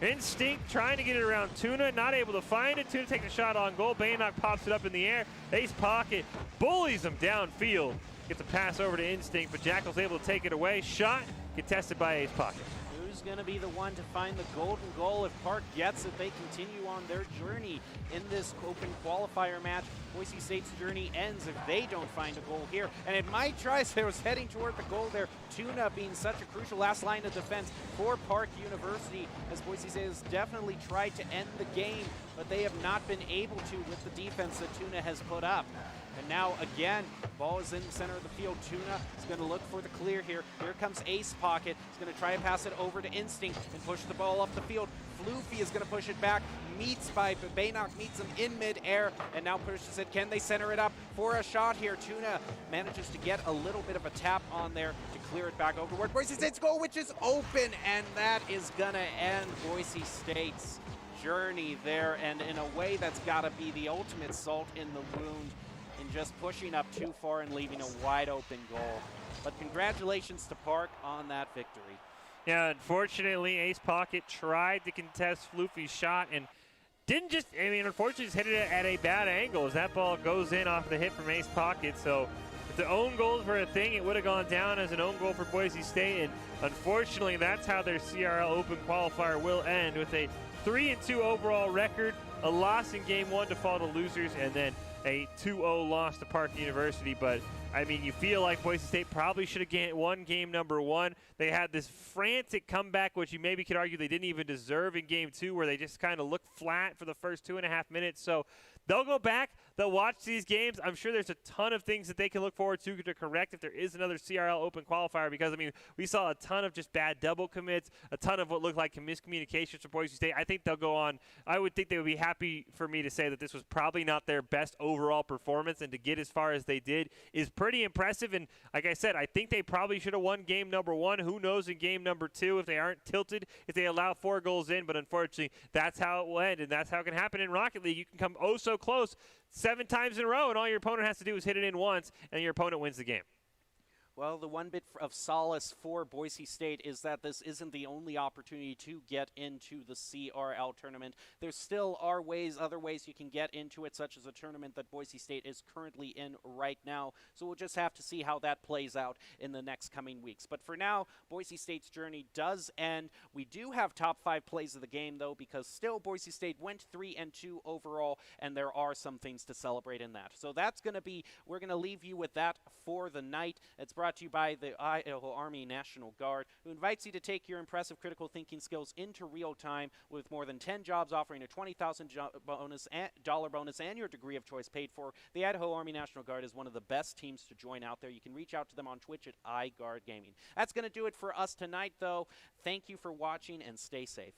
Instinct trying to get it around Tuna, not able to find it. Tuna takes a shot on goal. Baynock pops it up in the air. Ace Pocket bullies him downfield. Gets a pass over to Instinct, but Jackal's able to take it away. Shot contested by Ace Pocket. Who's going to be the one to find the golden goal? If Park gets it, they continue on their journey in this open qualifier match. Boise State's journey ends if they don't find a goal here. And it might try, so it was heading toward the goal there. Tuna being such a crucial last line of defense for Park University, as Boise State has definitely tried to end the game, but they have not been able to with the defense that Tuna has put up. And now again, ball is in the center of the field. Tuna is going to look for the clear here. Here comes Ace Pocket. He's going to try to pass it over to Instinct and push the ball up the field. Floofy is going to push it back. Baynock meets him in mid-air and now pushes it. Can they center it up for a shot here? Tuna manages to get a little bit of a tap on there to clear it back over toward Boise State's goal, which is open, and that is going to end Boise State's journey there, and in a way that's got to be the ultimate salt in the wound in just pushing up too far and leaving a wide open goal. But congratulations to Park on that victory. Yeah, unfortunately, Ace Pocket tried to contest Floofy's shot and didn't just, I mean, unfortunately, just hit it at a bad angle as that ball goes in off the hit from Ace Pocket. So if the own goals were a thing, it would have gone down as an own goal for Boise State. And unfortunately, that's how their CRL Open qualifier will end, with a 3-2 overall record, a loss in game 1 to fall to losers, and then a 2-0 loss to Park University. But I mean, you feel like Boise State probably should have won game number 1. They had this frantic comeback, which you maybe could argue they didn't even deserve in game 2, where they just kind of looked flat for the first 2.5 minutes. So they'll go back, they'll watch these games. I'm sure there's a ton of things that they can look forward to correct if there is another CRL Open qualifier, because, I mean, we saw a ton of just bad double commits, a ton of what looked like miscommunications for Boise State. I think they'll go on. I would think they would be happy for me to say that this was probably not their best overall performance, and to get as far as they did is pretty impressive. And like I said, I think they probably should have won game number 1. Who knows in game number 2 if they aren't tilted, if they allow 4 goals in. But unfortunately, that's how it will end, and that's how it can happen in Rocket League. You can come oh so close 7 times in a row, and all your opponent has to do is hit it in once, and your opponent wins the game. Well, the one bit of solace for Boise State is that this isn't the only opportunity to get into the CRL tournament. There still are other ways you can get into it, such as a tournament that Boise State is currently in right now. So we'll just have to see how that plays out in the next coming weeks. But for now, Boise State's journey does end. We do have top 5 plays of the game, though, because still Boise State went 3-2 overall, and there are some things to celebrate in that. So that's going to be, we're going to leave you with that for the night. It's brought to you by the Idaho Army National Guard, who invites you to take your impressive critical thinking skills into real time with more than 10 jobs offering a $20,000 dollar bonus and your degree of choice paid for. The Idaho Army National Guard is one of the best teams to join out there. You can reach out to them on Twitch at iGuardGaming. That's going to do it for us tonight, though. Thank you for watching and stay safe.